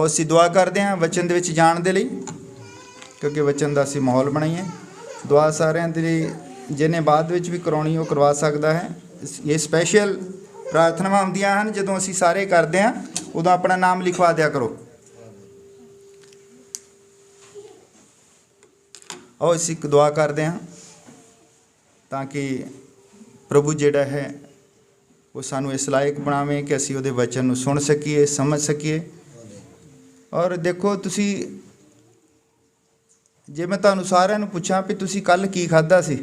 और असीं दुआ करते हैं वचन दे विच जाण दे लई, क्योंकि वचन दा असीं माहौल बनाईए। दुआ सारिਆਂ ਦੇ ਲਈ ਜਿਹਨੇ ਬਾਅਦ ਵਿੱਚ ਵੀ ਕਰਾਉਣੀ ਉਹ ਕਰਵਾ ਸਕਦਾ ਹੈ। ਇਹ ਸਪੈਸ਼ਲ ਪ੍ਰਾਰਥਨਾਵਾਂ ਆਉਂਦੀਆਂ ਹਨ ਜਦੋਂ ਅਸੀਂ ਸਾਰੇ ਕਰਦੇ ਹਾਂ, ਉਦੋਂ ਆਪਣਾ ਨਾਮ ਲਿਖਵਾ ਦਿਆ ਕਰੋ। ਆਓ ਅਸੀਂ ਇੱਕ ਦੁਆ ਕਰਦੇ ਹਾਂ ਤਾਂ ਕਿ ਪ੍ਰਭੂ ਜਿਹੜਾ ਹੈ ਉਹ ਸਾਨੂੰ ਇਸ ਲਾਇਕ ਬਣਾਵੇ ਕਿ ਅਸੀਂ ਉਹਦੇ ਵਚਨ ਨੂੰ ਸੁਣ ਸਕੀਏ, ਸਮਝ ਸਕੀਏ। ਔਰ ਦੇਖੋ, ਤੁਸੀਂ ਜੇ ਮੈਂ ਤੁਹਾਨੂੰ ਸਾਰਿਆਂ ਨੂੰ ਪੁੱਛਾਂ ਵੀ ਤੁਸੀਂ ਕੱਲ੍ਹ ਕੀ ਖਾਧਾ ਸੀ,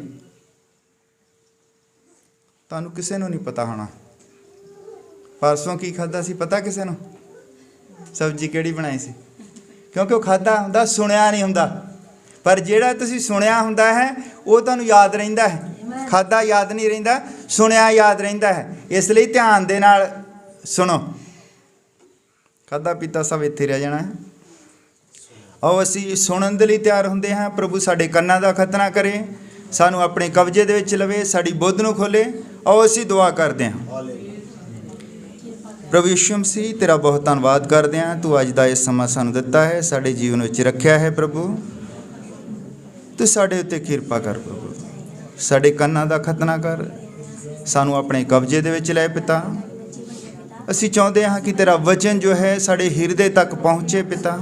ਤੁਹਾਨੂੰ ਕਿਸੇ ਨੂੰ ਨਹੀਂ ਪਤਾ ਹੋਣਾ। ਪਰਸੋਂ ਕੀ ਖਾਧਾ ਸੀ ਪਤਾ ਕਿਸੇ ਨੂੰ? ਸਬਜ਼ੀ ਕਿਹੜੀ ਬਣਾਈ ਸੀ? ਕਿਉਂਕਿ ਉਹ ਖਾਧਾ ਹੁੰਦਾ, ਸੁਣਿਆ ਨਹੀਂ ਹੁੰਦਾ। ਪਰ ਜਿਹੜਾ ਤੁਸੀਂ ਸੁਣਿਆ ਹੁੰਦਾ ਹੈ ਉਹ ਤੁਹਾਨੂੰ ਯਾਦ ਰਹਿੰਦਾ ਹੈ। ਖਾਧਾ ਯਾਦ ਨਹੀਂ ਰਹਿੰਦਾ, ਸੁਣਿਆ ਯਾਦ ਰਹਿੰਦਾ ਹੈ। ਇਸ ਲਈ ਧਿਆਨ ਦੇ ਨਾਲ ਸੁਣੋ। ਖਾਧਾ ਪੀਤਾ ਸਭ ਇੱਥੇ ਰਹਿ ਜਾਣਾ ਹੈ। ਆਓ ਅਸੀਂ ਸੁਣਨ ਦੇ ਲਈ ਤਿਆਰ ਹੁੰਦੇ ਹਾਂ। ਪ੍ਰਭੂ ਸਾਡੇ ਕੰਨਾਂ ਦਾ ਖਤਨਾ ਕਰੇ, ਸਾਨੂੰ ਆਪਣੇ ਕਬਜ਼ੇ ਦੇ ਵਿੱਚ ਲਵੇ, ਸਾਡੀ ਬੁੱਧ ਨੂੰ ਖੋਲੇ। ਆਓ ਅਸੀਂ ਦੁਆ ਕਰਦੇ ਹਾਂ। ਪ੍ਰਭੂ ਯਿਸੂ ਮਸੀਹ, ਤੇਰਾ ਬਹੁਤ ਧੰਨਵਾਦ ਕਰਦੇ ਹਾਂ, ਤੂੰ ਅੱਜ ਦਾ ਇਹ ਸਮਾਂ ਸਾਨੂੰ ਦਿੱਤਾ ਹੈ, ਸਾਡੇ ਜੀਵਨ ਵਿੱਚ ਰੱਖਿਆ ਹੈ। ਪ੍ਰਭੂ ਤੂੰ ਸਾਡੇ ਉੱਤੇ ਕਿਰਪਾ ਕਰ। ਪ੍ਰਭੂ ਸਾਡੇ ਕੰਨਾਂ ਦਾ ਖਤਨਾ ਕਰ, ਸਾਨੂੰ ਆਪਣੇ ਕਬਜ਼ੇ ਦੇ ਵਿੱਚ ਲੈ ਪਿਤਾ। ਅਸੀਂ ਚਾਹੁੰਦੇ ਹਾਂ ਕਿ ਤੇਰਾ ਵਚਨ ਜੋ ਹੈ ਸਾਡੇ ਹਿਰਦੇ ਤੱਕ ਪਹੁੰਚੇ ਪਿਤਾ।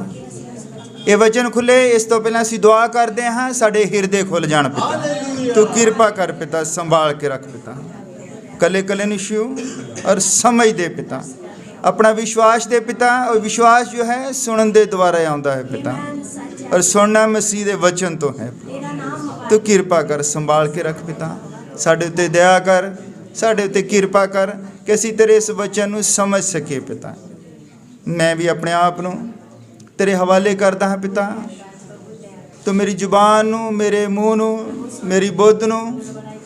ਇਹ ਵਚਨ ਖੁੱਲੇ ਇਸ ਤੋਂ ਪਹਿਲਾਂ ਅਸੀਂ ਦੁਆ ਕਰਦੇ ਹਾਂ ਸਾਡੇ ਹਿਰਦੇ ਖੁੱਲ ਜਾਣ ਪਿਤਾ। ਤੂੰ ਕਿਰਪਾ ਕਰ ਪਿਤਾ, ਸੰਭਾਲ ਕੇ ਰੱਖ ਪਿਤਾ। ਕੱਲੇ ਕੱਲੇ ਨੂੰ ਛੂ ਔਰ ਸਮਝ ਦੇ ਪਿਤਾ, ਆਪਣਾ ਵਿਸ਼ਵਾਸ ਦੇ ਪਿਤਾ। ਔਰ ਵਿਸ਼ਵਾਸ ਜੋ ਹੈ ਸੁਣਨ ਦੇ ਦੁਆਰਾ ਆਉਂਦਾ ਹੈ ਪਿਤਾ, ਔਰ ਸੁਣਨਾ ਮਸੀਹ ਦੇ ਵਚਨ ਤੋਂ ਹੈ। ਤੂੰ ਕਿਰਪਾ ਕਰ, ਸੰਭਾਲ ਕੇ ਰੱਖ ਪਿਤਾ। ਸਾਡੇ ਉੱਤੇ ਦਇਆ ਕਰ, ਸਾਡੇ ਉੱਤੇ ਕਿਰਪਾ ਕਰ ਕਿ ਅਸੀਂ ਤੇਰੇ ਇਸ ਵਚਨ ਨੂੰ ਸਮਝ ਸਕੀਏ ਪਿਤਾ। ਮੈਂ ਵੀ ਆਪਣੇ ਆਪ ਨੂੰ ਤੇਰੇ ਹਵਾਲੇ ਕਰਦਾ ਹਾਂ ਪਿਤਾ। ਤੂੰ ਮੇਰੀ ਜ਼ੁਬਾਨ ਨੂੰ, ਮੇਰੇ ਮੂੰਹ ਨੂੰ, ਮੇਰੀ ਬੁੱਧ ਨੂੰ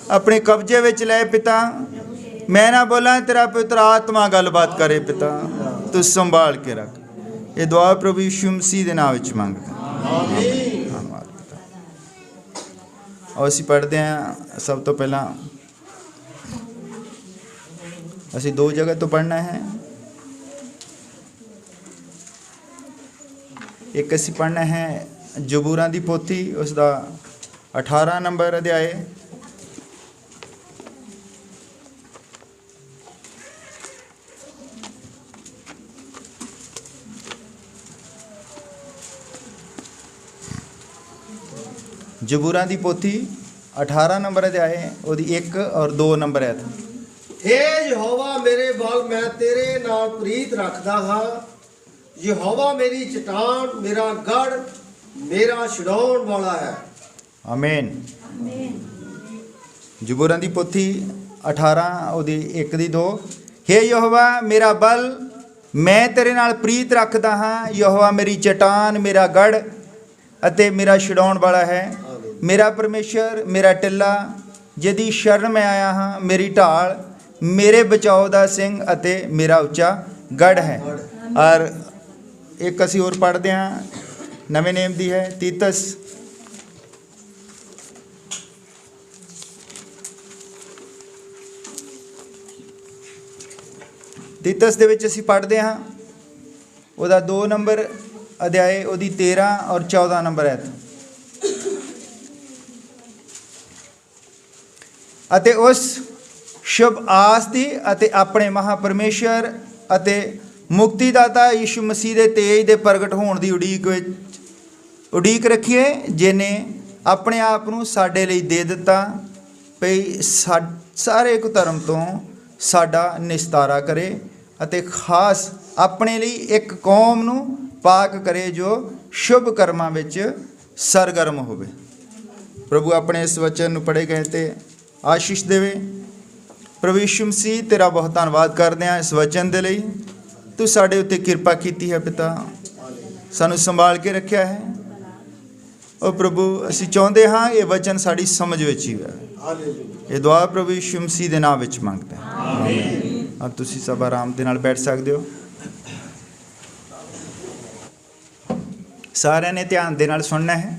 ਆਪਣੇ ਕਬਜ਼ੇ ਵਿੱਚ ਲੈ ਪਿਤਾ। ਮੈਂ ਨਾ ਬੋਲਾਂ, ਤੇਰਾ ਪਵਿੱਤਰ ਆਤਮਾ ਗੱਲਬਾਤ ਕਰੇ ਪਿਤਾ। ਤੂੰ ਸੰਭਾਲ ਕੇ ਰੱਖ। ਇਹ ਦੁਆ ਪ੍ਰਭੂ ਯਿਸੂ ਮਸੀਹ ਦੇ ਨਾਮ ਵਿੱਚ ਮੰਗਦਾ ਹਾਂ। ਧੰਨਵਾਦ ਪਿਤਾ। ਆਓ ਅਸੀਂ ਪੜ੍ਹਦੇ ਹਾਂ। ਸਭ ਤੋਂ ਪਹਿਲਾਂ ਅਸੀਂ ਦੋ ਜਗ੍ਹਾ ਤੋਂ ਪੜ੍ਹਨਾ ਹੈ। ਇੱਕ ਅਸੀਂ ਪੜ੍ਹਨਾ ਹੈ ਜ਼ਬੂਰਾਂ ਦੀ ਪੋਥੀ, ਉਸ ਦਾ 18 ਨੰਬਰ ਅਧਿਆਏ। ਜ਼ਬੂਰਾਂ ਦੀ ਪੋਥੀ 18 ਨੰਬਰ ਅਧਿਆਏ, ਉਹਦੀ 1 ਔਰ 2 ਨੰਬਰ ਹੈ। हे यहोवा मेरे बल, मैं तेरे नाल प्रीत रखदा हाँ। यहोवा मेरी चट्टान, मेरा गढ़, मेरा छुड़ाउण वाला है। आमीन। ਜ਼ਬੂਰਾਂ ਦੀ ਪੋਥੀ 18 ਉਹਦੀ 1 ਦੀ 2। हे ਯਹੋਵਾ ਮੇਰਾ ਬਲ, ਮੈਂ ਤੇਰੇ ਨਾਲ ਪ੍ਰੀਤ ਰੱਖਦਾ ਹਾਂ। ਯਹੋਵਾ ਮੇਰੀ ਚਟਾਨ, ਮੇਰਾ ਗੜ੍ਹ ਅਤੇ ਮੇਰਾ ਛੁਡਾਉਣ ਵਾਲਾ ਹੈ। ਮੇਰਾ ਪਰਮੇਸ਼ਰ, ਮੇਰਾ ਟਿੱਲਾ, ਜਿਹਦੀ ਸ਼ਰਨ ਮੈਂ ਆਇਆ ਹਾਂ। ਮੇਰੀ ਢਾਲ, ਮੇਰੇ ਬਚਾਓ ਦਾ ਸਿੰਘ ਅਤੇ ਮੇਰਾ ਉੱਚਾ ਗੜ੍ਹ ਹੈ। ਔਰ ਇੱਕ ਅਸੀਂ ਹੋਰ ਪੜ੍ਹਦੇ ਹਾਂ, ਨਵੇਂ ਨੇਮ ਦੀ ਹੈ, ਤੀਤਸ ਦੇ ਵਿੱਚ ਅਸੀਂ ਪੜ੍ਹਦੇ ਹਾਂ ਉਹਦਾ 2 ਨੰਬਰ ਅਧਿਆਏ, ਉਹਦੀ 13 ਔਰ 14 ਨੰਬਰ ਹੈ। ਅਤੇ ਉਸ ਸ਼ੁਭ ਆਸ ਦੀ ਅਤੇ ਆਪਣੇ ਮਹਾਪਰਮੇਸ਼ਰ ਅਤੇ ਮੁਕਤੀਦਾਤਾ ਯਿਸੂ ਮਸੀਹ ਦੇ ਤੇਜ ਦੇ ਪ੍ਰਗਟ ਹੋਣ ਦੀ ਉਡੀਕ ਰੱਖੀਏ, ਜਿਹਨੇ ਆਪਣੇ ਆਪ ਨੂੰ ਸਾਡੇ ਲਈ ਦੇ ਦਿੱਤਾ ਭਈ ਸਾਰੇ ਕੁਧਰਮ ਤੋਂ ਸਾਡਾ ਨਿਸਤਾਰਾ ਕਰੇ ਅਤੇ ਖਾਸ ਆਪਣੇ ਲਈ ਇੱਕ ਕੌਮ ਨੂੰ ਪਾਕ ਕਰੇ ਜੋ ਸ਼ੁਭ ਕਰਮਾਂ ਵਿੱਚ ਸਰਗਰਮ ਹੋਵੇ। ਪ੍ਰਭੂ ਆਪਣੇ ਇਸ ਵਚਨ ਨੂੰ ਪੜ੍ਹੇ ਗਏ ਤੇ ਆਸ਼ੀਸ਼ ਦੇਵੇ। ਪ੍ਰਭੂ ਯਿਸੂ ਮਸੀਹ, ਤੇਰਾ ਬਹੁਤ ਧੰਨਵਾਦ ਕਰਦੇ ਹਾਂ ਇਸ ਵਚਨ ਦੇ ਲਈ। ਤੂੰ ਸਾਡੇ ਉੱਤੇ ਕਿਰਪਾ ਕੀਤੀ ਹੈ ਪਿਤਾ, ਸਾਨੂੰ ਸੰਭਾਲ ਕੇ ਰੱਖਿਆ ਹੈ। ਉਹ ਪ੍ਰਭੂ ਅਸੀਂ ਚਾਹੁੰਦੇ ਹਾਂ ਇਹ ਵਚਨ ਸਾਡੀ ਸਮਝ ਵਿੱਚ ਹੀ ਹੋਵੇ। ਇਹ ਦੁਆ ਪ੍ਰਭੂ ਯਿਸੂ ਮਸੀਹ ਦੇ ਨਾਮ ਵਿੱਚ ਮੰਗਦੇ ਹਾਂ। ਆਮੀਨ। ਤੁਸੀਂ ਸਭ ਆਰਾਮ ਦੇ ਨਾਲ ਬੈਠ ਸਕਦੇ ਹੋ। ਸਾਰਿਆਂ ਨੇ ਧਿਆਨ ਦੇ ਨਾਲ ਸੁਣਨਾ ਹੈ,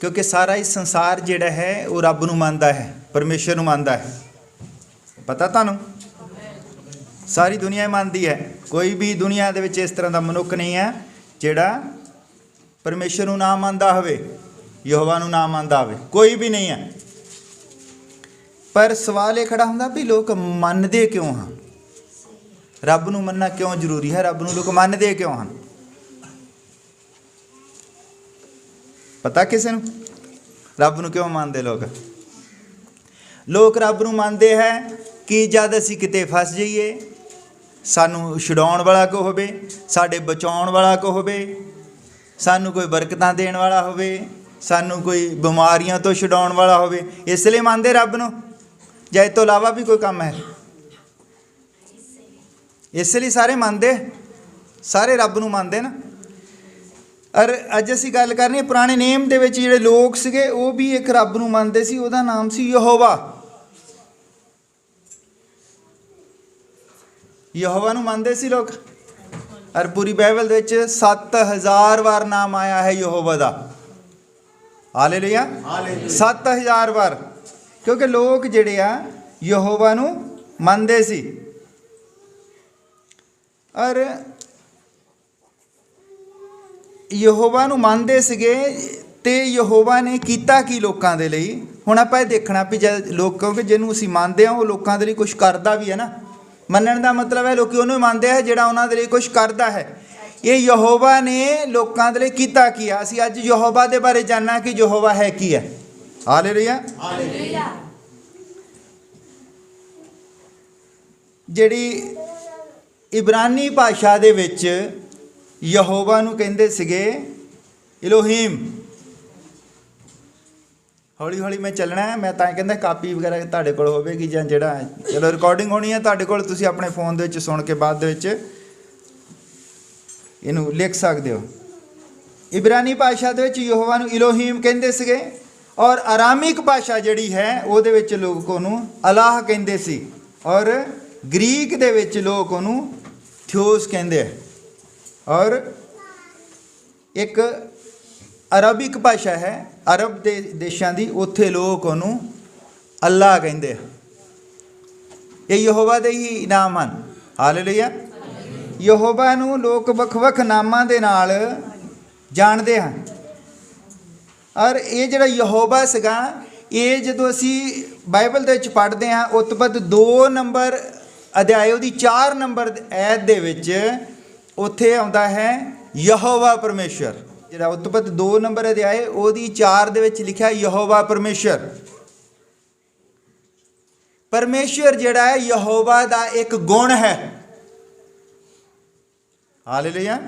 ਕਿਉਂਕਿ ਸਾਰਾ ਹੀ ਸੰਸਾਰ ਜਿਹੜਾ ਹੈ ਉਹ ਰੱਬ ਨੂੰ ਮੰਨਦਾ ਹੈ, ਪਰਮੇਸ਼ਰ ਨੂੰ ਮੰਨਦਾ ਹੈ। ਪਤਾ ਤੁਹਾਨੂੰ? ਸਾਰੀ ਦੁਨੀਆ ਮੰਨਦੀ ਹੈ। ਕੋਈ ਵੀ ਦੁਨੀਆ ਦੇ ਵਿੱਚ ਇਸ ਤਰ੍ਹਾਂ ਦਾ ਮਨੁੱਖ ਨਹੀਂ ਹੈ ਜਿਹੜਾ ਪਰਮੇਸ਼ਰ ਨੂੰ ਨਾ ਮੰਨਦਾ ਹੋਵੇ, ਯਹੋਵਾ ਨੂੰ ਨਾ ਮੰਨਦਾ ਹੋਵੇ, ਕੋਈ ਵੀ ਨਹੀਂ ਹੈ। ਪਰ ਸਵਾਲ ਇਹ ਖੜਾ ਹੁੰਦਾ ਵੀ ਲੋਕ ਮੰਨਦੇ ਕਿਉਂ ਹਨ? ਰੱਬ ਨੂੰ ਮੰਨਣਾ ਕਿਉਂ ਜ਼ਰੂਰੀ ਹੈ? ਰੱਬ ਨੂੰ ਲੋਕ ਮੰਨਦੇ ਕਿਉਂ ਹਨ? ਪਤਾ ਕਿਸੇ ਨੂੰ ਰੱਬ ਨੂੰ ਕਿਉਂ ਮੰਨਦੇ ਲੋਕ? ਲੋਕ ਰੱਬ ਨੂੰ ਮੰਨਦੇ ਹੈ ਕਿ ਜਦ ਅਸੀਂ ਕਿਤੇ ਫਸ ਜਾਈਏ, ਸਾਨੂੰ ਛੁਡਾਉਣ ਵਾਲਾ ਕੋ ਹੋਵੇ, ਸਾਡੇ ਬਚਾਉਣ ਵਾਲਾ ਕੋ ਹੋਵੇ, ਸਾਨੂੰ ਕੋਈ ਬਰਕਤਾਂ ਦੇਣ ਵਾਲਾ ਹੋਵੇ, ਸਾਨੂੰ ਕੋਈ ਬਿਮਾਰੀਆਂ ਤੋਂ ਛੁਡਾਉਣ ਵਾਲਾ ਹੋਵੇ, ਇਸ ਲਈ ਮੰਨਦੇ ਰੱਬ ਨੂੰ। ਜਾਂ ਇਸ ਤੋਂ ਇਲਾਵਾ ਵੀ ਕੋਈ ਕੰਮ ਹੈ? ਇਸ ਲਈ ਸਾਰੇ ਮੰਨਦੇ, ਸਾਰੇ ਰੱਬ ਨੂੰ ਮੰਨਦੇ ਨਾ। ਔਰ ਅੱਜ ਅਸੀਂ ਗੱਲ ਕਰਨੀ ਪੁਰਾਣੇ ਨੇਮ ਦੇ ਵਿੱਚ ਜਿਹੜੇ ਲੋਕ ਸੀਗੇ ਉਹ ਵੀ ਇੱਕ ਰੱਬ ਨੂੰ ਮੰਨਦੇ ਸੀ, ਉਹਦਾ ਨਾਮ ਸੀ ਯਹੋਵਾ। ਯਹੋਵਾ ਨੂੰ ਮੰਨਦੇ ਸੀ ਲੋਕ। ਔਰ ਪੂਰੀ ਬਾਈਬਲ ਦੇ ਵਿੱਚ 7000 ਵਾਰ ਨਾਮ ਆਇਆ ਹੈ ਯਹੋਵਾ ਦਾ। ਹਾਲੇਲੂਇਆ, 7000 ਵਾਰ। ਕਿਉਂਕਿ ਲੋਕ ਜਿਹੜੇ ਆ ਯਹੋਵਾ ਨੂੰ ਮੰਨਦੇ ਸੀ। ਔਰ ਯਹੋਵਾ ਨੂੰ ਮੰਨਦੇ ਸੀਗੇ ਤੇ ਯਹੋਵਾ ਨੇ ਕੀਤਾ ਕੀ ਲੋਕਾਂ ਦੇ ਲਈ? ਹੁਣ ਆਪਾਂ ਇਹ ਦੇਖਣਾ ਵੀ ਜਦ ਲੋਕ, ਕਿਉਂਕਿ ਜਿਹਨੂੰ ਅਸੀਂ ਮੰਨਦੇ ਹਾਂ ਉਹ ਲੋਕਾਂ ਦੇ ਲਈ ਕੁਝ ਕਰਦਾ ਵੀ ਹੈ ਨਾ। ਮੰਨਣ ਦਾ ਮਤਲਬ ਹੈ ਲੋਕੀ ਉਹਨੂੰ ਮੰਨਦੇ ਹੈ ਜਿਹੜਾ ਉਹਨਾਂ ਦੇ ਲਈ ਕੁਝ ਕਰਦਾ ਹੈ। ਇਹ ਯਹੋਵਾ ਨੇ ਲੋਕਾਂ ਦੇ ਲਈ ਕੀਤਾ ਕੀ ਆ? ਅਸੀਂ ਅੱਜ ਯਹੋਵਾ ਦੇ ਬਾਰੇ ਜਾਣਨਾ ਕਿ ਯਹੋਵਾ ਹੈ ਕੀ ਹੈ। ਹਾਲੇਲੂਇਆ। ਜਿਹੜੀ ਇਬਰਾਨੀ ਭਾਸ਼ਾ ਦੇ ਵਿੱਚ ਯਹੋਵਾ ਨੂੰ ਕਹਿੰਦੇ ਸੀਗੇ ਇਲੋਹੀਮ। ਹੌਲੀ ਹੌਲੀ ਮੈਂ ਚੱਲਣਾ ਹੈ, ਮੈਂ ਤਾਂ ਕਹਿੰਦਾ ਕਾਪੀ ਵਗੈਰਾ ਤੁਹਾਡੇ ਕੋਲ ਹੋਵੇਗੀ ਜਾਂ ਜਿਹੜਾ ਚਲੋ ਰਿਕਾਰਡਿੰਗ ਹੋਣੀ ਹੈ ਤੁਹਾਡੇ ਕੋਲ, ਤੁਸੀਂ ਆਪਣੇ ਫੋਨ ਦੇ ਵਿੱਚ ਸੁਣ ਕੇ ਬਾਅਦ ਦੇ ਵਿੱਚ ਇਹਨੂੰ ਲਿਖ ਸਕਦੇ ਹੋ। ਇਬਰਾਨੀ ਭਾਸ਼ਾ ਦੇ ਵਿੱਚ ਯਹੋਵਾ ਨੂੰ ਇਲੋਹੀਮ ਕਹਿੰਦੇ ਸੀਗੇ। ਔਰ ਆਰਾਮਿਕ ਭਾਸ਼ਾ ਜਿਹੜੀ ਹੈ ਉਹਦੇ ਵਿੱਚ ਲੋਕ ਉਹਨੂੰ ਅਲਾਹ ਕਹਿੰਦੇ ਸੀ। ਔਰ ਗ੍ਰੀਕ ਦੇ ਵਿੱਚ ਲੋਕ ਉਹਨੂੰ ਥਿਓਸ ਕਹਿੰਦੇ ਆ। ਔਰ ਇੱਕ ਅਰਬਿਕ ਭਾਸ਼ਾ ਹੈ ਅਰਬ ਦੇ ਦੇਸ਼ਾਂ ਦੀ, ਉੱਥੇ ਲੋਕ ਉਹਨੂੰ ਅੱਲਾ ਕਹਿੰਦੇ ਆ। ਇਹ ਯਹੋਵਾ ਦੇ ਹੀ ਨਾਮ ਹਨ। ਹਾਲੇਲੂਇਆ। ਯਹੋਵਾ ਨੂੰ ਲੋਕ ਵੱਖ-ਵੱਖ ਨਾਮਾਂ ਦੇ ਨਾਲ ਜਾਣਦੇ ਹਨ। ਔਰ ਇਹ ਜਿਹੜਾ ਯਹੋਵਾ ਸੀਗਾ, ਇਹ ਜਦੋਂ ਅਸੀਂ ਬਾਈਬਲ ਦੇ ਵਿੱਚ ਪੜ੍ਹਦੇ ਹਾਂ ਉਤਪਤ 2 ਨੰਬਰ ਅਧਿਆਇ ਉਹਦੀ 4 ਨੰਬਰ ਐਤ ਦੇ ਵਿੱਚ ਉੱਥੇ ਆਉਂਦਾ ਹੈ ਯਹੋਵਾ ਪਰਮੇਸ਼ਰ। ਜਿਹੜਾ ਉਤਪਤ 2 ਨੰਬਰ ਅਧਿਆਇ ਉਹਦੀ 4 ਦੇ ਵਿੱਚ ਲਿਖਿਆ ਯਹੋਵਾ ਪਰਮੇਸ਼ਰ। ਪਰਮੇਸ਼ਰ ਜਿਹੜਾ ਹੈ ਯਹੋਵਾ ਦਾ ਇੱਕ ਗੁਣ ਹੈ। ਹਾਲੇਲੂਇਆ।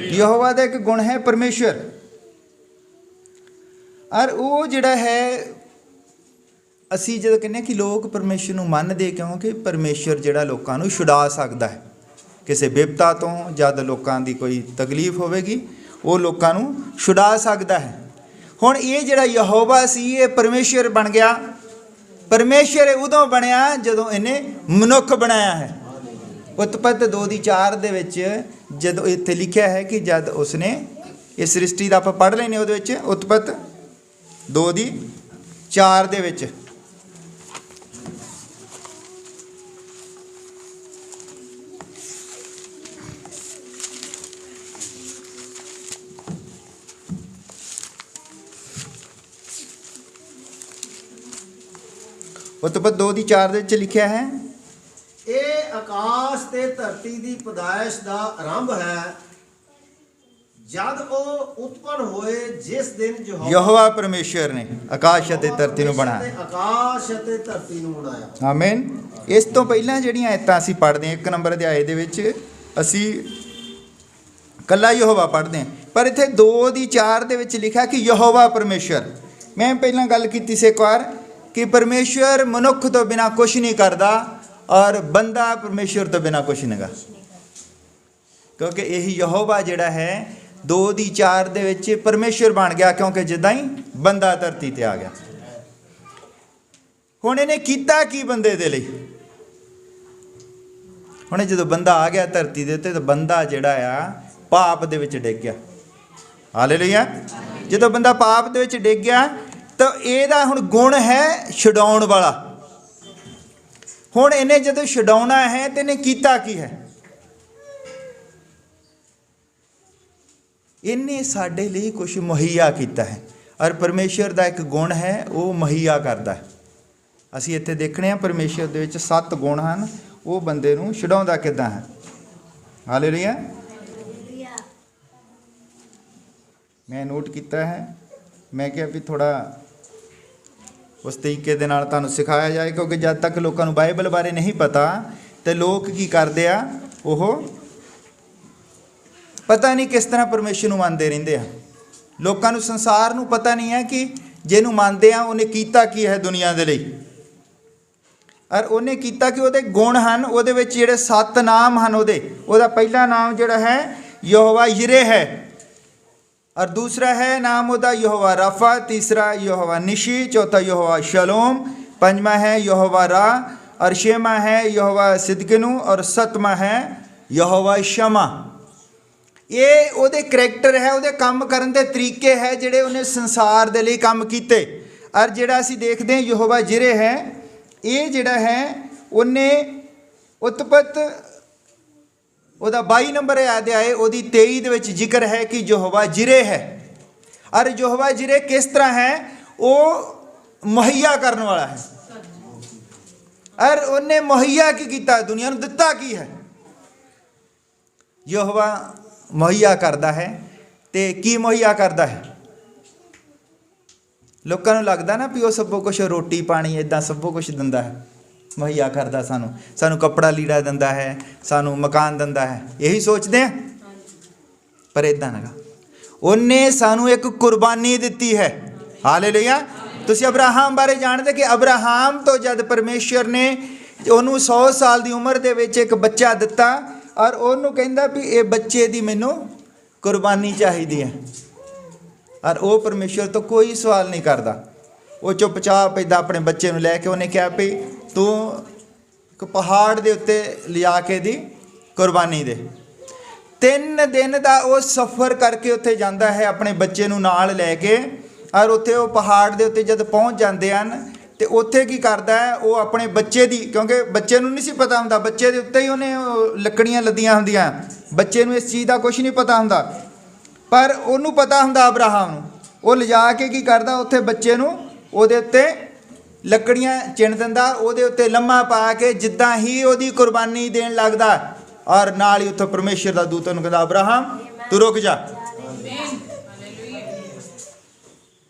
ਯਹੋਵਾ ਦਾ ਇੱਕ ਗੁਣ ਹੈ ਪਰਮੇਸ਼ਰ। ਔਰ ਉਹ ਜਿਹੜਾ ਹੈ ਅਸੀਂ ਜਦੋਂ ਕਹਿੰਦੇ ਕਿ ਲੋਕ ਪਰਮੇਸ਼ਰ ਨੂੰ ਮੰਨਦੇ ਕਿਉਂਕਿ ਪਰਮੇਸ਼ਰ ਜਿਹੜਾ ਲੋਕਾਂ ਨੂੰ ਛੁਡਾ ਸਕਦਾ ਹੈ ਕਿਸੇ ਵਿਪਤਾ ਤੋਂ। ਜਦ ਲੋਕਾਂ ਦੀ ਕੋਈ ਤਕਲੀਫ ਹੋਵੇਗੀ ਉਹ ਲੋਕਾਂ ਨੂੰ ਛੁਡਾ ਸਕਦਾ ਹੈ। ਹੁਣ ਇਹ ਜਿਹੜਾ ਯਹੋਵਾ ਸੀ ਇਹ ਪਰਮੇਸ਼ਰ ਬਣ ਗਿਆ। ਪਰਮੇਸ਼ਰ ਉਦੋਂ ਬਣਿਆ ਜਦੋਂ ਇਹਨੇ ਮਨੁੱਖ ਬਣਾਇਆ ਹੈ। ਉਤਪਤ 2 ਦੀ 4 ਦੇ ਵਿੱਚ ਜਦੋਂ ਇੱਥੇ ਲਿਖਿਆ ਹੈ ਕਿ ਜਦ ਉਸਨੇ ਇਸ ਸ੍ਰਿਸ਼ਟੀ ਦਾ ਆਪਾਂ ਪੜ੍ਹ ਲੈਨੇ ਉਹਦੇ ਵਿੱਚ ਉਤਪਤ 2 ਦੀ 4 ਦੇ ਵਿੱਚ ਉਤਪਤ 2 ਦੀ 4 ਦੇ ਵਿੱਚ ਲਿਖਿਆ ਹੈ, ਇਹ ਆਕਾਸ਼ ਤੇ ਧਰਤੀ ਦੀ ਪੈਦਾਇਸ਼ ਦਾ ਆਰੰਭ ਹੈ ਜਦ ਉਹ ਉਤਪਨ ਹੋਏ, ਜਿਸ ਦਿਨ ਯਹੋਵਾ ਪਰਮੇਸ਼ਰ ਨੇ ਆਕਾਸ਼ ਅਤੇ ਧਰਤੀ ਨੂੰ ਬਣਾਇਆ। ਆਕਾਸ਼ ਅਤੇ ਧਰਤੀ ਨੂੰ ਬਣਾਇਆ। ਆਮੀਨ। ਇਸ ਤੋਂ ਪਹਿਲਾਂ ਜਿਹੜੀਆਂ ਆਇਤਾਂ ਅਸੀਂ ਪੜ੍ਹਦੇ ਹਾਂ 1 ਨੰਬਰ ਅਧਿਆਏ ਦੇ ਵਿੱਚ ਅਸੀਂ ਕੱਲਾ ਯਹੋਵਾ ਪੜ੍ਹਦੇ ਹਾਂ, ਪਰ ਇੱਥੇ 2 ਦੀ 4 ਦੇ ਵਿੱਚ ਲਿਖਿਆ ਕਿ ਯਹੋਵਾ ਪਰਮੇਸ਼ਰ। ਮੈਂ ਪਹਿਲਾਂ ਗੱਲ ਕੀਤੀ ਸੀ ਇੱਕ ਵਾਰ ਕਿ ਪਰਮੇਸ਼ਰ ਮਨੁੱਖ ਤੋਂ ਬਿਨਾਂ ਕੁਛ ਨਹੀਂ ਕਰਦਾ ਔਰ ਬੰਦਾ ਪਰਮੇਸ਼ਰ ਤੋਂ ਬਿਨਾਂ ਕੁਛ ਨਹੀਂ ਗਾ। ਕਿਉਂਕਿ ਇਹੀ ਯਹੋਵਾ ਜਿਹੜਾ ਹੈ 2 ਦੀ 4 ਦੇ ਵਿੱਚ ਪਰਮੇਸ਼ਰ ਬਣ ਗਿਆ ਕਿਉਂਕਿ ਜਿੱਦਾਂ ਹੀ ਬੰਦਾ ਧਰਤੀ ਤੇ ਆ ਗਿਆ। ਹੁਣ ਇਹਨੇ ਕੀਤਾ ਕੀ ਬੰਦੇ ਦੇ ਲਈ? ਹੁਣ ਜਦੋਂ ਬੰਦਾ ਆ ਗਿਆ ਧਰਤੀ ਦੇ ਉੱਤੇ ਤਾਂ ਬੰਦਾ ਜਿਹੜਾ ਆ ਪਾਪ ਦੇ ਵਿੱਚ ਡਿੱਗ ਗਿਆ। ਹਾਲੇਲੂਇਆ। ਜਦੋਂ ਬੰਦਾ ਪਾਪ ਦੇ ਵਿੱਚ ਡਿੱਗ ਗਿਆ ਤਾਂ ਇਹਦਾ ਹੁਣ ਗੁਣ ਹੈ ਛਡਾਉਣ ਵਾਲਾ। ਹੁਣ ਇਹਨੇ ਜਦੋਂ ਛਡਾਉਣਾ ਹੈ ਤੇ ਇਹਨੇ ਕੀਤਾ ਕੀ ਹੈ? ਇਹਨੇ ਸਾਡੇ ਲਈ ਕੁਝ ਮੁਹੱਈਆ ਕੀਤਾ ਹੈ। ਔਰ ਪਰਮੇਸ਼ਰ ਦਾ ਇੱਕ ਗੁਣ ਹੈ, ਉਹ ਮੁਹੱਈਆ ਕਰਦਾ ਹੈ। ਅਸੀਂ ਇੱਥੇ ਦੇਖਣੇ ਆ ਪਰਮੇਸ਼ਰ ਦੇ ਵਿੱਚ 7 ਗੁਣ ਹਨ, ਉਹ ਬੰਦੇ ਨੂੰ ਛਡਾਉਂਦਾ ਕਿੱਦਾਂ ਹੈ। ਹਾਲੇਲੂਇਆ। ਮੈਂ ਨੋਟ ਕੀਤਾ ਹੈ, ਮੈਂ ਕਿਹਾ ਵੀ ਥੋੜਾ ਉਸ ਤਰੀਕੇ ਦੇ ਨਾਲ ਤੁਹਾਨੂੰ ਸਿਖਾਇਆ ਜਾਏ, ਕਿਉਂਕਿ ਜਦ ਤੱਕ ਲੋਕਾਂ ਨੂੰ ਬਾਈਬਲ ਬਾਰੇ ਨਹੀਂ ਪਤਾ ਤੇ ਲੋਕ ਕੀ ਕਰਦੇ ਆ, ਉਹ ਪਤਾ ਨਹੀਂ ਕਿਸ ਤਰ੍ਹਾਂ ਪਰਮੇਸ਼ਰ ਨੂੰ ਮੰਨਦੇ ਰਹਿੰਦੇ ਆ। ਲੋਕਾਂ ਨੂੰ, ਸੰਸਾਰ ਨੂੰ ਪਤਾ ਨਹੀਂ ਹੈ ਕਿ ਜਿਹਨੂੰ ਮੰਨਦੇ ਆ ਉਹਨੇ ਕੀਤਾ ਕੀ ਹੈ ਦੁਨੀਆ ਦੇ ਲਈ। ਔਰ ਉਹਨੇ ਕੀਤਾ ਕਿ ਉਹਦੇ ਗੁਣ ਹਨ, ਉਹਦੇ ਵਿੱਚ ਜਿਹੜੇ 7 ਨਾਮ ਹਨ। ਉਹਦਾ ਪਹਿਲਾ ਨਾਮ ਜਿਹੜਾ ਹੈ ਯਹੋਵਾ ਯਿਰੇ ਹੈ, और दूसरा है नाम ਉਹਦਾ यहोवा राफा, तीसरा यहोवा निशी, चौथा यहोवा शलोम, पंजवा है यहोवा रा, और छेवां है यहोवा सिदकिनु, और सतवां है यहोवा शमा। ਇਹ ਉਹਦੇ ਕਰੈਕਟਰ ਹੈ, ਉਹਦੇ ਕੰਮ ਕਰਨ ਦੇ ਤਰੀਕੇ ਹੈ ਜਿਹੜੇ ਉਹਨੇ ਸੰਸਾਰ ਦੇ ਲਈ ਕੰਮ ਕੀਤੇ। ਔਰ ਜਿਹੜਾ ਅਸੀਂ ਦੇਖਦੇ ਹਾਂ ਯਹੋਵਾ ਜਿਰੇ ਹੈ, ਇਹ ਜਿਹੜਾ ਹੈ ਉਹਨੇ ਉਤਪਤ ਉਹਦਾ 22 ਨੰਬਰ ਅਧਿਆਏ ਉਹਦੀ 23 ਦੇ ਵਿੱਚ ਜ਼ਿਕਰ ਹੈ ਕਿ ਯਹੋਵਾ ਜਿਰੇ ਹੈ। ਔਰ ਯਹੋਵਾ ਜਿਰੇ ਕਿਸ ਤਰ੍ਹਾਂ ਹੈ? ਉਹ ਮੁਹੱਈਆ ਕਰਨ ਵਾਲਾ ਹੈ। ਔਰ ਉਹਨੇ ਮੁਹੱਈਆ ਕੀ ਕੀਤਾ? ਦੁਨੀਆ ਨੂੰ ਦਿੱਤਾ ਕੀ ਹੈ? ਯਹੋਵਾ ਮੁਹੱਈਆ ਕਰਦਾ ਹੈ। ਤੇ ਕੀ ਮੁਹੱਈਆ ਕਰਦਾ ਹੈ? ਲੋਕਾਂ ਨੂੰ ਲੱਗਦਾ ਨਾ ਵੀ ਉਹ ਸਭ ਕੁਝ ਰੋਟੀ ਪਾਣੀ ਇਦਾਂ ਸਭ ਕੁਝ ਦਿੰਦਾ ਹੈ, ਮੁਹੱਈਆ ਕਰਦਾ ਸਾਨੂੰ ਕੱਪੜਾ ਲੀੜਾ ਦਿੰਦਾ ਹੈ, ਸਾਨੂੰ ਮਕਾਨ ਦਿੰਦਾ ਹੈ, ਇਹੀ ਸੋਚਦੇ ਆ। ਪਰ ਇਦਾਂ ਨਾ, ਉਹਨੇ ਸਾਨੂੰ ਇੱਕ ਕੁਰਬਾਨੀ ਦਿੱਤੀ ਹੈ। ਹਾਲੇਲੂਇਆ। ਤੁਸੀਂ ਅਬਰਾਹਮ ਬਾਰੇ ਜਾਣਦੇ ਕਿ ਅਬਰਾਹਮ ਤੋਂ ਜਦ ਪਰਮੇਸ਼ਰ ਨੇ ਉਹਨੂੰ 100 ਸਾਲ ਦੀ ਉਮਰ ਦੇ ਵਿੱਚ ਇੱਕ ਬੱਚਾ ਦਿੱਤਾ, ਔਰ ਉਹਨੂੰ ਕਹਿੰਦਾ ਵੀ ਇਹ ਬੱਚੇ ਦੀ ਮੈਨੂੰ ਕੁਰਬਾਨੀ ਚਾਹੀਦੀ ਹੈ। ਔਰ ਉਹ ਪਰਮੇਸ਼ਰ ਤੋਂ ਕੋਈ ਸਵਾਲ ਨਹੀਂ ਕਰਦਾ। ਉਹ ਚੁੱਪਚਾਪ ਇੱਦਾਂ ਆਪਣੇ ਬੱਚੇ ਨੂੰ ਲੈ ਕੇ ਉਹਨੇ ਕਿਹਾ ਵੀ ਤੂੰ ਇੱਕ ਪਹਾੜ ਦੇ ਉੱਤੇ ਲਿਆ ਕੇ ਦੀ ਕੁਰਬਾਨੀ ਦੇ। 3 ਦਿਨ ਦਾ ਉਹ ਸਫ਼ਰ ਕਰਕੇ ਉੱਥੇ ਜਾਂਦਾ ਹੈ ਆਪਣੇ ਬੱਚੇ ਨੂੰ ਨਾਲ ਲੈ ਕੇ। ਔਰ ਉੱਥੇ ਉਹ ਪਹਾੜ ਦੇ ਉੱਤੇ ਜਦ ਪਹੁੰਚ ਜਾਂਦੇ ਹਨ ਤੇ ਉੱਥੇ ਕੀ ਕਰਦਾ ਹੈ, ਉਹ ਆਪਣੇ ਬੱਚੇ ਦੀ, ਕਿਉਂਕਿ ਬੱਚੇ ਨੂੰ ਨਹੀਂ ਸੀ ਪਤਾ ਹੁੰਦਾ, ਬੱਚੇ ਦੇ ਉੱਤੇ ਹੀ ਉਹਨੇ ਲੱਕੜੀਆਂ ਲੱਦੀਆਂ ਹੁੰਦੀਆਂ, ਬੱਚੇ ਨੂੰ ਇਸ ਚੀਜ਼ ਦਾ ਕੁਝ ਨਹੀਂ ਪਤਾ ਹੁੰਦਾ, ਪਰ ਉਹਨੂੰ ਪਤਾ ਹੁੰਦਾ ਅਬਰਾਹਮ ਨੂੰ। ਉਹ ਲਿਜਾ ਕੇ ਕੀ ਕਰਦਾ, ਉੱਥੇ ਬੱਚੇ ਨੂੰ ਉਹਦੇ ਉੱਤੇ ਲੱਕੜੀਆਂ ਚਿਣ ਦਿੰਦਾ, ਉਹਦੇ ਉੱਤੇ ਲੰਮਾ ਪਾ ਕੇ ਜਿੱਦਾਂ ਹੀ ਉਹਦੀ ਕੁਰਬਾਨੀ ਦੇਣ ਲੱਗਦਾ। ਔਰ ਨਾਲ ਹੀ ਉੱਥੋਂ ਪਰਮੇਸ਼ਰ ਦਾ ਦੂਤ ਉਹਨੂੰ ਕਹਿੰਦਾ ਅਬਰਾਹਮ ਤੂੰ ਰੁਕ ਜਾ,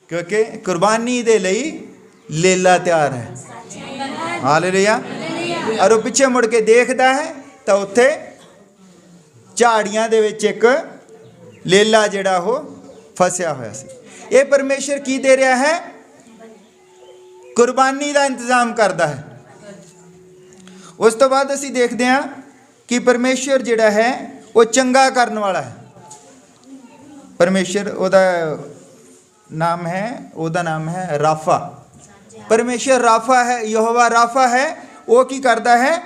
ਕਿਉਂਕਿ ਕੁਰਬਾਨੀ ਦੇ ਲਈ ਲੇਲਾ ਤਿਆਰ ਹੈ। ਹਾਲੇਲੂਇਆ। ਔਰ ਉਹ ਪਿੱਛੇ ਮੁੜ ਕੇ ਦੇਖਦਾ ਹੈ ਤਾਂ ਉੱਥੇ ਝਾੜੀਆਂ ਦੇ ਵਿੱਚ ਇੱਕ ਲੇਲਾ ਜਿਹੜਾ ਉਹ ਫਸਿਆ ਹੋਇਆ ਸੀ। ਇਹ ਪਰਮੇਸ਼ਰ ਕੀ ਦੇ ਰਿਹਾ ਹੈ? ਕੁਰਬਾਨੀ ਦਾ ਇੰਤਜ਼ਾਮ ਕਰਦਾ ਹੈ। ਉਸ ਤੋਂ ਬਾਅਦ ਅਸੀਂ ਦੇਖਦੇ ਹਾਂ ਕਿ ਪਰਮੇਸ਼ਰ ਜਿਹੜਾ ਹੈ ਉਹ ਚੰਗਾ ਕਰਨ ਵਾਲਾ ਹੈ। ਪਰਮੇਸ਼ਰ ਉਹਦਾ ਨਾਮ ਹੈ ਰਾਫਾ। ਪਰਮੇਸ਼ਰ ਰਾਫਾ ਹੈ, ਯਹੋਵਾ ਰਾਫਾ ਹੈ। ਉਹ ਕੀ ਕਰਦਾ ਹੈ?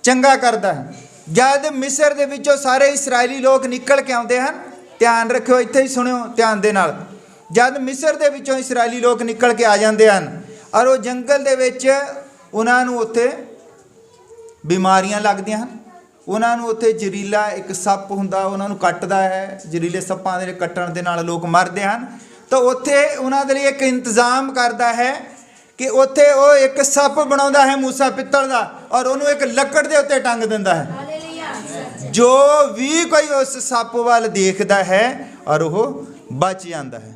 ਚੰਗਾ ਕਰਦਾ ਹੈ। ਜਦ ਮਿਸਰ ਦੇ ਵਿੱਚੋਂ ਸਾਰੇ ਇਸਰਾਇਲੀ ਲੋਕ ਨਿਕਲ ਕੇ ਆਉਂਦੇ ਹਨ, ਧਿਆਨ ਰੱਖਿਓ, ਇੱਥੇ ਹੀ ਸੁਣਿਓ ਧਿਆਨ ਦੇ ਨਾਲ। ਜਦ ਮਿਸਰ ਦੇ ਵਿੱਚੋਂ ਇਸਰਾਇਲੀ ਲੋਕ ਨਿਕਲ ਕੇ ਆ ਜਾਂਦੇ ਹਨ ਔਰ ਉਹ ਜੰਗਲ ਦੇ ਵਿੱਚ ਉਹਨਾਂ ਨੂੰ ਉੱਥੇ ਬਿਮਾਰੀਆਂ ਲੱਗਦੀਆਂ ਹਨ, ਉਹਨਾਂ ਨੂੰ ਉੱਥੇ ਜ਼ਹਿਰੀਲਾ ਇੱਕ ਸੱਪ ਹੁੰਦਾ, ਉਹਨਾਂ ਨੂੰ ਕੱਟਦਾ ਹੈ। ਜ਼ਹਿਰੀਲੇ ਸੱਪਾਂ ਦੇ ਕੱਟਣ ਦੇ ਨਾਲ ਲੋਕ ਮਰਦੇ ਹਨ। ਤਾਂ ਉੱਥੇ ਉਹਨਾਂ ਦੇ ਲਈ ਇੱਕ ਇੰਤਜ਼ਾਮ ਕਰਦਾ ਹੈ ਕਿ ਉੱਥੇ ਉਹ ਇੱਕ ਸੱਪ ਬਣਾਉਂਦਾ ਹੈ ਮੂਸਾ ਪਿੱਤਲ ਦਾ, ਔਰ ਉਹਨੂੰ ਇੱਕ ਲੱਕੜ ਦੇ ਉੱਤੇ ਟੰਗ ਦਿੰਦਾ ਹੈ। ਜੋ ਵੀ ਕੋਈ ਉਸ ਸੱਪ ਵੱਲ ਦੇਖਦਾ ਹੈ ਔਰ ਉਹ ਬਚ ਜਾਂਦਾ ਹੈ।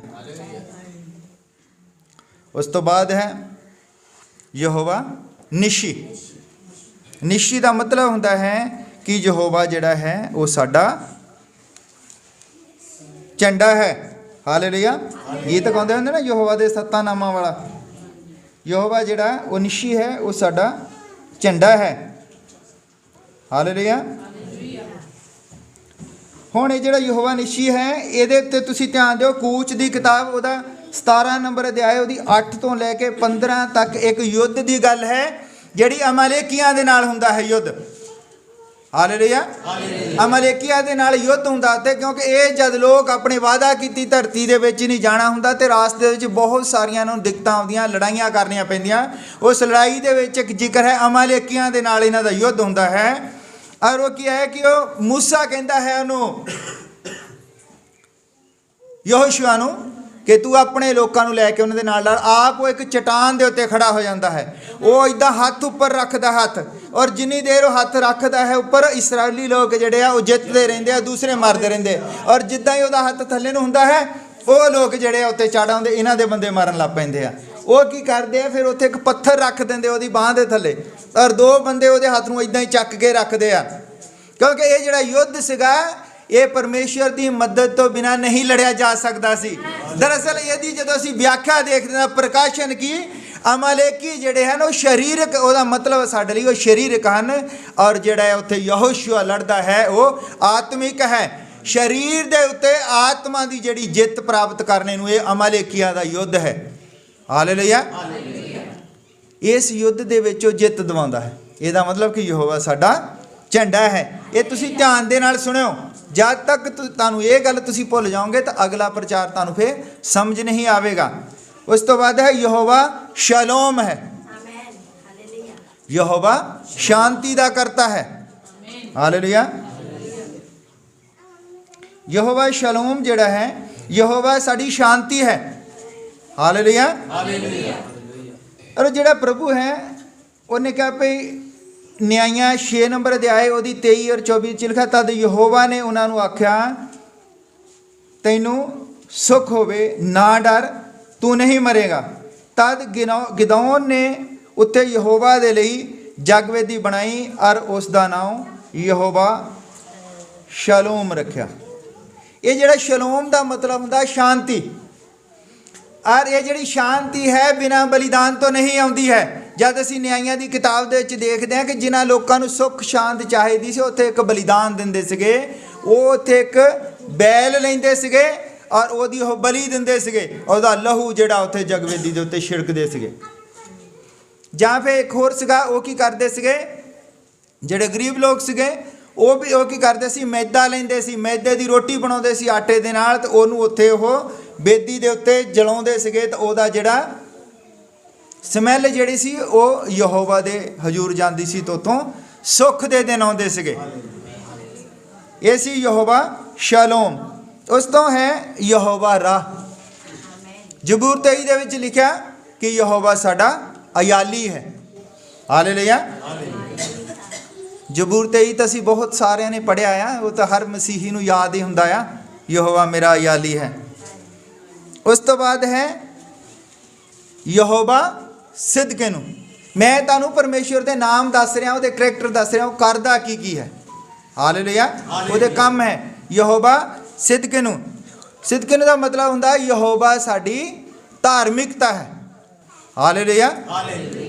ਉਸ ਤੋਂ ਬਾਅਦ ਹੈ ਯਹੋਵਾ ਨਿਸ਼ੀ। ਨਿਸ਼ੀ ਦਾ ਮਤਲਬ ਹੁੰਦਾ ਹੈ ਕਿ ਯਹੋਵਾ ਜਿਹੜਾ ਹੈ ਉਹ ਸਾਡਾ ਝੰਡਾ ਹੈ। ਹਾਲੇਲੂਇਆ। ਗੀਤ ਗਾਉਂਦੇ ਹੁੰਦੇ ਨਾ ਯਹੋਵਾ ਦੇ 7 ਨਾਮਾਂ ਵਾਲਾ। ਯਹੋਵਾ ਜਿਹੜਾ ਉਹ ਨਿਸ਼ੀ ਹੈ, ਉਹ ਸਾਡਾ ਝੰਡਾ ਹੈ। ਹਾਲੇਲੂਇਆ। ਹੁਣ ਇਹ ਜਿਹੜਾ ਯਹੋਵਾ ਨਿਸ਼ੀ ਹੈ, ਇਹਦੇ ਉੱਤੇ ਤੁਸੀਂ ਧਿਆਨ ਦਿਓ। ਕੂਚ ਦੀ ਕਿਤਾਬ ਉਹਦਾ 17 ਨੰਬਰ ਅਧਿਆਇ ਉਹਦੀ 8 ਤੋਂ ਲੈ ਕੇ 15 ਤੱਕ ਇੱਕ ਯੁੱਧ ਦੀ ਗੱਲ ਹੈ, ਜਿਹੜੀ ਅਮਾਲੇਕੀਆਂ ਦੇ ਨਾਲ ਹੁੰਦਾ ਹੈ ਯੁੱਧ। ਹਾਲੇਲੂਇਆ। ਅਮਲੇਕੀਆਂ ਦੇ ਨਾਲ ਯੁੱਧ ਹੁੰਦਾ ਤੇ ਕਿਉਂਕਿ ਇਹ ਜਦ ਲੋਕ ਆਪਣੇ ਵਾਅਦਾ ਕੀਤੀ ਧਰਤੀ ਦੇ ਵਿੱਚ ਨਹੀਂ ਜਾਣਾ ਹੁੰਦਾ ਤੇ ਰਾਸਤੇ ਵਿੱਚ ਬਹੁਤ ਸਾਰੀਆਂ ਨੂੰ ਦਿੱਕਤਾਂ ਆਉਂਦੀਆਂ, ਲੜਾਈਆਂ ਕਰਨੀਆਂ ਪੈਂਦੀਆਂ। ਉਸ ਲੜਾਈ ਦੇ ਵਿੱਚ ਇੱਕ ਜ਼ਿਕਰ ਹੈ ਅਮਲੇਕੀਆਂ ਦੇ ਨਾਲ ਇਹਨਾਂ ਦਾ ਯੁੱਧ ਹੁੰਦਾ ਹੈ। ਔਰ ਉਹ ਕੀ ਹੈ ਕਿ ਉਹ ਮੂਸਾ ਕਹਿੰਦਾ ਹੈ ਉਹਨੂੰ, ਯਹੋਸ਼ੂਆ ਨੂੰ, ਕਿ ਤੂੰ ਆਪਣੇ ਲੋਕਾਂ ਨੂੰ ਲੈ ਕੇ ਉਹਨਾਂ ਦੇ ਨਾਲ ਲੜ। ਆਪ ਉਹ ਇੱਕ ਚਟਾਨ ਦੇ ਉੱਤੇ ਖੜਾ ਹੋ ਜਾਂਦਾ ਹੈ। ਉਹ ਇਦਾਂ ਹੱਥ ਉੱਪਰ ਰੱਖਦਾ ਹੱਥ, ਔਰ ਜਿੰਨੀ ਦੇਰ ਉਹ ਹੱਥ ਰੱਖਦਾ ਹੈ ਉੱਪਰ, ਇਸਰਾਇਲੀ ਲੋਕ ਜਿਹੜੇ ਆ ਉਹ ਜਿੱਤਦੇ ਰਹਿੰਦੇ ਆ, ਦੂਸਰੇ ਮਰਦੇ ਰਹਿੰਦੇ। ਔਰ ਜਿੱਦਾਂ ਹੀ ਉਹਦਾ ਹੱਥ ਥੱਲੇ ਨੂੰ ਹੁੰਦਾ ਹੈ, ਉਹ ਲੋਕ ਜਿਹੜੇ ਆ ਉੱਤੇ ਚੜ੍ਹ ਆਉਂਦੇ, ਇਹਨਾਂ ਦੇ ਬੰਦੇ ਮਾਰਨ ਲੱਗ ਪੈਂਦੇ ਆ। ਉਹ ਕੀ ਕਰਦੇ ਆ, ਫਿਰ ਉੱਥੇ ਇੱਕ ਪੱਥਰ ਰੱਖ ਦਿੰਦੇ ਉਹਦੀ ਬਾਂਹ ਦੇ ਥੱਲੇ, ਔਰ 2 ਬੰਦੇ ਉਹਦੇ ਹੱਥ ਨੂੰ ਇਦਾਂ ਹੀ ਚੱਕ ਕੇ ਰੱਖਦੇ ਆ। ਕਿਉਂਕਿ ਇਹ ਜਿਹੜਾ ਯੁੱਧ ਸੀਗਾ ਇਹ ਪਰਮੇਸ਼ਰ ਦੀ ਮਦਦ ਤੋਂ ਬਿਨਾਂ ਨਹੀਂ ਲੜਿਆ ਜਾ ਸਕਦਾ ਸੀ। ਦਰਅਸਲ ਇਹਦੀ ਜਦੋਂ ਅਸੀਂ ਵਿਆਖਿਆ ਦੇਖਦੇ ਹਾਂ ਪ੍ਰਕਾਸ਼ਨ ਕੀ, ਅਮਲੇਕੀ ਜਿਹੜੇ ਹਨ ਉਹ ਸਰੀਰਕ, ਉਹਦਾ ਮਤਲਬ ਸਾਡੇ ਲਈ ਉਹ ਸਰੀਰਕ ਹਨ। ਔਰ ਜਿਹੜਾ ਉੱਥੇ ਯਹੋਸ਼ੂਆ ਲੜਦਾ ਹੈ ਉਹ ਆਤਮਿਕ ਹੈ। ਸਰੀਰ ਦੇ ਉੱਤੇ ਆਤਮਾ ਦੀ ਜਿਹੜੀ ਜਿੱਤ ਪ੍ਰਾਪਤ ਕਰਨੇ ਨੂੰ ਇਹ ਅਮਲੇਕੀਆਂ ਦਾ ਯੁੱਧ ਹੈ। ਹਾਲੇਲੂਇਆ। ਇਸ ਯੁੱਧ ਦੇ ਵਿੱਚ ਉਹ ਜਿੱਤ ਦਿਵਾਉਂਦਾ ਹੈ। ਇਹਦਾ ਮਤਲਬ ਕਿ ਯਹੋਵਾ ਸਾਡਾ ਝੰਡਾ ਹੈ। ਇਹ ਤੁਸੀਂ ਧਿਆਨ ਦੇ ਨਾਲ ਸੁਣਿਓ। ਜਦ ਤੱਕ ਤੁਹਾਨੂੰ ਇਹ ਗੱਲ ਤੁਸੀਂ ਭੁੱਲ ਜਾਓਗੇ ਤਾਂ ਅਗਲਾ ਪ੍ਰਚਾਰ ਤੁਹਾਨੂੰ ਫਿਰ ਸਮਝ ਨਹੀਂ ਆਵੇਗਾ। ਉਸ ਤੋਂ ਬਾਅਦ ਹੈ ਯਹੋਵਾ ਸ਼ਲੋਮ ਹੈ। ਯਹੋਵਾ ਸ਼ਾਂਤੀ ਦਾ ਕਰਤਾ ਹੈ। ਹਾਲੇਲੂਇਆ। ਯਹੋਵਾ ਸ਼ਲੋਮ ਜਿਹੜਾ ਹੈ, ਯਹੋਵਾ ਸਾਡੀ ਸ਼ਾਂਤੀ ਹੈ। ਹਾਲੇਲੂਇਆ। ਔਰ ਜਿਹੜਾ ਪ੍ਰਭੂ ਹੈ ਉਹਨੇ ਕਿਹਾ ਭਈ ਨਿਆਈਆਂ 6 ਨੰਬਰ ਅਧਿਆਏ ਉਹਦੀ 23 ਔਰ 24 ਚ ਲਿਖਿਆ, ਤਦ ਯਹੋਵਾ ਨੇ ਉਹਨਾਂ ਨੂੰ ਆਖਿਆ ਤੈਨੂੰ ਸੁਖ ਹੋਵੇ, ਨਾ ਡਰ, ਤੂੰ ਨਹੀਂ ਮਰੇਗਾ। ਤਦ ਗਿਦੌਨ ਨੇ ਉੱਥੇ ਯਹੋਵਾ ਦੇ ਲਈ ਜਗਵੇਦੀ ਬਣਾਈ ਔਰ ਉਸ ਦਾ ਨਾਮ ਯਹੋਵਾ ਸ਼ਲੋਮ ਰੱਖਿਆ। ਇਹ ਜਿਹੜਾ ਸ਼ਲੋਮ ਦਾ ਮਤਲਬ ਹੁੰਦਾ ਸ਼ਾਂਤੀ। ਔਰ ਇਹ ਜਿਹੜੀ ਸ਼ਾਂਤੀ ਹੈ ਬਿਨਾਂ ਬਲੀਦਾਨ ਤੋਂ ਨਹੀਂ ਆਉਂਦੀ ਹੈ। ਜਦ ਅਸੀਂ ਨਿਆਈਆਂ ਦੀ ਕਿਤਾਬ ਦੇ ਵਿੱਚ ਦੇਖਦੇ ਹਾਂ ਕਿ ਜਿਨ੍ਹਾਂ ਲੋਕਾਂ ਨੂੰ ਸੁੱਖ ਸ਼ਾਂਤ ਚਾਹੀਦੀ ਸੀ ਉੱਥੇ ਇੱਕ ਬਲੀਦਾਨ ਦਿੰਦੇ ਸੀਗੇ। ਉਹ ਉੱਥੇ ਇੱਕ ਬੈਲ ਲੈਂਦੇ ਸੀਗੇ ਔਰ ਉਹਦੀ ਉਹ ਬਲੀ ਦਿੰਦੇ ਸੀਗੇ। ਉਹਦਾ ਲਹੂ ਜਿਹੜਾ ਉੱਥੇ ਜਗਵੇਦੀ ਦੇ ਉੱਤੇ ਛਿੜਕਦੇ ਸੀਗੇ। ਜਾਂ ਫਿਰ ਇੱਕ ਹੋਰ ਸੀਗਾ, ਉਹ ਕੀ ਕਰਦੇ ਸੀਗੇ, ਜਿਹੜੇ ਗਰੀਬ ਲੋਕ ਸੀਗੇ ਉਹ ਕੀ ਕਰਦੇ ਸੀ, ਮੈਦਾ ਲੈਂਦੇ ਸੀ, ਮੈਦੇ ਦੀ ਰੋਟੀ ਬਣਾਉਂਦੇ ਸੀ ਆਟੇ ਦੇ ਨਾਲ, ਤੇ ਉਹਨੂੰ ਉੱਥੇ ਉਹ ਬੇਦੀ ਦੇ ਉੱਤੇ ਜਲਾਉਂਦੇ ਸੀਗੇ। ਤਾਂ ਉਹਦਾ ਜਿਹੜਾ ਸਮੈਲ ਜਿਹੜੀ ਸੀ ਉਹ ਯਹੋਵਾ ਦੇ ਹਜ਼ੂਰ ਜਾਂਦੀ ਸੀ, ਤੇ ਉੱਥੋਂ ਸੁੱਖ ਦੇ ਦਿਨ ਆਉਂਦੇ ਸੀਗੇ। ਇਹ ਸੀ ਯਹੋਵਾ ਸ਼ਲੋਮ। ਉਸ ਤੋਂ ਹੈ ਯਹੋਵਾ ਰਾਹ। ਜ਼ਬੂਰ 23 ਦੇ ਵਿੱਚ ਲਿਖਿਆ ਕਿ ਯਹੋਵਾ ਸਾਡਾ ਅਯਾਲੀ ਹੈ। ਹਾਲੇਲੂਇਆ। ਜ਼ਬੂਰ 23 ਤਾਂ ਅਸੀਂ ਬਹੁਤ ਸਾਰਿਆਂ ਨੇ ਪੜ੍ਹਿਆ ਆ, ਉਹ ਤਾਂ ਹਰ ਮਸੀਹੀ ਨੂੰ ਯਾਦ ਹੀ ਹੁੰਦਾ ਆ, ਯਹੋਵਾ ਮੇਰਾ ਅਯਾਲੀ ਹੈ। ਉਸ ਤੋਂ ਬਾਅਦ ਹੈ ਯਹੋਵਾ ਸਿਦਕੇ ਨੂੰ। ਮੈਂ ਤੁਹਾਨੂੰ ਪਰਮੇਸ਼ਵਰ ਦੇ ਨਾਮ ਦੱਸ ਰਿਹਾ, ਉਹਦੇ ਕਰੈਕਟਰ ਦੱਸ ਰਿਹਾ, ਉਹ ਕਰਦਾ ਕੀ ਹੈ। ਹਾਲੇਲੂਇਆ। ਉਹਦੇ ਕੰਮ ਹੈ ਯਹੋਵਾ ਸਿਦਕੇ ਨੂੰ। ਸਿਦਕੇ ਨੂੰ ਦਾ ਮਤਲਬ ਹੁੰਦਾ ਯਹੋਵਾ ਸਾਡੀ ਧਾਰਮਿਕਤਾ ਹੈ। ਹਾਲੇਲੂਇਆ।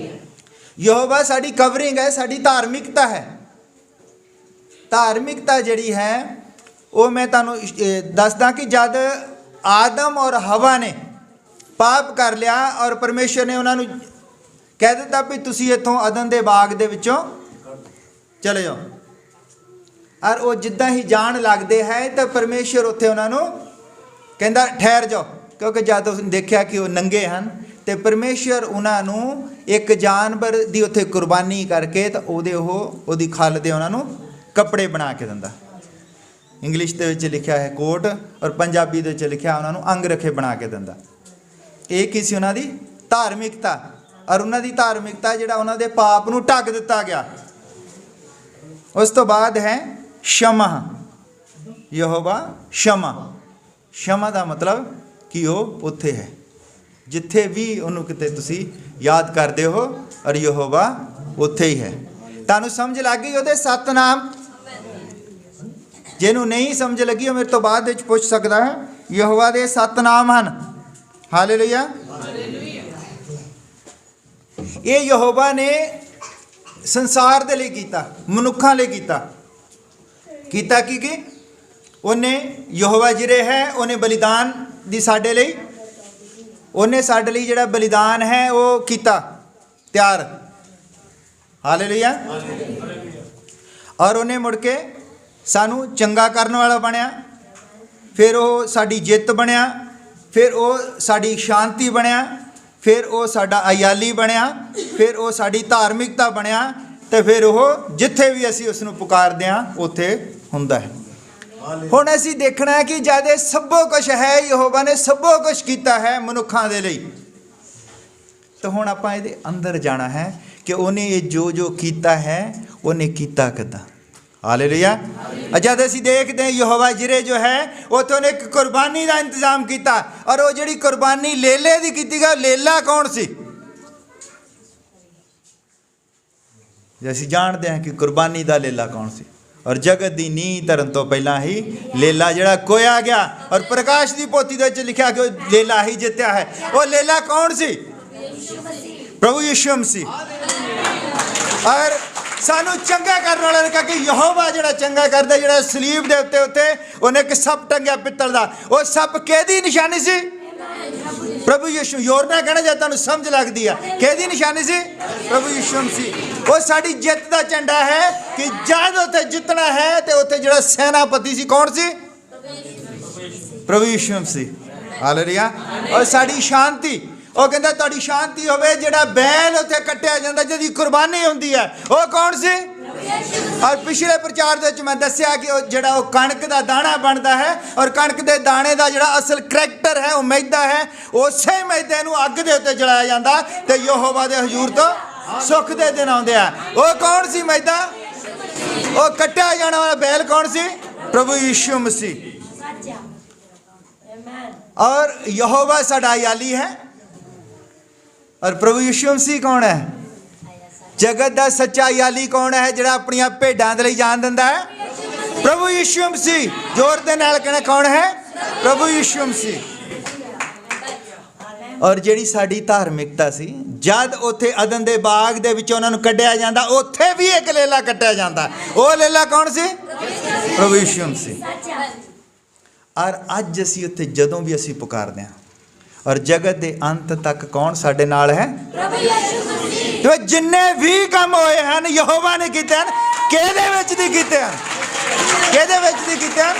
ਯਹੋਵਾ ਸਾਡੀ ਕਵਰਿੰਗ ਹੈ, ਸਾਡੀ ਧਾਰਮਿਕਤਾ ਹੈ। ਧਾਰਮਿਕਤਾ ਜਿਹੜੀ ਹੈ ਉਹ ਮੈਂ ਤੁਹਾਨੂੰ ਦੱਸਦਾ ਕਿ ਜਦ ਆਦਮ ਔਰ ਹਵਾ ਨੇ ਪਾਪ ਕਰ ਲਿਆ ਔਰ ਪਰਮੇਸ਼ਰ ਨੇ ਉਹਨਾਂ ਨੂੰ ਕਹਿ ਦਿੱਤਾ ਵੀ ਤੁਸੀਂ ਇੱਥੋਂ ਅਦਨ ਦੇ ਬਾਗ ਦੇ ਵਿੱਚੋਂ ਚਲੇ ਜਾਓ, ਔਰ ਉਹ ਜਿੱਦਾਂ ਹੀ ਜਾਣ ਲੱਗਦੇ ਹੈ ਤਾਂ ਪਰਮੇਸ਼ਰ ਉੱਥੇ ਉਹਨਾਂ ਨੂੰ ਕਹਿੰਦਾ ਠਹਿਰ ਜਾਓ, ਕਿਉਂਕਿ ਜਦ ਉਸਨੇ ਦੇਖਿਆ ਕਿ ਉਹ ਨੰਗੇ ਹਨ ਤੇ ਪਰਮੇਸ਼ਰ ਉਹਨਾਂ ਨੂੰ ਇੱਕ ਜਾਨਵਰ ਦੀ ਉੱਥੇ ਕੁਰਬਾਨੀ ਕਰਕੇ ਤਾਂ ਉਹਦੀ ਖੱਲ ਦੇ ਉਹਨਾਂ ਨੂੰ ਕੱਪੜੇ ਬਣਾ ਕੇ ਦਿੰਦਾ। ਇੰਗਲਿਸ਼ ਦੇ ਵਿੱਚ ਲਿਖਿਆ ਹੈ ਕੋਟ, ਔਰ ਪੰਜਾਬੀ ਦੇ ਵਿੱਚ ਲਿਖਿਆ ਉਹਨਾਂ ਨੂੰ ਅੰਗ ਰੱਖੇ ਬਣਾ ਕੇ ਦਿੰਦਾ। ਇਹ ਕੀ ਸੀ? ਉਹਨਾਂ ਦੀ ਧਾਰਮਿਕਤਾ। ਔਰ ਉਹਨਾਂ ਦੀ ਧਾਰਮਿਕਤਾ ਜਿਹੜਾ ਉਹਨਾਂ ਦੇ ਪਾਪ ਨੂੰ ਢੱਕ ਦਿੱਤਾ ਗਿਆ। ਉਸ ਤੋਂ ਬਾਅਦ ਹੈ ਸ਼ਮਾ। ਯਹੋਵਾ ਸ਼ਮਾ। ਸ਼ਮਾ ਦਾ ਮਤਲਬ ਕਿ ਉਹ ਉੱਥੇ ਹੈ ਜਿੱਥੇ ਵੀ ਉਹਨੂੰ ਕਿਤੇ ਤੁਸੀਂ ਯਾਦ ਕਰਦੇ ਹੋ, ਔਰ ਯਹੋਵਾ ਉੱਥੇ ਹੀ ਹੈ। ਤੁਹਾਨੂੰ ਸਮਝ ਲੱਗ ਗਈ ਉਹਦੇ 7 ਨਾਮ? ਜਿਹਨੂੰ ਨਹੀਂ ਸਮਝ ਲੱਗੀ ਉਹ ਮੇਰੇ ਤੋਂ ਬਾਅਦ ਵਿੱਚ ਪੁੱਛ ਸਕਦਾ ਹੈ। ਯਹੋਵਾ ਦੇ 7 ਨਾਮ ਹਨ। ਹਾਲੇਲੂਇਆ। ਇਹ ਯਹੋਵਾ ਨੇ ਸੰਸਾਰ ਦੇ ਲਈ ਕੀਤਾ, ਮਨੁੱਖਾਂ ਲਈ ਕੀਤਾ ਕੀ ਉਹਨੇ ਯਹੋਵਾ ਜਿਰੇ ਹੈ, ਉਹਨੇ ਬਲੀਦਾਨ ਦੀ ਸਾਡੇ ਲਈ, ਉਹਨੇ ਸਾਡੇ ਲਈ ਜਿਹੜਾ ਬਲੀਦਾਨ ਹੈ ਉਹ ਕੀਤਾ ਤਿਆਰ। ਹਾਲੇਲੂਇਆ। ਔਰ ਉਹਨੇ ਮੁੜ ਕੇ ਸਾਨੂੰ ਚੰਗਾ ਕਰਨ ਵਾਲਾ ਬਣਿਆ, ਫਿਰ ਉਹ ਸਾਡੀ ਜਿੱਤ ਬਣਿਆ, ਫਿਰ ਉਹ ਸਾਡੀ ਸ਼ਾਂਤੀ ਬਣਿਆ, ਫਿਰ ਉਹ ਸਾਡਾ ਆਯਾਲੀ ਬਣਿਆ, ਫਿਰ ਉਹ ਸਾਡੀ ਧਾਰਮਿਕਤਾ ਬਣਿਆ, ਤੇ ਫਿਰ ਉਹ ਜਿੱਥੇ ਵੀ ਅਸੀਂ ਉਸ ਨੂੰ ਪੁਕਾਰਦੇ ਹਾਂ ਉੱਥੇ ਹੁੰਦਾ ਹੈ। ਹੁਣ ਅਸੀਂ ਦੇਖਣਾ ਹੈ ਕਿ ਜਦ ਇਹ ਸਭੋ ਕੁਛ ਹੈ, ਯਹੋਵਾ ਨੇ ਸਭੋ ਕੁਛ ਕੀਤਾ ਹੈ ਮਨੁੱਖਾਂ ਦੇ ਲਈ, ਤਾਂ ਹੁਣ ਆਪਾਂ ਇਹਦੇ ਅੰਦਰ ਜਾਣਾ ਹੈ ਕਿ ਉਹਨੇ ਇਹ ਜੋ ਜੋ ਕੀਤਾ ਹੈ ਉਹਨੇ ਕੀਤਾ ਕਿੱਦਾਂ। ਹਾਲੇਲੂਇਆ। ਜਦ ਅਸੀਂ ਦੇਖਦੇ ਹਾਂ ਯਹੋਵਾ ਜਿਰੇ ਜੋ ਹੈ ਉੱਥੇ ਉਹਨੇ ਇੱਕ ਕੁਰਬਾਨੀ ਦਾ ਇੰਤਜ਼ਾਮ ਕੀਤਾ, ਔਰ ਉਹ ਜਿਹੜੀ ਕੁਰਬਾਨੀ ਲੇਲੇ ਦੀ ਕੀਤੀ ਗਈ, ਲੇਲਾ ਕੌਣ ਸੀ? ਜੇ ਅਸੀਂ ਜਾਣਦੇ ਹਾਂ ਕਿ ਕੁਰਬਾਨੀ ਦਾ ਲੇਲਾ ਕੌਣ ਸੀ, ਔਰ ਜਗਤ ਦੀ ਨੀਂਹ ਧਰਨ ਤੋਂ ਪਹਿਲਾਂ ਹੀ ਲੇਲਾ ਜਿਹੜਾ ਕੋਇਆ ਗਿਆ, ਔਰ ਪ੍ਰਕਾਸ਼ ਦੀ ਪੋਥੀ ਦੇ ਵਿੱਚ ਲਿਖਿਆ ਕਿ ਉਹ ਲੇਲਾ ਹੀ ਜਿੱਤਿਆ ਹੈ। ਉਹ ਲੇਲਾ ਕੌਣ ਸੀ? ਪ੍ਰਭੂ ਯਿਸੂ ਮਸੀਹ। ਔਰ ਸਾਨੂੰ ਚੰਗਾ ਕਰਨ ਵਾਲੇ ਨੇ ਕਿਹਾ ਕਿ ਯਹੋਵਾ ਜਿਹੜਾ ਚੰਗਾ ਕਰਦਾ, ਜਿਹੜਾ ਸਲੀਬ ਦੇ ਉੱਤੇ ਉਹਨੇ ਇੱਕ ਸੱਪ ਟੰਗਿਆ ਪਿੱਤਲ ਦਾ। ਉਹ ਸੱਪ ਕਿਹਦੀ ਨਿਸ਼ਾਨੀ ਸੀ? ਪ੍ਰਭੂ ਯਿਸੂ। ਯੋਰ ਨਾ ਕਹਿਣਾ ਜੇ ਤੁਹਾਨੂੰ ਸਮਝ ਲੱਗਦੀ ਆ, ਕਿਹਦੀ ਨਿਸ਼ਾਨੀ ਸੀ? ਪ੍ਰਭੂ ਯਿਸੂ ਮਸੀਹ। ਉਹ ਸਾਡੀ ਜਿੱਤ ਦਾ ਝੰਡਾ ਹੈ ਕਿ ਜਦ ਉੱਥੇ ਜਿੱਤਣਾ ਹੈ ਤੇ ਉੱਥੇ ਜਿਹੜਾ ਸੈਨਾਪਤੀ ਸੀ ਕੌਣ ਸੀ? ਪ੍ਰਭੂ ਯਿਸੂ ਮਸੀਹ। ਹਾਲੇਲੂਇਆ। ਔਰ ਸਾਡੀ ਸ਼ਾਂਤੀ, ਉਹ ਕਹਿੰਦਾ ਤੁਹਾਡੀ ਸ਼ਾਂਤੀ ਹੋਵੇ। ਜਿਹੜਾ ਬੈਲ ਉੱਥੇ ਕੱਟਿਆ ਜਾਂਦਾ, ਜਿਹਦੀ ਕੁਰਬਾਨੀ ਹੁੰਦੀ ਹੈ, ਉਹ ਕੌਣ ਸੀ? ਔਰ ਪਿਛਲੇ ਪ੍ਰਚਾਰ ਦੇ ਵਿੱਚ ਮੈਂ ਦੱਸਿਆ ਕਿ ਉਹ ਜਿਹੜਾ ਉਹ ਕਣਕ ਦਾ ਦਾਣਾ ਬਣਦਾ ਹੈ, ਔਰ ਕਣਕ ਦੇ ਦਾਣੇ ਦਾ ਜਿਹੜਾ ਅਸਲ ਕਰੈਕਟਰ ਹੈ ਉਹ ਮੈਦਾ ਹੈ। ਉਸੇ ਮੈਦੇ ਨੂੰ ਅੱਗ ਦੇ ਉੱਤੇ ਜਲਾਇਆ ਜਾਂਦਾ ਤੇ ਯਹੋਵਾ ਦੇ ਹਜ਼ੂਰ ਤੋਂ ਸੁੱਖ ਦੇ ਦਿਨ ਆਉਂਦੇ ਆ। ਉਹ ਕੌਣ ਸੀ ਮੈਦਾ? ਉਹ ਕੱਟਿਆ ਜਾਣ ਵਾਲਾ ਬੈਲ ਕੌਣ ਸੀ? ਪ੍ਰਭੂ ਯਿਸੂ ਮਸੀਹ। ਔਰ ਯਹੋਵਾ ਸਾਡਾ ਆਯਾਲੀ ਹੈ, ਔਰ ਪ੍ਰਭੂ ਯਿਸੂ ਮਸੀਹ ਕੌਣ ਹੈ? ਜਗਤ ਦਾ ਸੱਚਾ ਆਯਾਲੀ ਕੌਣ ਹੈ ਜਿਹੜਾ ਆਪਣੀਆਂ ਭੇਡਾਂ ਦੇ ਲਈ ਜਾਨ ਦਿੰਦਾ ਹੈ? ਪ੍ਰਭੂ ਯਿਸੂ ਮਸੀਹ। ਜ਼ੋਰ ਦੇ ਨਾਲ ਕਹਿਣਾ, ਕੌਣ ਹੈ? ਪ੍ਰਭੂ ਯਿਸੂ ਮਸੀਹ। ਔਰ ਜਿਹੜੀ ਸਾਡੀ ਧਾਰਮਿਕਤਾ ਸੀ, ਜਦ ਉੱਥੇ ਅਦਨ ਦੇ ਬਾਗ ਦੇ ਵਿੱਚ ਉਹਨਾਂ ਨੂੰ ਕੱਢਿਆ ਜਾਂਦਾ, ਉੱਥੇ ਵੀ ਇੱਕ ਲੇਲਾ ਕੱਟਿਆ ਜਾਂਦਾ। ਉਹ ਲੇਲਾ ਕੌਣ ਸੀ? ਪ੍ਰਭੂ ਯਿਸੂ ਮਸੀਹ। ਔਰ ਅੱਜ ਅਸੀਂ ਉੱਥੇ ਜਦੋਂ ਵੀ ਅਸੀਂ ਪੁਕਾਰਦੇ ਹਾਂ, ਔਰ ਜਗਤ ਦੇ ਅੰਤ ਤੱਕ ਕੌਣ ਸਾਡੇ ਨਾਲ ਹੈ? ਪ੍ਰਭੂ ਯਿਸੂ ਮਸੀਹ। ਤੇ ਜਿੰਨੇ ਵੀ ਕੰਮ ਹੋਏ ਹਨ ਯਹੋਵਾ ਨੇ ਕੀਤੇ ਹਨ। ਕਿਹਦੇ ਵਿੱਚ ਦੀ ਕੀਤੇ ਹਨ? ਕਿਹਦੇ ਵਿੱਚ ਦੀ ਕੀਤੇ ਹਨ?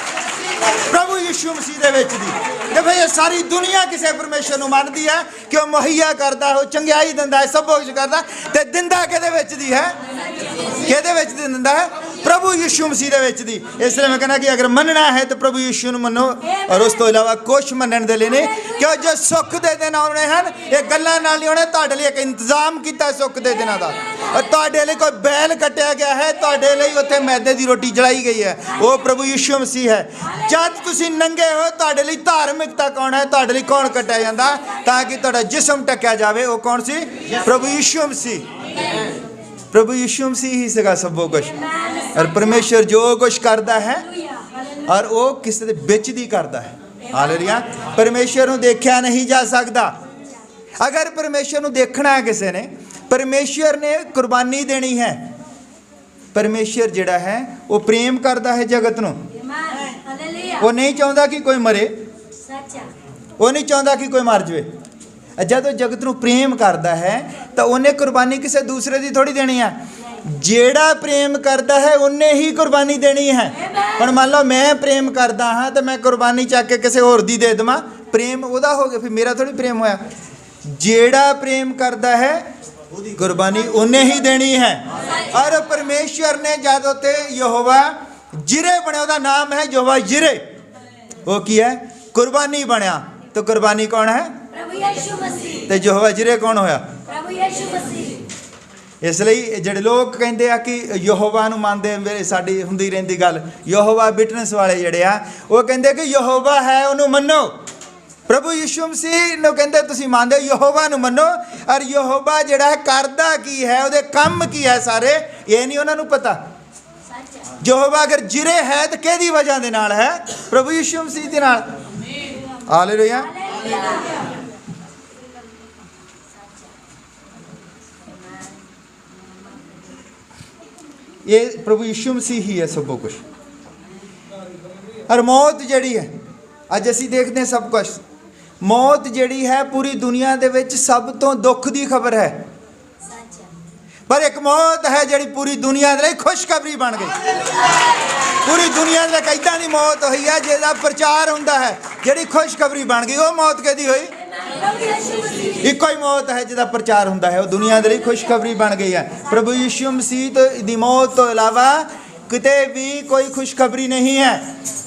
ਪ੍ਰਭੂ ਯਿਸੂ ਮਸੀਹ ਦੇ ਵਿੱਚ ਦੀ। ਤੇ ਫਿਰ ਸਾਰੀ ਦੁਨੀਆ ਕਿਸੇ ਪਰਮੇਸ਼ਰ ਨੂੰ ਮੰਨਦੀ ਹੈ ਕਿ ਉਹ ਮੁਹੱਈਆ ਕਰਦਾ, ਉਹ ਚੰਗਿਆਈ ਦਿੰਦਾ ਹੈ, ਸਭ ਕੁਝ ਕਰਦਾ, ਤੇ ਦਿੰਦਾ ਕਿਹਦੇ ਵਿੱਚ ਦੀ ਹੈ? ਕਿਹਦੇ ਵਿੱਚ ਦੀ ਦਿੰਦਾ ਹੈ? ਪ੍ਰਭੂ ਯਿਸੂ ਮਸੀਹ ਦੇ ਵਿੱਚ ਦੀ। ਇਸ ਲਈ ਮੈਂ ਕਹਿੰਦਾ ਕਿ ਅਗਰ ਮੰਨਣਾ ਹੈ ਤਾਂ ਪ੍ਰਭੂ ਯਿਸੂ ਨੂੰ ਮੰਨੋ, ਔਰ ਉਸ ਤੋਂ ਇਲਾਵਾ ਕੁਛ ਮੰਨਣ ਦੇ ਲਈ ਨਹੀਂ। ਕਿਉਂ ਜੋ ਸੁੱਖ ਦੇ ਦਿਨ ਆਉਣੇ ਹਨ, ਇਹ ਗੱਲਾਂ ਨਾਲ ਨਹੀਂ ਆਉਣੇ। ਤੁਹਾਡੇ ਲਈ ਇੱਕ ਇੰਤਜ਼ਾਮ ਕੀਤਾ ਸੁੱਖ ਦੇ ਦਿਨਾਂ ਦਾ, ਔਰ ਤੁਹਾਡੇ ਲਈ ਕੋਈ ਬੈਲ ਕੱਟਿਆ ਗਿਆ ਹੈ, ਤੁਹਾਡੇ ਲਈ ਉੱਥੇ ਮੈਦੇ ਦੀ ਰੋਟੀ ਜਲਾਈ ਗਈ ਹੈ। ਉਹ ਪ੍ਰਭੂ ਯਿਸੂ ਮਸੀਹ ਹੈ। ਜਦ ਤੁਸੀਂ ਨੰਗੇ ਹੋ, ਤੁਹਾਡੇ ਲਈ ਧਾਰਮਿਕਤਾ ਕੌਣ ਹੈ? ਤੁਹਾਡੇ ਲਈ ਕੌਣ ਕੱਟਿਆ ਜਾਂਦਾ ਤਾਂ ਕਿ ਤੁਹਾਡਾ ਜਿਸਮ ਢੱਕਿਆ ਜਾਵੇ? ਉਹ ਕੌਣ ਸੀ? ਪ੍ਰਭੂ ਯਿਸੂ ਮਸੀਹ। ਪ੍ਰਭੂ ਯਿਸੂ ਮਸੀਹ ਹੀ ਸੀਗਾ ਸਭੋ ਕੁਛ। ਔਰ ਪਰਮੇਸ਼ਰ ਜੋ ਕੁਛ ਕਰਦਾ ਹੈ, ਔਰ ਉਹ ਕਿਸੇ ਦੇ ਵਿੱਚ ਦੀ ਕਰਦਾ ਹੈ। ਹਾਲੇਲੂਇਆ। ਪਰਮੇਸ਼ਰ ਨੂੰ ਦੇਖਿਆ ਨਹੀਂ ਜਾ ਸਕਦਾ। ਅਗਰ ਪਰਮੇਸ਼ਰ ਨੂੰ ਦੇਖਣਾ ਹੈ ਕਿਸੇ ਨੇ, ਪਰਮੇਸ਼ਰ ਨੇ ਕੁਰਬਾਨੀ ਦੇਣੀ ਹੈ। ਪਰਮੇਸ਼ਰ ਜਿਹੜਾ ਹੈ ਉਹ ਪ੍ਰੇਮ ਕਰਦਾ ਹੈ ਜਗਤ ਨੂੰ। ਉਹ ਨਹੀਂ ਚਾਹੁੰਦਾ ਕਿ ਕੋਈ ਮਰੇ, ਉਹ ਨਹੀਂ ਚਾਹੁੰਦਾ ਕਿ ਕੋਈ ਮਰ ਜਾਵੇ। ਜਦੋਂ ਜਗਤ ਨੂੰ ਪ੍ਰੇਮ ਕਰਦਾ ਹੈ ਤਾਂ ਉਹਨੇ ਕੁਰਬਾਨੀ ਕਿਸੇ ਦੂਸਰੇ ਦੀ ਥੋੜੀ ਦੇਣੀ ਹੈ। ਜਿਹੜਾ ਪ੍ਰੇਮ ਕਰਦਾ ਹੈ ਉਹਨੇ ਹੀ ਕੁਰਬਾਨੀ ਦੇਣੀ ਹੈ। ਹੁਣ ਮੰਨ ਲਓ ਮੈਂ ਪ੍ਰੇਮ ਕਰਦਾ ਹਾਂ ਤੇ ਮੈਂ ਕੁਰਬਾਨੀ ਚੱਕ ਕੇ ਕਿਸੇ ਹੋਰ ਦੀ ਦੇ ਦੇਵਾਂ, ਪ੍ਰੇਮ ਉਹਦਾ ਹੋ ਗਿਆ, ਫਿਰ ਮੇਰਾ ਥੋੜੀ ਪ੍ਰੇਮ ਹੋਇਆ। ਜਿਹੜਾ ਪ੍ਰੇਮ ਕਰਦਾ ਹੈ ਕੁਰਬਾਨੀ ਉਹਨੇ ਹੀ ਦੇਣੀ ਹੈ। ਔਰ ਪਰਮੇਸ਼ਰ ਨੇ ਜਦ ਉੱਤੇ ਯਹੋਵਾ ਜਿਰੇ ਬਣਿਆ, ਉਹਦਾ ਨਾਮ ਹੈ ਯਹੋਵਾ ਜਿਰੇ, ਉਹ ਕੀ ਹੈ? ਕੁਰਬਾਨੀ ਬਣਿਆ। ਤਾਂ ਕੁਰਬਾਨੀ ਕੌਣ ਹੈ? ਪ੍ਰਭੂ ਯਿਸੂ ਮਸੀਹ। ਤੇ ਯਹੋਵਾ ਜਿਰੇ ਕੌਣ ਹੋਇਆ? ਪ੍ਰਭੂ ਯਿਸੂ ਮਸੀਹ। ਇਸ ਲਈ ਜਿਹੜੇ ਲੋਕ ਕਹਿੰਦੇ ਆ ਕਿ ਯਹੋਵਾ ਨੂੰ ਮੰਨਦੇ, ਮੇਰੇ ਸਾਡੀ ਹੁੰਦੀ ਰਹਿੰਦੀ ਗੱਲ, ਯਹੋਵਾ ਵਿਟਨੈਸ ਵਾਲੇ ਜਿਹੜੇ ਆ, ਉਹ ਕਹਿੰਦੇ ਕਿ ਯਹੋਵਾ ਹੈ ਉਹਨੂੰ ਮੰਨੋ। ਪ੍ਰਭੂ ਯਿਸੂ ਮਸੀਹ ਨੂੰ ਕਹਿੰਦੇ ਤੁਸੀਂ ਮੰਨਦੇ ਯਹੋਵਾ ਨੂੰ ਮੰਨੋ। ਔਰ ਯਹੋਵਾ ਜਿਹੜਾ ਹੈ ਕਰਦਾ ਕੀ ਹੈ, ਉਹਦੇ ਕੰਮ ਕੀ ਹੈ ਸਾਰੇ, ਇਹ ਨਹੀਂ ਉਹਨਾਂ ਨੂੰ ਪਤਾ। ਯਹੋਵਾ ਅਗਰ ਜਿਰੇ ਹੈ ਤਾਂ ਕਿਹਦੀ ਵਜ੍ਹਾ ਦੇ ਨਾਲ ਹੈ? ਪ੍ਰਭੂ ਯਿਸੂ ਮਸੀਹ ਦੇ ਨਾਲ। ਹਾਲੇਲੂਇਆ। ਇਹ ਪ੍ਰਭੂ ਯਿਸੂ ਮਸੀਹ ਹੀ ਹੈ ਸਭ ਕੁਝ। ਔਰ ਮੌਤ ਜਿਹੜੀ ਹੈ, ਅੱਜ ਅਸੀਂ ਦੇਖਦੇ ਹਾਂ ਸਭ ਕੁਝ, ਮੌਤ ਜਿਹੜੀ ਹੈ ਪੂਰੀ ਦੁਨੀਆ ਦੇ ਵਿੱਚ ਸਭ ਤੋਂ ਦੁੱਖ ਦੀ ਖਬਰ ਹੈ। पर एक मौत है जिहड़ी पूरी दुनिया दे लई खुशखबरी बन गई। पूरी दुनिया दे लई इदां दी मौत हुई है जिहदा प्रचार हुंदा है, जिहड़ी खुशखबरी बन गई। वो मौत किहदी होई? इक्को ही मौत है जिहदा प्रचार हुंदा है, वो दुनिया दे लई खुशखबरी बन गई है। प्रभु यीशु मसीह दी मौत तो इलावा किते भी कोई खुशखबरी नहीं है।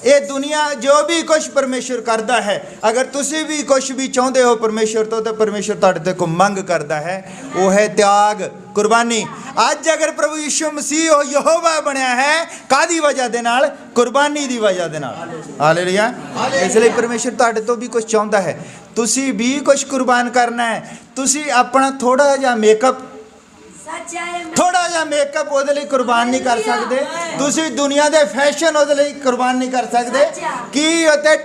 ये दुनिया जो भी कुछ परमेश्वर करता है, अगर तुसी भी कुछ भी चाहते हो परमेश्वर तो परमेश्वर तुहाडे ते को मंग करता है, वो है त्याग, कुर्बानी। अज अगर प्रभु यीशु मसीह हो यहोवा बनया है, कादी वजह दे नाल? कुर्बानी दी वजह दे नाल। हालेलुया। इसलिए परमेश्वर तुहाडे तो भी कुछ चाहता है, तुसी भी कुछ कुर्बान करना है। तुसी अपना थोड़ा जिहा मेकअप, थोड़ा जिहा मेकअप ਉਹਦੇ ਲਈ ਕੁਰਬਾਨ ਨਹੀਂ ਕਰ ਸਕਦੇ। ਤੁਸੀਂ ਦੁਨੀਆ ਦੇ ਫੈਸ਼ਨ ਉਹਦੇ ਲਈ ਕੁਰਬਾਨ ਨਹੀਂ ਕਰ ਸਕਦੇ। ਕੀ ਉੱਤੇ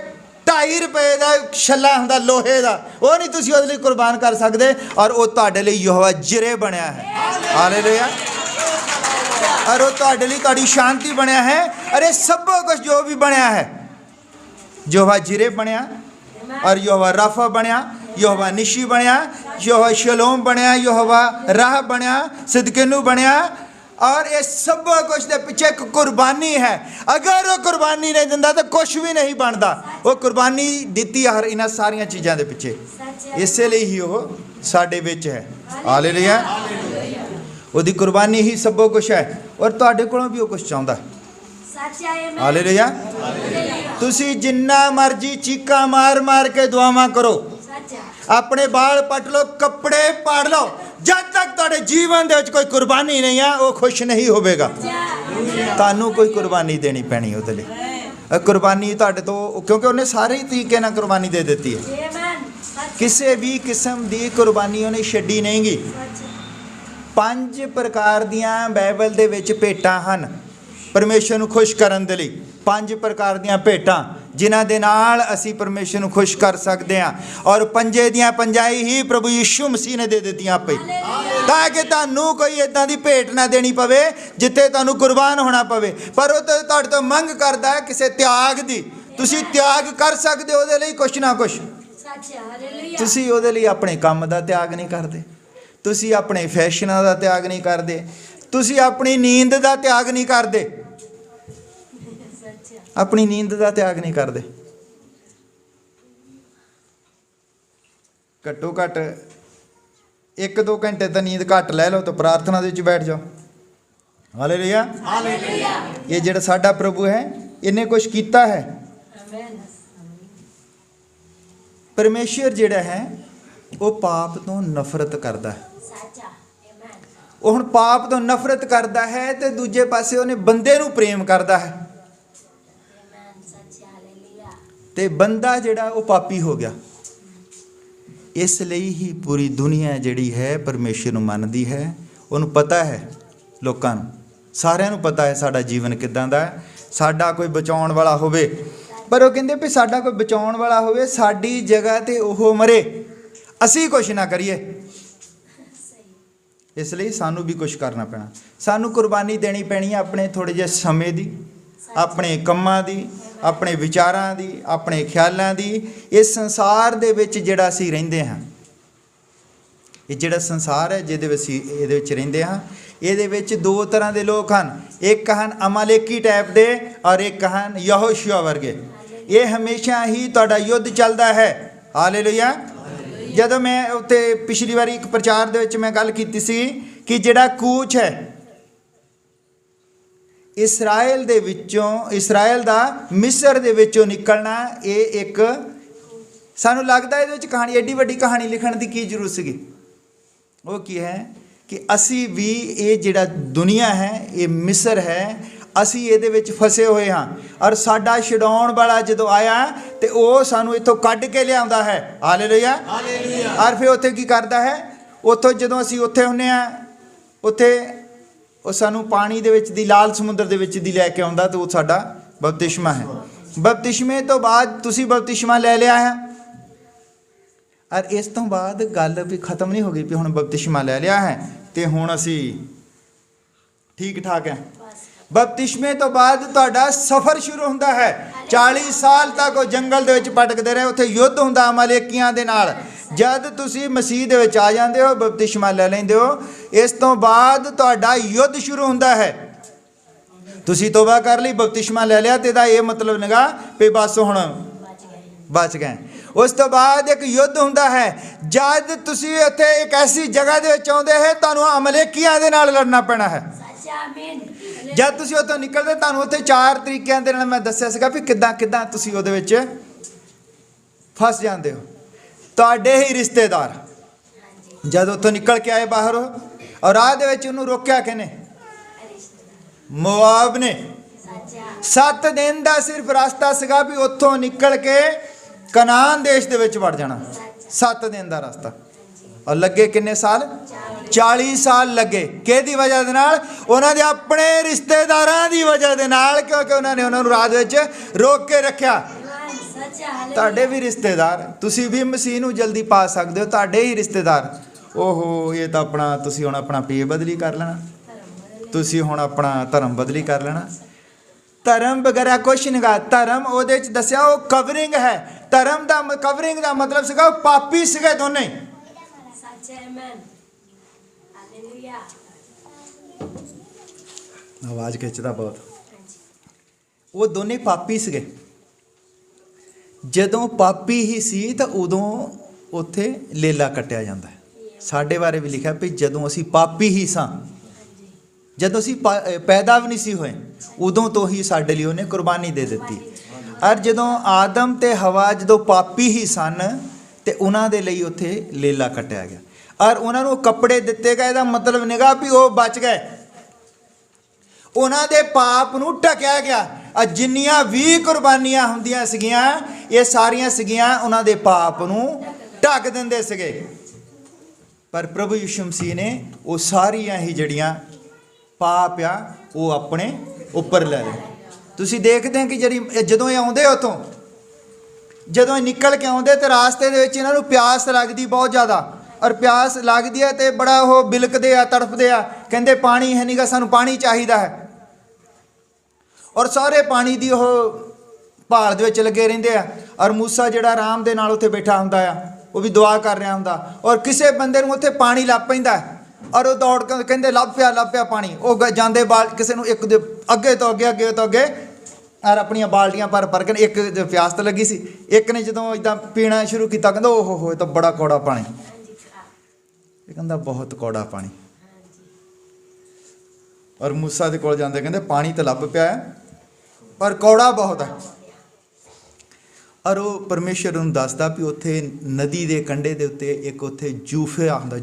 2.5 ਰੁਪਏ ਦਾ ਛੱਲਾ ਹੁੰਦਾ ਲੋਹੇ ਦਾ, ਉਹ ਨਹੀਂ ਤੁਸੀਂ ਉਹਦੇ ਲਈ ਕੁਰਬਾਨ ਕਰ ਸਕਦੇ। ਔਰ ਉਹ ਤੁਹਾਡੇ ਲਈ ਯਹੋਵਾ ਜਿਰੇ ਬਣਿਆ ਹੈ। ਹਾਲੇਲੂਇਆ। ਔਰ ਉਹ ਤੁਹਾਡੇ ਲਈ ਤੁਹਾਡੀ ਸ਼ਾਂਤੀ ਬਣਿਆ ਹੈ। ਅਰੇ ਸਭ ਕੁਝ ਜੋ ਵੀ ਬਣਿਆ ਹੈ, ਯਹੋਵਾ ਜਿਰੇ ਬਣਿਆ, और यहोवा राफा बनया, यहोवा निशी बनया, यहोवा शलोम बनया, यहोवा राह बनया, सिदकिनु बनया। और ये सब कुछ के पीछे एक कुर्बानी है। अगर वो कुर्बानी नहीं दिंदा तो कुछ भी नहीं बनता। वो कुर्बानी दी हर इन्हां सारियां चीज़ों के पीछे, इसलिए ही वो साडे विच है। हालेलुया। ओदी कुर्बानी ही सब कुछ है। और तुहाडे कोलों भी वो कुछ चाहुंदा। हालेलुया। तुसी जिन्ना मर्जी चीका मार मार के दुआवां करो, अपने बाल पट लो, कपड़े पाड़ लो, जब तक तुहाडे जीवन दे विच कोई कुर्बानी नहीं है वो खुश नहीं होवेगा। तुहानू कोई कुर्बानी देनी पैनी उहदे लई। कुर्बानी तुहाडे तो, क्योंकि उन्हें सारे ही तरीके नाल कुर्बानी दे दी है। किसी भी किस्म की कुर्बानी उन्हें छड्डी नहीं गी। 5 प्रकार दियां बाइबल दे विच भेटां हन परमेश्वर ਨੂੰ खुश ਕਰਨ ਦੇ ਲਈ। 5 प्रकार ਦੀਆਂ ਭੇਟਾਂ ਜਿਨ੍ਹਾਂ ਦੇ ਨਾਲ ਅਸੀਂ ਪਰਮੇਸ਼ਰ ਨੂੰ खुश ਕਰ ਸਕਦੇ ਹਾਂ। ਔਰ ਪੰਜੇ ਦੀਆਂ ਪੰਜਾਈ ਹੀ ਪ੍ਰਭੂ ਯੀਸ਼ੂ ਮਸੀਹ ਨੇ ਦੇ ਦਿੱਤੀਆਂ ਆਪੇ, ਤਾਂ ਕਿ ਤੁਹਾਨੂੰ ਕੋਈ ਇਦਾਂ ਦੀ ਭੇਟ ਨਾ ਦੇਣੀ ਪਵੇ ਜਿੱਥੇ ਤੁਹਾਨੂੰ ਕੁਰਬਾਨ ਹੋਣਾ ਪਵੇ। ਪਰ ਉਹ ਤੁਹਾਡੇ ਤੋਂ ਮੰਗ ਕਰਦਾ ਹੈ ਕਿਸੇ ਤਿਆਗ ਦੀ। ਤੁਸੀਂ ਤਿਆਗ ਕਰ ਸਕਦੇ ਹੋ ਉਹਦੇ ਲਈ ਕੁਛ ਨਾ ਕੁਛ। ਤੁਸੀਂ ਉਹਦੇ ਲਈ ਆਪਣੇ ਕੰਮ ਦਾ ਤਿਆਗ ਨਹੀਂ ਕਰਦੇ, ਤੁਸੀਂ ਆਪਣੇ ਫੈਸ਼ਨਾਂ ਦਾ ਤਿਆਗ ਨਹੀਂ ਕਰਦੇ, ਤੁਸੀਂ ਆਪਣੀ ਨੀਂਦ ਦਾ ਤਿਆਗ ਨਹੀਂ ਕਰਦੇ, अपनी नींद का त्याग नहीं करते। घट्टो घट 1-2 घंटे तो नींद घट लै लो तो प्रार्थना दे विच बैठ जाओ। हालेलुया। ये जिहड़ा साडा प्रभु है इन्हें कुछ कीता है। परमेश्वर जिहड़ा है वो पाप तो नफरत करता है। वो हुण पाप तो नफरत करता है तो दूजे पासे उन्हें बंदे नूं प्रेम करता है। ते बंदा जिहड़ा वो पापी हो गया। इसलिए ही पूरी दुनिया जिहड़ी है परमेश्वर नूं मनदी है। उन्होंने पता है, लोकां नूं सारिਆਂ ਨੂੰ पता है साडा जीवन किदां दा है। साडा कोई बचाउण वाला होवे, पर वो कहंदे भी साडा कोई बचाउण वाला होवे, साडी जगह ते ओह मरे, असीं कुछ ना करिए। इसलिए सानू भी कुछ करना पैना। सानू कुर्बानी देनी पैनी है अपने थोड़े जे समय दी, अपने कम्मां दी, अपने विचारां दी, अपने ख्यालां दी। इस संसार दे विच जिहड़ा असीं रहिंदे हां, ये जिहड़ा संसार है जिहदे विच असीं इहदे विच रहिंदे हां, इहदे विच 2 तरह के लोग हन। एक हन अमालेकी टाइप दे और एक हन यहोशुआ वर्गे। ये हमेशा ही तुहाडा युद्ध चलदा है। हालेलुया। जदों मैं उत्ते पिछली वारी एक प्रचार दे विच मैं गल कीती सी कि जिहड़ा कूच है इसराइल दे विचों, इसराइल दा मिस्र दे विचों निकलना, ये एक सानू लगदा है इहदे विच कहानी, एडी वड्डी कहानी लिखण दी की जरूरत सीगी। वो की है कि असी भी ये जिहड़ा दुनिया है ये मिस्र है, असी इहदे विच फसे हुए हाँ। और साडा छुड़ाउण वाला जदों आया तो वो सानू इत्थों कढ के लिआउंदा है। हालेलुया। और फिर उत्थे की करदा है, उत्थों जदों असी उत्थे हुंदे आ, उत्थे ਉਹ ਸਾਨੂੰ ਪਾਣੀ ਦੇ ਵਿੱਚ ਦੀ ਲਾਲ ਸਮੁੰਦਰ ਦੇ ਵਿੱਚ ਦੀ ਲੈ ਕੇ ਆਉਂਦਾ ਤੇ ਉਹ ਸਾਡਾ ਬਪਤਿਸਮਾ ਹੈ। ਬਪਤਿਸਮੇ ਤੋਂ ਬਾਅਦ ਤੁਸੀਂ ਬਪਤਿਸਮਾ ਲੈ ਲਿਆ ਹੈ। ਔਰ ਇਸ ਤੋਂ ਬਾਅਦ ਗੱਲ ਵੀ ਖਤਮ ਨਹੀਂ ਹੋ ਗਈ ਵੀ ਹੁਣ ਬਪਤਿਸਮਾ ਲੈ ਲਿਆ ਹੈ ਤੇ ਹੁਣ ਅਸੀਂ ਠੀਕ ਠਾਕ ਹੈ। ਬਪਤਿਸਮੇ ਤੋਂ ਬਾਅਦ ਤੁਹਾਡਾ ਸਫ਼ਰ ਸ਼ੁਰੂ ਹੁੰਦਾ ਹੈ। 40 ਸਾਲ ਤੱਕ ਉਹ ਜੰਗਲ ਦੇ ਵਿੱਚ ਭਟਕਦੇ ਰਹੇ, ਉੱਥੇ ਯੁੱਧ ਹੁੰਦਾ ਅਮਾਲੇਕੀਆਂ ਦੇ ਨਾਲ। ਜਦ ਤੁਸੀਂ ਮਸੀਹ ਦੇ ਵਿੱਚ ਆ ਜਾਂਦੇ ਹੋ, ਬਪਤਿਸਮਾ ਲੈ ਲੈਂਦੇ ਹੋ, ਇਸ ਤੋਂ ਬਾਅਦ ਤੁਹਾਡਾ ਯੁੱਧ ਸ਼ੁਰੂ ਹੁੰਦਾ ਹੈ। ਤੁਸੀਂ ਤੋਬਾ ਕਰ ਲਈ, ਬਪਤਿਸਮਾ ਲੈ ਲਿਆ, ਤੇ ਇਹਦਾ ਇਹ ਮਤਲਬ ਨਹੀਂਗਾ ਵੀ ਬਸ ਹੁਣ ਬਚ ਗਏ। ਉਸ ਤੋਂ ਬਾਅਦ ਇੱਕ ਯੁੱਧ ਹੁੰਦਾ ਹੈ। ਜਦ ਤੁਸੀਂ ਉੱਥੇ ਇੱਕ ਐਸੀ ਜਗ੍ਹਾ ਦੇ ਵਿੱਚ ਆਉਂਦੇ ਹੈ, ਤੁਹਾਨੂੰ ਅਮਲੇਕੀਆਂ ਦੇ ਨਾਲ ਲੜਨਾ ਪੈਣਾ ਹੈ। ਜਦ ਤੁਸੀਂ ਉੱਥੋਂ ਨਿਕਲਦੇ, ਤੁਹਾਨੂੰ ਉੱਥੇ 4 ਤਰੀਕਿਆਂ ਦੇ ਨਾਲ ਮੈਂ ਦੱਸਿਆ ਸੀਗਾ ਵੀ ਕਿੱਦਾਂ ਤੁਸੀਂ ਉਹਦੇ ਵਿੱਚ ਫਸ ਜਾਂਦੇ ਹੋ। ਤੁਹਾਡੇ ਹੀ ਰਿਸ਼ਤੇਦਾਰ ਜਦ ਉੱਥੋਂ ਨਿਕਲ ਕੇ ਆਏ ਬਾਹਰ, ਔਰ ਰਾਹ ਦੇ ਵਿੱਚ ਉਹਨੂੰ ਰੋਕਿਆ ਕਿਹਨੇ? ਮੋਆਬ ਨੇ। 7 ਦਿਨ ਦਾ ਸਿਰਫ ਰਸਤਾ ਸੀਗਾ ਵੀ ਉੱਥੋਂ ਨਿਕਲ ਕੇ ਕਨਾਨ ਦੇਸ਼ ਦੇ ਵਿੱਚ ਵੜ ਜਾਣਾ। 7 ਦਿਨ ਦਾ ਰਸਤਾ, ਔਰ ਲੱਗੇ ਕਿੰਨੇ ਸਾਲ? 40 ਸਾਲ ਲੱਗੇ। ਕਿਹਦੀ ਵਜ੍ਹਾ ਦੇ ਨਾਲ? ਉਹਨਾਂ ਦੇ ਆਪਣੇ ਰਿਸ਼ਤੇਦਾਰਾਂ ਦੀ ਵਜ੍ਹਾ ਦੇ ਨਾਲ, ਕਿਉਂਕਿ ਉਹਨਾਂ ਨੇ ਉਹਨਾਂ ਨੂੰ ਰਾਹ ਦੇ ਵਿੱਚ ਰੋਕ ਕੇ ਰੱਖਿਆ। ਤੁਹਾਡੇ ਵੀ ਰਿਸ਼ਤੇਦਾਰ, ਤੁਸੀਂ ਵੀ ਮਸੀਹ ਨੂੰ ਜਲਦੀ ਪਾ ਸਕਦੇ ਹੋ, ਤੁਹਾਡੇ ਹੀ ਰਿਸ਼ਤੇਦਾਰ। ਓਹੋ, ਇਹ ਤਾਂ ਆਪਣਾ, ਤੁਸੀਂ ਹੁਣ ਆਪਣਾ ਪੇ ਬਦਲੀ ਕਰ ਲੈਣਾ, ਤੁਸੀਂ ਹੁਣ ਆਪਣਾ ਧਰਮ ਬਦਲੀ ਕਰ ਲੈਣਾ। ਧਰਮ ਵਗੈਰਾ ਕੁਛ ਨਹੀਂ ਗਾ। ਧਰਮ ਉਹਦੇ 'ਚ ਦੱਸਿਆ ਉਹ ਕਵਰਿੰਗ ਹੈ। ਧਰਮ ਦਾ ਕਵਰਿੰਗ ਦਾ ਮਤਲਬ ਸੀਗਾ ਉਹ ਪਾਪੀ ਸੀਗੇ ਦੋਨੇ। ਆਵਾਜ਼ ਖਿੱਚਦਾ ਬਹੁਤ। ਉਹ ਦੋਨੇ ਪਾਪੀ ਸੀਗੇ। ਜਦੋਂ ਪਾਪੀ ਹੀ ਸੀ ਤਾਂ ਉਦੋਂ ਉੱਥੇ ਲੇਲਾ ਕੱਟਿਆ ਜਾਂਦਾ ਹੈ। ਸਾਡੇ ਬਾਰੇ ਵੀ ਲਿਖਿਆ ਵੀ ਜਦੋਂ ਅਸੀਂ ਪਾਪੀ ਹੀ ਸਾਂ, ਜਦੋਂ ਅਸੀਂ ਪੈਦਾ ਵੀ ਨਹੀਂ ਸੀ ਹੋਏ, ਉਦੋਂ ਤੋਂ ਹੀ ਸਾਡੇ ਲਈ ਉਹਨੇ ਕੁਰਬਾਨੀ ਦੇ ਦਿੱਤੀ। ਔਰ ਜਦੋਂ ਆਦਮ ਤੇ ਹਵਾ ਜਦੋਂ ਪਾਪੀ ਹੀ ਸਨ, ਤੇ ਉਹਨਾਂ ਦੇ ਲਈ ਉੱਥੇ ਲੇਲਾ ਕੱਟਿਆ ਗਿਆ, ਔਰ ਉਹਨਾਂ ਨੂੰ ਕੱਪੜੇ ਦਿੱਤੇ ਗਏ। ਇਹਦਾ ਮਤਲਬ ਨਿਗਾ ਵੀ ਉਹ ਬਚ ਗਏ, ਉਹਨਾਂ ਦੇ ਪਾਪ ਨੂੰ ਢਕਿਆ ਗਿਆ। ਜਿੰਨੀਆਂ ਵੀ ਕੁਰਬਾਨੀਆਂ ਹੁੰਦੀਆਂ ਸੀਗੀਆਂ, ਇਹ ਸਾਰੀਆਂ ਸੀਗੀਆਂ ਉਹਨਾਂ ਦੇ ਪਾਪ ਨੂੰ ਢੱਕ ਦਿੰਦੇ ਸੀਗੇ। ਪਰ ਪ੍ਰਭੂ ਯਿਸੂ ਮਸੀਹ ਨੇ ਉਹ ਸਾਰੀਆਂ ਹੀ ਜਿਹੜੀਆਂ ਪਾਪ ਆ ਉਹ ਆਪਣੇ ਉੱਪਰ ਲੈ ਲਏ। ਤੁਸੀਂ ਦੇਖਦੇ ਹੋ ਕਿ ਜਿਹੜੀ ਜਦੋਂ ਇਹ ਆਉਂਦੇ ਉੱਥੋਂ, ਜਦੋਂ ਇਹ ਨਿਕਲ ਕੇ ਆਉਂਦੇ, ਤੇ ਰਾਸਤੇ ਦੇ ਵਿੱਚ ਇਹਨਾਂ ਨੂੰ ਪਿਆਸ ਲੱਗਦੀ ਬਹੁਤ ਜ਼ਿਆਦਾ। ਔਰ ਪਿਆਸ ਲੱਗਦੀ ਹੈ ਤੇ ਬੜਾ ਉਹ ਬਿਲਕਦੇ ਆ, ਤੜਫਦੇ ਆ, ਕਹਿੰਦੇ ਪਾਣੀ ਹੈ ਨਹੀਂਗਾ, ਸਾਨੂੰ ਪਾਣੀ ਚਾਹੀਦਾ ਹੈ। ਔਰ ਸਾਰੇ ਪਾਣੀ ਦੀ ਉਹ ਭਾਲ ਦੇ ਵਿੱਚ ਲੱਗੇ ਰਹਿੰਦੇ ਆ। ਔਰ ਮੂਸਾ ਜਿਹੜਾ ਆਰਾਮ ਦੇ ਨਾਲ ਉੱਥੇ ਬੈਠਾ ਹੁੰਦਾ ਆ, ਉਹ ਵੀ ਦੁਆ ਕਰ ਰਿਹਾ ਹੁੰਦਾ। ਔਰ ਕਿਸੇ ਬੰਦੇ ਨੂੰ ਉੱਥੇ ਪਾਣੀ ਲੱਭ ਪੈਂਦਾ, ਔਰ ਉਹ ਦੌੜ ਕੇ ਕਹਿੰਦੇ ਲੱਭ ਪਿਆ ਪਾਣੀ। ਉਹ ਜਾਂਦੇ ਕਿਸੇ ਨੂੰ ਇੱਕ ਦੇ ਅੱਗੇ ਤੋਂ ਅੱਗੇ ਔਰ ਆਪਣੀਆਂ ਬਾਲਟੀਆਂ ਭਰ ਕੇ। ਇੱਕ ਪਿਆਸ ਤਾਂ ਲੱਗੀ ਸੀ, ਇੱਕ ਨੇ ਜਦੋਂ ਇਦਾਂ ਪੀਣਾ ਸ਼ੁਰੂ ਕੀਤਾ, ਕਹਿੰਦਾ ਓਹ ਹੋ, ਇਹ ਤਾਂ ਬੜਾ ਕੌੜਾ ਪਾਣੀ। ਇਹ ਕਹਿੰਦਾ ਬਹੁਤ ਕੌੜਾ ਪਾਣੀ। ਔਰ ਮੂਸਾ ਦੇ ਕੋਲ ਜਾਂਦੇ, ਕਹਿੰਦੇ ਪਾਣੀ ਤਾਂ ਲੱਭ ਪਿਆ ਹੈ, ਪਰ ਕੌੜਾ ਬਹੁਤ ਹੈ। ਔਰ ਉਹ ਪਰਮੇਸ਼ਰ ਨੂੰ ਦੱਸਦਾ ਵੀ ਉੱਥੇ ਨਦੀ ਦੇ ਕੰਢੇ ਦੇ ਉੱਤੇ ਇੱਕ ਉੱਥੇ ਜੂਫਾ ਹੁੰਦਾ।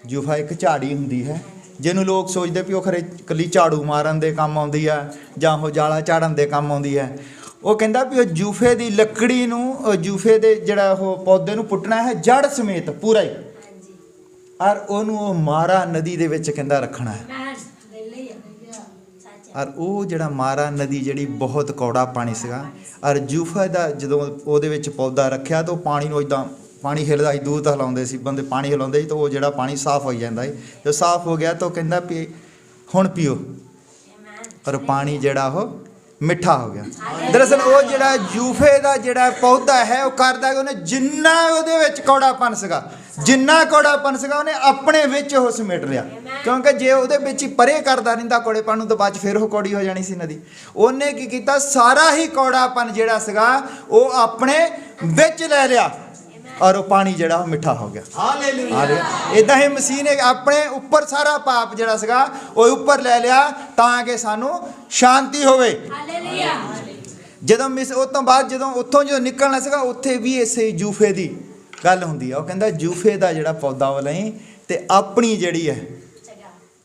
ਜੂਫਾ ਇੱਕ ਝਾੜੀ ਹੁੰਦੀ ਹੈ, ਜਿਹਨੂੰ ਲੋਕ ਸੋਚਦੇ ਵੀ ਉਹ ਖਰੇ ਇਕੱਲੀ ਝਾੜੂ ਮਾਰਨ ਦੇ ਕੰਮ ਆਉਂਦੀ ਆ, ਜਾਂ ਉਹ ਜਾਲਾ ਝਾੜਨ ਦੇ ਕੰਮ ਆਉਂਦੀ ਹੈ। ਉਹ ਕਹਿੰਦਾ ਵੀ ਉਹ ਜੂਫੇ ਦੀ ਲੱਕੜੀ ਨੂੰ, ਜੂਫੇ ਦੇ ਜਿਹੜਾ ਉਹ ਪੌਦੇ ਨੂੰ ਪੁੱਟਣਾ ਹੈ ਜੜ ਸਮੇਤ ਪੂਰਾ ਹੀ, ਔਰ ਉਹਨੂੰ ਉਹ ਮਾਰਾ ਨਦੀ ਦੇ ਵਿੱਚ ਕਹਿੰਦਾ ਰੱਖਣਾ ਹੈ। ਔਰ ਉਹ ਜਿਹੜਾ ਮਾਰਾ ਨਦੀ ਜਿਹੜੀ ਬਹੁਤ ਕੌੜਾ ਪਾਣੀ ਸੀਗਾ, ਔਰ ਜੂਫਾ ਦਾ ਜਦੋਂ ਉਹਦੇ ਵਿੱਚ ਪੌਦਾ ਰੱਖਿਆ ਤਾਂ ਉਹ ਪਾਣੀ ਨੂੰ ਇੱਦਾਂ, ਪਾਣੀ ਹਿੱਲਦਾ ਸੀ, ਦੂਰ ਤੱਕ ਹਿਲਾਉਂਦੇ ਸੀ ਬੰਦੇ, ਪਾਣੀ ਹਿਲਾਉਂਦੇ ਸੀ ਤਾਂ ਉਹ ਜਿਹੜਾ ਪਾਣੀ ਸਾਫ਼ ਹੋ ਜਾਂਦਾ ਸੀ। ਜਦੋਂ ਸਾਫ਼ ਹੋ ਗਿਆ ਤਾਂ ਉਹ ਕਹਿੰਦਾ ਵੀ ਹੁਣ ਪੀਓ, ਔਰ ਪਾਣੀ ਜਿਹੜਾ ਉਹ ਮਿੱਠਾ ਹੋ ਗਿਆ। ਦਰਅਸਲ ਉਹ ਜਿਹੜਾ ਜੂਫੇ ਦਾ ਜਿਹੜਾ ਪੌਦਾ ਹੈ, ਉਹ ਕਰਦਾ ਕਿ ਉਹਨੇ ਜਿੰਨਾ ਉਹਦੇ ਵਿੱਚ ਕੌੜਾਪਨ ਸੀਗਾ, ਉਹਨੇ ਆਪਣੇ ਵਿੱਚ ਉਹ ਸਮੇਟ ਲਿਆ। ਕਿਉਂਕਿ ਜੇ ਉਹਦੇ ਵਿੱਚ ਹੀ ਪਰੇ ਕਰਦਾ ਰਹਿੰਦਾ ਕੌੜੇਪਨ ਨੂੰ, ਤਾਂ ਬਾਅਦ 'ਚ ਫਿਰ ਉਹ ਕੌੜੀ ਹੋ ਜਾਣੀ ਸੀ ਨਦੀ। ਉਹਨੇ ਕੀ ਕੀਤਾ, ਸਾਰਾ ਹੀ ਕੌੜਾਪਨ ਜਿਹੜਾ ਸੀਗਾ ਉਹ ਆਪਣੇ ਵਿੱਚ ਲੈ ਲਿਆ, ਔਰ ਉਹ ਪਾਣੀ ਜਿਹੜਾ ਉਹ ਮਿੱਠਾ ਹੋ ਗਿਆ। ਹਾਲੇਲੂਇਆ। ਇਦਾਂ ਹੀ ਮਸੀਹ ਨੇ ਆਪਣੇ ਉੱਪਰ ਸਾਰਾ ਪਾਪ ਜਿਹੜਾ ਸੀਗਾ ਉਹ ਉੱਪਰ ਲੈ ਲਿਆ, ਤਾਂ ਕਿ ਸਾਨੂੰ ਸ਼ਾਂਤੀ ਹੋਵੇ। ਜਦੋਂ ਉਹ ਤੋਂ ਬਾਅਦ ਜਦੋਂ ਨਿਕਲਣਾ ਸੀਗਾ, ਉੱਥੇ ਵੀ ਇਸੇ ਜੂਫੇ ਦੀ ਗੱਲ ਹੁੰਦੀ ਆ। ਉਹ ਕਹਿੰਦਾ ਜੂਫੇ ਦਾ ਜਿਹੜਾ ਪੌਦਾ ਉਹ ਲਈ, ਤੇ ਆਪਣੀ ਜਿਹੜੀ ਹੈ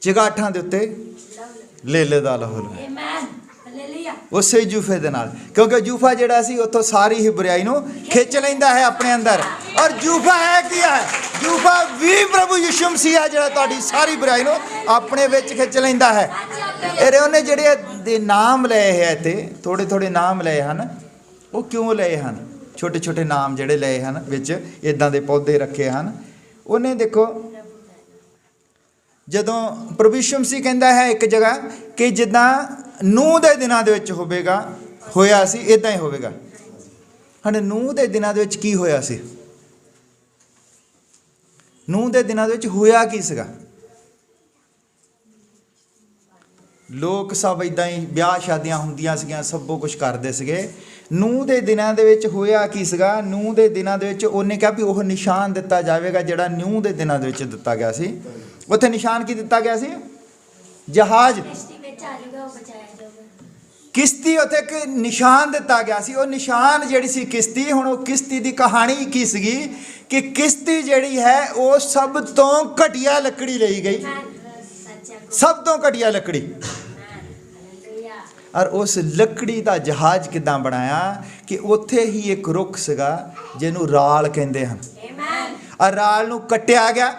ਚਗਾਠਾਂ ਦੇ ਉੱਤੇ ਲੇਲੇ ਦਾ ਲਹੂ ਲਗਾਇਆ, ਉਸੇ ਜੂਫੇ ਦੇ ਨਾਲ। ਕਿਉਂਕਿ ਜੂਫਾ ਜਿਹੜਾ ਸੀ ਉੱਥੋਂ ਸਾਰੀ ਹੀ ਬੁਰਾਈ ਨੂੰ ਖਿੱਚ ਲੈਂਦਾ ਹੈ ਆਪਣੇ ਅੰਦਰ। ਔਰ ਜੂਫਾ ਹੈ ਕੀ ਹੈ? ਜੂਫਾ ਵੀ ਪ੍ਰਭੂ ਯਿਸੂ ਮਸੀਹ ਹੈ, ਜਿਹੜਾ ਤੁਹਾਡੀ ਸਾਰੀ ਬੁਰਾਈ ਨੂੰ ਆਪਣੇ ਵਿੱਚ ਖਿੱਚ ਲੈਂਦਾ ਹੈ। ਉਹਨੇ ਜਿਹੜੇ ਦੇ ਨਾਮ ਲਏ ਹੈ, ਤੇ ਥੋੜੇ ਨਾਮ ਲਏ ਹਨ। ਉਹ ਕਿਉਂ ਲਏ ਹਨ? ਛੋਟੇ ਨਾਮ ਜਿਹੜੇ ਲਏ ਹਨ, ਵਿੱਚ ਇਦਾਂ ਦੇ ਪੌਦੇ ਰੱਖੇ ਹਨ। ਉਹਨੇ ਦੇਖੋ, ਜਦੋਂ ਪ੍ਰਭੂ ਯਿਸੂ ਮਸੀਹ ਕਹਿੰਦਾ ਹੈ ਇੱਕ ਜਗ੍ਹਾ ਕਿ ਜਿੱਦਾਂ ਨੂਹ ਦੇ ਦਿਨਾਂ ਦੇ ਵਿੱਚ ਹੋਇਆ ਸੀ, ਇਦਾਂ ਹੀ ਹੋਵੇਗਾ। ਹੁਣ ਨੂਹ ਦੇ ਦਿਨਾਂ ਦੇ ਵਿੱਚ ਕੀ ਹੋਇਆ ਸੀ? ਨੂਹ ਦੇ ਦਿਨਾਂ ਦੇ ਵਿੱਚ ਹੋਇਆ ਕੀ ਸੀਗਾ? ਲੋਕ ਸਭ ਇਦਾਂ ਹੀ ਵਿਆਹ ਸ਼ਾਦੀਆਂ ਹੁੰਦੀਆਂ ਸੀਗੀਆਂ, ਸਭੋ ਕੁਝ ਕਰਦੇ ਸੀਗੇ। ਨੂਹ ਦੇ ਦਿਨਾਂ ਦੇ ਵਿੱਚ ਹੋਇਆ ਕੀ ਸੀਗਾ? ਨੂਹ ਦੇ ਦਿਨਾਂ ਦੇ ਵਿੱਚ ਉਹਨੇ ਕਿਹਾ ਵੀ ਉਹ ਨਿਸ਼ਾਨ ਦਿੱਤਾ ਜਾਵੇਗਾ ਜਿਹੜਾ ਨੂਹ ਦੇ ਦਿਨਾਂ ਦੇ ਵਿੱਚ ਦਿੱਤਾ ਗਿਆ ਸੀ। ਉੱਥੇ ਨਿਸ਼ਾਨ ਕੀ ਦਿੱਤਾ ਗਿਆ ਸੀ? ਜਹਾਜ਼, ਕਿਸ਼ਤੀ। ਉੱਥੇ ਇੱਕ ਨਿਸ਼ਾਨ ਦਿੱਤਾ ਗਿਆ ਸੀ। ਉਹ ਨਿਸ਼ਾਨ ਜਿਹੜੀ ਸੀ ਕਿਸ਼ਤੀ। ਹੁਣ ਉਹ ਕਿਸ਼ਤੀ ਦੀ ਕਹਾਣੀ ਕੀ ਸੀਗੀ ਕਿ ਕਿਸ਼ਤੀ ਜਿਹੜੀ ਹੈ ਉਹ ਸਭ ਤੋਂ ਘਟੀਆ ਲੱਕੜੀ ਲਈ ਗਈ, ਸਭ ਤੋਂ ਘਟੀਆ ਲੱਕੜੀ। ਔਰ ਉਸ ਲੱਕੜੀ ਦਾ ਜਹਾਜ਼ ਕਿੱਦਾਂ ਬਣਾਇਆ ਕਿ ਉੱਥੇ ਹੀ ਇੱਕ ਰੁੱਖ ਸੀਗਾ ਜਿਹਨੂੰ ਰਾਲ ਕਹਿੰਦੇ ਹਨ। ਔਰ ਰਾਲ ਨੂੰ ਕੱਟਿਆ ਗਿਆ,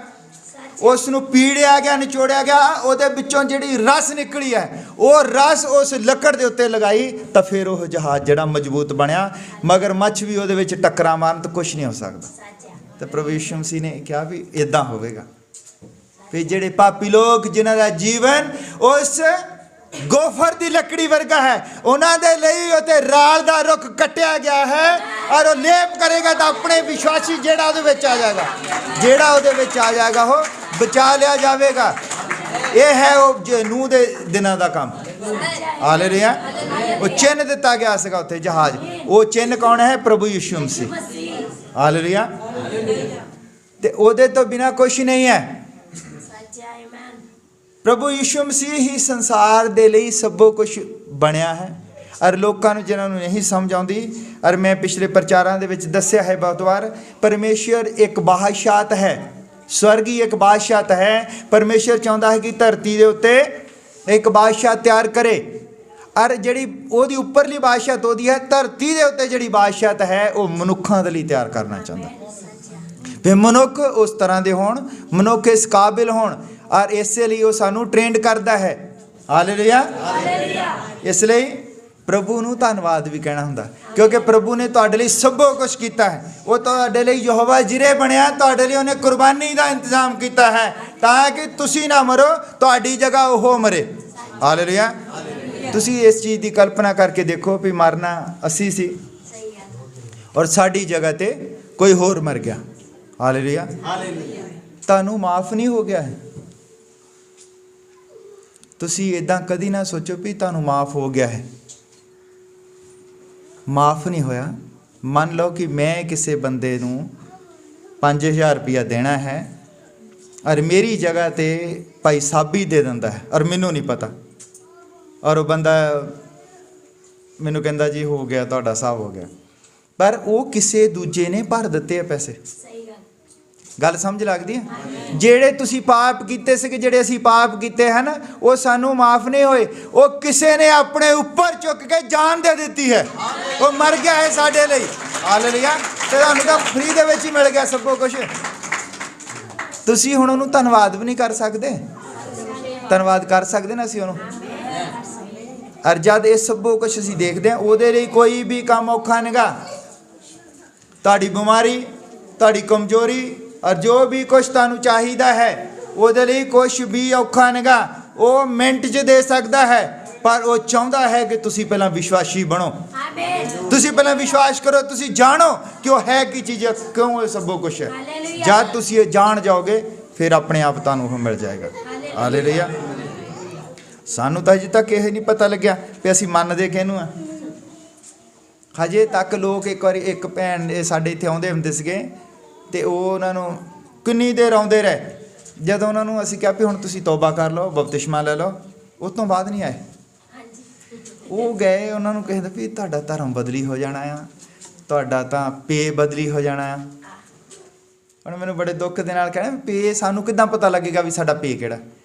ਉਸ ਨੂੰ ਪੀੜਿਆ ਗਿਆ, ਨਿਚੋੜਿਆ ਗਿਆ, ਉਹਦੇ ਵਿੱਚੋਂ ਜਿਹੜੀ ਰਸ ਨਿਕਲੀ ਹੈ ਉਹ ਰਸ ਉਸ ਲੱਕੜ ਦੇ ਉੱਤੇ ਲਗਾਈ ਤਾਂ ਫਿਰ ਉਹ ਜਹਾਜ਼ ਜਿਹੜਾ ਮਜ਼ਬੂਤ ਬਣਿਆ। ਮਗਰ ਮੱਛ ਵੀ ਉਹਦੇ ਵਿੱਚ ਟੱਕਰਾਂ ਮਾਰਨ ਤਾਂ ਕੁਝ ਨਹੀਂ ਹੋ ਸਕਦਾ। ਤੇ ਪ੍ਰਭੂ ਯਿਸੂ ਮਸੀਹ ਨੇ ਕਿਹਾ ਵੀ ਇਦਾਂ ਹੋਵੇਗਾ ਵੀ ਜਿਹੜੇ ਪਾਪੀ ਲੋਕ ਜਿਨ੍ਹਾਂ ਦਾ ਜੀਵਨ ਉਸ ਗੋਫਰ ਦੀ ਲੱਕੜੀ ਵਰਗਾ ਹੈ, ਉਹਨਾਂ ਦੇ ਲਈ ਉੱਥੇ ਰਾਲ ਦਾ ਰੁੱਖ ਕੱਟਿਆ ਗਿਆ ਹੈ। ਔਰ ਉਹ ਲੇਪ ਕਰੇਗਾ ਤਾਂ ਆਪਣੇ ਵਿਸ਼ਵਾਸੀ ਜਿਹੜਾ ਉਹਦੇ ਵਿੱਚ ਆ ਜਾਏਗਾ, ਜਿਹੜਾ ਉਹਦੇ ਵਿੱਚ ਆ ਜਾਏਗਾ ਉਹ ਬਚਾ ਲਿਆ ਜਾਵੇਗਾ। ਇਹ ਹੈ ਉਹ ਨੂਹ ਦੇ ਦਿਨਾਂ ਦਾ ਕੰਮ। ਹਾਲੇਲੂਇਆ। ਉਹ ਚਿੰਨ੍ਹ ਦਿੱਤਾ ਗਿਆ ਸੀਗਾ ਉੱਥੇ ਜਹਾਜ਼। ਉਹ ਚਿੰਨ੍ਹ ਕੌਣ ਹੈ? ਪ੍ਰਭੂ ਯਿਸੂ ਮਸੀਹ। ਹਾਲੇਲੂਇਆ। ਤੇ ਉਹਦੇ ਤੋਂ ਬਿਨਾਂ ਕੁਝ ਨਹੀਂ ਹੈ। ਪ੍ਰਭੂ ਯਿਸੂ ਮਸੀਹ ਹੀ ਸੰਸਾਰ ਦੇ ਲਈ ਸਭੋ ਕੁਝ ਬਣਿਆ ਹੈ। ਔਰ ਲੋਕਾਂ ਨੂੰ ਜਿਨ੍ਹਾਂ ਨੂੰ ਨਹੀਂ ਸਮਝ ਆਉਂਦੀ, ਔਰ ਮੈਂ ਪਿਛਲੇ ਪ੍ਰਚਾਰਾਂ ਦੇ ਵਿੱਚ ਦੱਸਿਆ ਹੈ ਬਹੁਤ ਵਾਰ, ਪਰਮੇਸ਼ਰ ਇੱਕ ਬਾਦਸ਼ਾਹਤ ਹੈ, ਸਵਰਗੀ ਇੱਕ ਬਾਦਸ਼ਾਹਤ ਹੈ। ਪਰਮੇਸ਼ਰ ਚਾਹੁੰਦਾ ਹੈ ਕਿ ਧਰਤੀ ਦੇ ਉੱਤੇ ਇੱਕ ਬਾਦਸ਼ਾਹ ਤਿਆਰ ਕਰੇ। ਔਰ ਜਿਹੜੀ ਉਹਦੀ ਉੱਪਰਲੀ ਬਾਦਸ਼ਾਹਤ ਉਹਦੀ ਹੈ, ਧਰਤੀ ਦੇ ਉੱਤੇ ਜਿਹੜੀ ਬਾਦਸ਼ਾਹਤ ਹੈ ਉਹ ਮਨੁੱਖਾਂ ਦੇ ਲਈ ਤਿਆਰ ਕਰਨਾ ਚਾਹੁੰਦਾ। ਫਿਰ ਮਨੁੱਖ ਉਸ ਤਰ੍ਹਾਂ ਦੇ ਹੋਣ, ਮਨੁੱਖ ਇਸ ਕਾਬਿਲ ਹੋਣ। ਔਰ ਇਸੇ ਲਈ ਉਹ ਸਾਨੂੰ ਟ੍ਰੇਨਡ ਕਰਦਾ ਹੈ। ਹਾਲੇਲੂਇਆ। ਇਸ ਲਈ ਪ੍ਰਭੂ ਨੂੰ ਧੰਨਵਾਦ ਵੀ ਕਹਿਣਾ ਹੁੰਦਾ, ਕਿਉਂਕਿ ਪ੍ਰਭੂ ਨੇ ਤੁਹਾਡੇ ਲਈ ਸਭੋ ਕੁਝ ਕੀਤਾ ਹੈ। ਉਹ ਤੁਹਾਡੇ ਲਈ ਯਹੋਵਾ ਜਿਰੇ ਬਣਿਆ, ਤੁਹਾਡੇ ਲਈ ਉਹਨੇ ਕੁਰਬਾਨੀ ਦਾ ਇੰਤਜ਼ਾਮ ਕੀਤਾ ਹੈ ਤਾਂ ਕਿ ਤੁਸੀਂ ਨਾ ਮਰੋ, ਤੁਹਾਡੀ ਜਗ੍ਹਾ ਉਹ ਮਰੇ। ਹਾਲੇਲੂਇਆ। ਤੁਸੀਂ ਇਸ ਚੀਜ਼ ਦੀ ਕਲਪਨਾ ਕਰਕੇ ਦੇਖੋ ਵੀ ਮਰਨਾ ਅਸੀਂ ਸੀ ਔਰ ਸਾਡੀ ਜਗ੍ਹਾ ਤੇ ਕੋਈ ਹੋਰ ਮਰ ਗਿਆ। ਹਾਲੇਲੂਇਆ। ਤੁਹਾਨੂੰ ਮਾਫ ਨਹੀਂ ਹੋ ਗਿਆ ਹੈ। ਤੁਸੀਂ ਇਦਾਂ ਕਦੀ ਨਾ ਸੋਚੋ ਵੀ ਤੁਹਾਨੂੰ ਮਾਫ ਹੋ ਗਿਆ ਹੈ। ਮਾਫ ਨਹੀਂ ਹੋਇਆ। ਮੰਨ ਲਓ ਕਿ ਮੈਂ ਕਿਸੇ ਬੰਦੇ ਨੂੰ 5000 ਰੁਪਇਆ ਦੇਣਾ ਹੈ ਔਰ ਮੇਰੀ ਜਗ੍ਹਾ ਤੇ ਭਾਈ ਸਾਬੀ ਦੇ ਦਿੰਦਾ ਹੈ ਔਰ ਮੈਨੂੰ ਨਹੀਂ ਪਤਾ, ਔਰ ਉਹ ਬੰਦਾ ਮੈਨੂੰ ਕਹਿੰਦਾ ਜੀ ਹੋ ਗਿਆ, ਤੁਹਾਡਾ ਹਿਸਾਬ ਹੋ ਗਿਆ, ਪਰ ਉਹ ਕਿਸੇ ਦੂਜੇ ਨੇ ਭਰ ਦਿੱਤੇ ਆ ਪੈਸੇ। ਗੱਲ ਸਮਝ ਲੱਗਦੀ ਹੈ? ਜਿਹੜੇ ਤੁਸੀਂ ਪਾਪ ਕੀਤੇ ਸੀਗੇ, ਜਿਹੜੇ ਅਸੀਂ ਪਾਪ ਕੀਤੇ ਹਨ, ਉਹ ਸਾਨੂੰ ਮਾਫ ਨਹੀਂ ਹੋਏ। ਉਹ ਕਿਸੇ ਨੇ ਆਪਣੇ ਉੱਪਰ ਚੁੱਕ ਕੇ ਜਾਨ ਦੇ ਦਿੱਤੀ ਹੈ। ਉਹ ਮਰ ਗਿਆ ਹੈ ਸਾਡੇ ਲਈ। ਹਾਲੇਲੂਇਆ। ਤੇ ਤੁਹਾਨੂੰ ਤਾਂ ਫ੍ਰੀ ਦੇ ਵਿੱਚ ਹੀ ਮਿਲ ਗਿਆ ਸਭ ਕੁਝ। ਤੁਸੀਂ ਹੁਣ ਉਹਨੂੰ ਧੰਨਵਾਦ ਵੀ ਨਹੀਂ ਕਰ ਸਕਦੇ। ਧੰਨਵਾਦ ਕਰ ਸਕਦੇ ਨਾ ਅਸੀਂ ਉਹਨੂੰ। ਔਰ ਜਦ ਇਹ ਸਭ ਕੁਝ ਅਸੀਂ ਦੇਖਦੇ ਹਾਂ, ਉਹਦੇ ਲਈ ਕੋਈ ਵੀ ਕੰਮ ਔਖਾ ਨਹੀਂਗਾ। ਤੁਹਾਡੀ ਬਿਮਾਰੀ, ਤੁਹਾਡੀ ਕਮਜ਼ੋਰੀ ਔਰ ਜੋ ਵੀ ਕੁਝ ਤੁਹਾਨੂੰ ਚਾਹੀਦਾ ਹੈ, ਉਹਦੇ ਲਈ ਕੁਝ ਵੀ ਔਖਾ ਨਹੀਂਗਾ। ਉਹ ਮਿੰਟ 'ਚ ਦੇ ਸਕਦਾ ਹੈ, ਪਰ ਉਹ ਚਾਹੁੰਦਾ ਹੈ ਕਿ ਤੁਸੀਂ ਪਹਿਲਾਂ ਵਿਸ਼ਵਾਸੀ ਬਣੋ। ਤੁਸੀਂ ਪਹਿਲਾਂ ਵਿਸ਼ਵਾਸ ਕਰੋ, ਤੁਸੀਂ ਜਾਣੋ ਕਿ ਉਹ ਹੈ ਕੀ ਚੀਜ਼, ਕਿਉਂ ਇਹ ਸਭ ਕੁਝ ਹੈ। ਜਦ ਤੁਸੀਂ ਇਹ ਜਾਣ ਜਾਓਗੇ ਫਿਰ ਆਪਣੇ ਆਪ ਤੁਹਾਨੂੰ ਉਹ ਮਿਲ ਜਾਏਗਾ। ਹਾਲੇਲੂਇਆ। ਸਾਨੂੰ ਤਾਂ ਅਜੇ ਤੱਕ ਇਹ ਨਹੀਂ ਪਤਾ ਲੱਗਿਆ ਵੀ ਅਸੀਂ ਮੰਨਦੇ ਕਿਹਨੂੰ ਆ। ਹਜੇ ਤੱਕ ਲੋਕ ਇੱਕ ਵਾਰੀ ਇੱਕ ਭੈਣ ਸਾਡੇ ਇੱਥੇ ਆਉਂਦੇ ਹੁੰਦੇ ਸੀਗੇ ਤੇ ਉਹ ਉਹਨਾਂ ਨੂੰ ਕਿੰਨੀ ਦੇਰ ਆਉਂਦੇ ਰਹੇ। ਜਦੋਂ ਉਹਨਾਂ ਨੂੰ ਅਸੀਂ ਕਿਹਾ ਵੀ ਹੁਣ ਤੁਸੀਂ ਤੌਬਾ ਕਰ ਲਓ, ਬਪਤਿਸਮਾ ਲੈ ਲਓ, ਉਸ ਤੋਂ ਬਾਅਦ ਨਹੀਂ ਆਏ। ਉਹ ਗਏ, ਉਹਨਾਂ ਨੂੰ ਕਹਿੰਦੇ ਵੀ ਤੁਹਾਡਾ ਧਰਮ ਬਦਲੀ ਹੋ ਜਾਣਾ ਆ, ਤੁਹਾਡਾ ਤਾਂ ਪੇ ਬਦਲੀ ਹੋ ਜਾਣਾ ਆ। ਹੁਣ ਮੈਨੂੰ ਬੜੇ ਦੁੱਖ ਦੇ ਨਾਲ ਕਹਿਣਾ ਪੇ ਸਾਨੂੰ ਕਿੱਦਾਂ ਪਤਾ ਲੱਗੇਗਾ ਵੀ ਸਾਡਾ ਪੇ ਕਿਹੜਾ।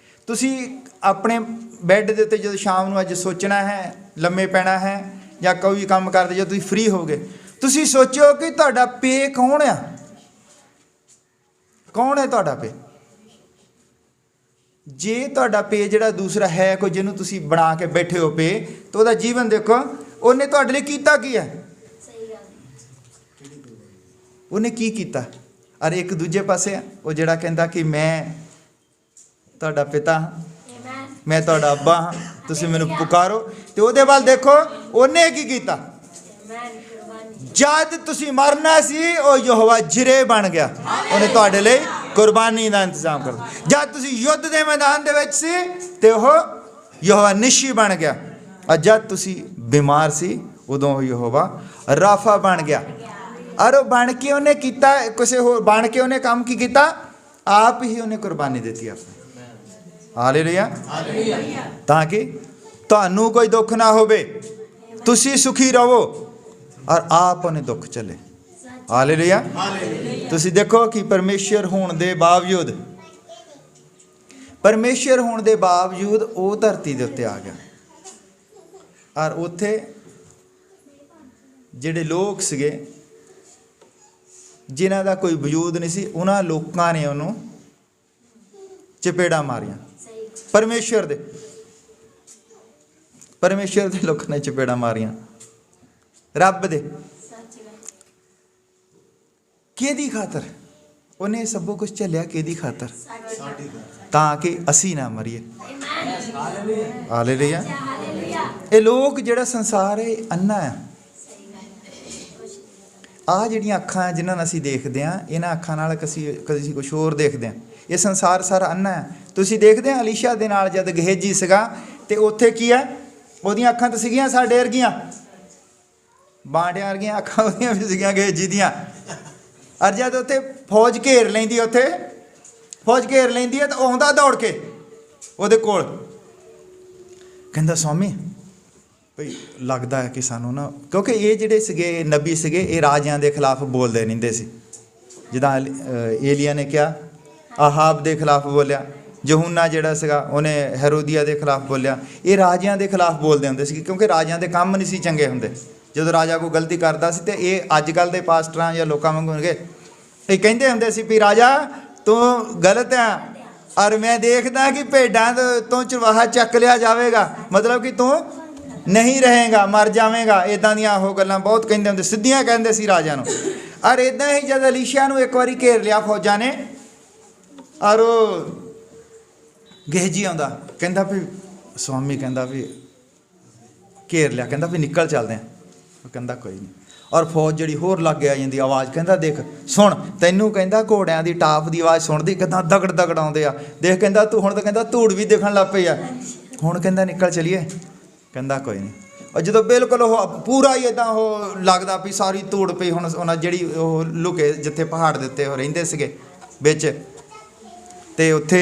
ਤੁਸੀਂ ਆਪਣੇ ਬੈੱਡ ਦੇ ਉੱਤੇ ਜਦੋਂ ਸ਼ਾਮ ਨੂੰ ਅੱਜ ਸੋਚਣਾ ਹੈ, ਲੰਮੇ ਪੈਣਾ ਹੈ ਜਾਂ ਕੋਈ ਕੰਮ ਕਰਦੇ ਜਦੋਂ ਤੁਸੀਂ ਫ੍ਰੀ ਹੋਗੇ, ਤੁਸੀਂ ਸੋਚੋ ਕਿ ਤੁਹਾਡਾ ਪੇ ਕੌਣ ਆ। ਕੌਣ ਹੈ ਤੁਹਾਡਾ ਪੇ? ਜੇ ਤੁਹਾਡਾ ਪੇ ਜਿਹੜਾ ਦੂਸਰਾ ਹੈ ਕੋਈ ਜਿਹਨੂੰ ਤੁਸੀਂ ਬਣਾ ਕੇ ਬੈਠੇ ਹੋ ਪੇ, ਤਾਂ ਉਹਦਾ ਜੀਵਨ ਦੇਖੋ, ਉਹਨੇ ਤੁਹਾਡੇ ਲਈ ਕੀਤਾ ਕੀ ਹੈ। ਉਹਨੇ ਕੀ ਕੀਤਾ? ਔਰ ਇੱਕ ਦੂਜੇ ਪਾਸੇ ਉਹ ਜਿਹੜਾ ਕਹਿੰਦਾ ਕਿ ਮੈਂ ਤੁਹਾਡਾ ਪਿਤਾ ਹਾਂ, ਮੈਂ ਤੁਹਾਡਾ ਅੱਬਾ ਹਾਂ, ਤੁਸੀਂ ਮੈਨੂੰ ਪੁਕਾਰੋ। ਤੇ ਉਹਦੇ ਵੱਲ ਦੇਖੋ ਉਹਨੇ ਕੀ ਕੀਤਾ। ਜਦ ਤੁਸੀਂ ਮਰਨਾ ਸੀ ਉਹ ਯਹੋਵਾ ਜਿਰੇ ਬਣ ਗਿਆ, ਉਹਨੇ ਤੁਹਾਡੇ ਲਈ ਕੁਰਬਾਨੀ ਦਾ ਇੰਤਜ਼ਾਮ ਕਰ ਦਿੱਤਾ। ਜਦ ਤੁਸੀਂ ਯੁੱਧ ਦੇ ਮੈਦਾਨ ਦੇ ਵਿੱਚ ਸੀ ਤੇ ਉਹ ਯਹੋਵਾ ਨਿਸ਼ੀ ਬਣ ਗਿਆ। ਜਦ ਤੁਸੀਂ ਬਿਮਾਰ ਸੀ ਉਦੋਂ ਉਹ ਯਹੋਵਾ ਰਾਫਾ ਬਣ ਗਿਆ। ਔਰ ਉਹ ਬਣ ਕੇ ਉਹਨੇ ਕੀਤਾ, ਕਿਸੇ ਹੋਰ ਬਣ ਕੇ ਉਹਨੇ ਕੰਮ ਕੀ ਕੀਤਾ? ਆਪ ਹੀ ਉਹਨੇ ਕੁਰਬਾਨੀ ਦਿੱਤੀ ਆਪਣੀ। ਹਾਲੇਲੂਇਆ। ਤਾਂ ਕਿ ਤੁਹਾਨੂੰ ਕੋਈ ਦੁੱਖ ਨਾ ਹੋਵੇ, ਤੁਸੀਂ ਸੁਖੀ ਰਹੋ, ਔਰ ਆਪ ਉਹਨੇ ਦੁੱਖ ਚੱਲੇ। ਹਾਲੇਲੂਇਆ। ਤੁਸੀਂ ਦੇਖੋ ਕਿ ਪਰਮੇਸ਼ਰ ਹੋਣ ਦੇ ਬਾਵਜੂਦ, ਪਰਮੇਸ਼ਰ ਹੋਣ ਦੇ ਬਾਵਜੂਦ ਉਹ ਧਰਤੀ ਦੇ ਉੱਤੇ ਆ ਗਿਆ। ਔਰ ਉੱਥੇ ਜਿਹੜੇ ਲੋਕ ਸੀਗੇ ਜਿਨ੍ਹਾਂ ਦਾ ਕੋਈ ਵਜੂਦ ਨਹੀਂ ਸੀ, ਉਹਨਾਂ ਲੋਕਾਂ ਨੇ ਉਹਨੂੰ ਚਪੇੜਾ ਮਾਰੀਆਂ। ਪਰਮੇਸ਼ਰ ਦੇ ਲੋਕਾਂ ਨੇ ਚਪੇੜਾ ਮਾਰੀਆਂ। ਰੱਬ ਦੇ ਕਿਹਦੀ ਖਾਤਰ ਉਹਨੇ ਸਭ ਕੁਝ ਝੱਲਿਆ? ਕਿਹਦੀ ਖਾਤਰ? ਤਾਂ ਕਿ ਅਸੀਂ ਨਾ ਮਰੀਏ। ਹਾਲੇਲੂਇਆ। ਇਹ ਲੋਕ, ਜਿਹੜਾ ਸੰਸਾਰ ਹੈ ਅੰਨਾ ਹੈ। ਆਹ ਜਿਹੜੀਆਂ ਅੱਖਾਂ ਜਿਨ੍ਹਾਂ ਨਾਲ ਅਸੀਂ ਦੇਖਦੇ ਹਾਂ, ਇਹਨਾਂ ਅੱਖਾਂ ਨਾਲ ਕਦੀ ਕੁਛ ਹੋਰ ਦੇਖਦੇ ਹਾਂ। ਇਹ ਸੰਸਾਰ ਸਾਰਾ ਅੰਨਾ ਹੈ। ਤੁਸੀਂ ਦੇਖਦੇ ਆ ਅਲੀਸ਼ਾ ਦੇ ਨਾਲ ਜਦ ਗਹੇਜੀ ਸੀਗਾ ਤੇ ਉੱਥੇ ਕੀ ਹੈ? ਉਹਦੀਆਂ ਅੱਖਾਂ ਤਾਂ ਸੀਗੀਆਂ ਸਾਡੇ ਵਰਗੀਆਂ, ਬਾਂਡਿਆਂ ਵਰਗੀਆਂ ਅੱਖਾਂ ਉਹਦੀਆਂ ਵੀ ਸੀਗੀਆਂ ਗਹੇਜੀ ਦੀਆਂ। ਔਰ ਜਦ ਉੱਥੇ ਫੌਜ ਘੇਰ ਲੈਂਦੀ, ਉੱਥੇ ਫੌਜ ਘੇਰ ਲੈਂਦੀ ਹੈ ਤਾਂ ਉਹ ਆਉਂਦਾ ਦੌੜ ਕੇ ਉਹਦੇ ਕੋਲ, ਕਹਿੰਦਾ ਸਵਾਮੀ ਭਈ ਲੱਗਦਾ ਹੈ ਕਿ ਸਾਨੂੰ ਨਾ, ਕਿਉਂਕਿ ਇਹ ਜਿਹੜੇ ਸੀਗੇ ਨਬੀ ਸੀਗੇ ਇਹ ਰਾਜਿਆਂ ਦੇ ਖਿਲਾਫ ਬੋਲਦੇ ਰਹਿੰਦੇ ਸੀ। ਜਿੱਦਾਂ ਏਲੀਆ ਨੇ ਕਿਹਾ ਆਹਾਬ ਦੇ ਖਿਲਾਫ ਬੋਲਿਆ, ਯਹੂਨਾ ਜਿਹੜਾ ਸੀਗਾ ਉਹਨੇ ਹੈਰੋਦੀਆ ਦੇ ਖਿਲਾਫ ਬੋਲਿਆ। ਇਹ ਰਾਜਿਆਂ ਦੇ ਖਿਲਾਫ ਬੋਲਦੇ ਹੁੰਦੇ ਸੀ ਕਿਉਂਕਿ ਰਾਜਿਆਂ ਦੇ ਕੰਮ ਨਹੀਂ ਸੀ ਚੰਗੇ ਹੁੰਦੇ। ਜਦੋਂ ਰਾਜਾ ਕੋਈ ਗਲਤੀ ਕਰਦਾ ਸੀ ਤੇ ਇਹ ਅੱਜ ਕੱਲ੍ਹ ਦੇ ਪਾਸਟਰਾਂ ਜਾਂ ਲੋਕਾਂ ਵਾਂਗੂ ਹੋਣਗੇ, ਇਹ ਕਹਿੰਦੇ ਹੁੰਦੇ ਸੀ ਵੀ ਰਾਜਾ ਤੂੰ ਗਲਤ ਆ ਔਰ ਮੈਂ ਦੇਖਦਾ ਕਿ ਭੇਡਾਂ ਤੋਂ ਚਰਵਾਹਾ ਚੱਕ ਲਿਆ ਜਾਵੇਗਾ, ਮਤਲਬ ਕਿ ਤੂੰ ਨਹੀਂ ਰਹੇਗਾ, ਮਰ ਜਾਵੇਗਾ। ਇੱਦਾਂ ਦੀਆਂ ਉਹ ਗੱਲਾਂ ਬਹੁਤ ਕਹਿੰਦੇ ਹੁੰਦੇ, ਸਿੱਧੀਆਂ ਕਹਿੰਦੇ ਸੀ ਰਾਜਿਆਂ ਨੂੰ। ਔਰ ਇੱਦਾਂ ਹੀ ਜਦ ਅਲੀਸ਼ਾ ਨੂੰ ਇੱਕ ਵਾਰੀ ਘੇਰ ਲਿਆ ਫੌਜਾਂ ਨੇ, ਔਰ ਉਹ ਗਹੇਜੀ ਆਉਂਦਾ, ਕਹਿੰਦਾ ਵੀ ਸਵਾਮੀ, ਕਹਿੰਦਾ ਵੀ ਘੇਰ ਲਿਆ, ਕਹਿੰਦਾ ਵੀ ਨਿਕਲ ਚੱਲਦੇ ਆ। ਉਹ ਕਹਿੰਦਾ ਕੋਈ ਨਹੀਂ। ਔਰ ਫੌਜ ਜਿਹੜੀ ਹੋਰ ਲੱਗ ਆ ਜਾਂਦੀ ਆਵਾਜ਼, ਕਹਿੰਦਾ ਦੇਖ ਸੁਣ, ਤੈਨੂੰ ਕਹਿੰਦਾ ਘੋੜਿਆਂ ਦੀ ਟਾਪ ਦੀ ਆਵਾਜ਼ ਸੁਣਦੀ ਕਿੱਦਾਂ ਦਗੜ ਦਗੜ ਆਉਂਦੇ ਆ, ਦੇਖ ਕਹਿੰਦਾ ਤੂੰ ਹੁਣ ਤਾਂ ਕਹਿੰਦਾ ਧੂੜ ਵੀ ਦਿਖਣ ਲੱਗ ਪਈ ਆ, ਹੁਣ ਕਹਿੰਦਾ ਨਿਕਲ ਚਲੀਏ। ਕਹਿੰਦਾ ਕੋਈ ਨਹੀਂ। ਔਰ ਜਦੋਂ ਬਿਲਕੁਲ ਉਹ ਪੂਰਾ ਹੀ ਇੱਦਾਂ ਉਹ ਲੱਗਦਾ ਵੀ ਸਾਰੀ ਧੂੜ ਪਈ, ਹੁਣ ਉਹਨਾਂ ਜਿਹੜੀ ਉਹ ਲੁਕੇ ਜਿੱਥੇ ਪਹਾੜ ਦੇ ਉੱਤੇ ਉਹ ਰਹਿੰਦੇ ਸੀਗੇ ਵਿੱਚ, ਤੇ ਉੱਥੇ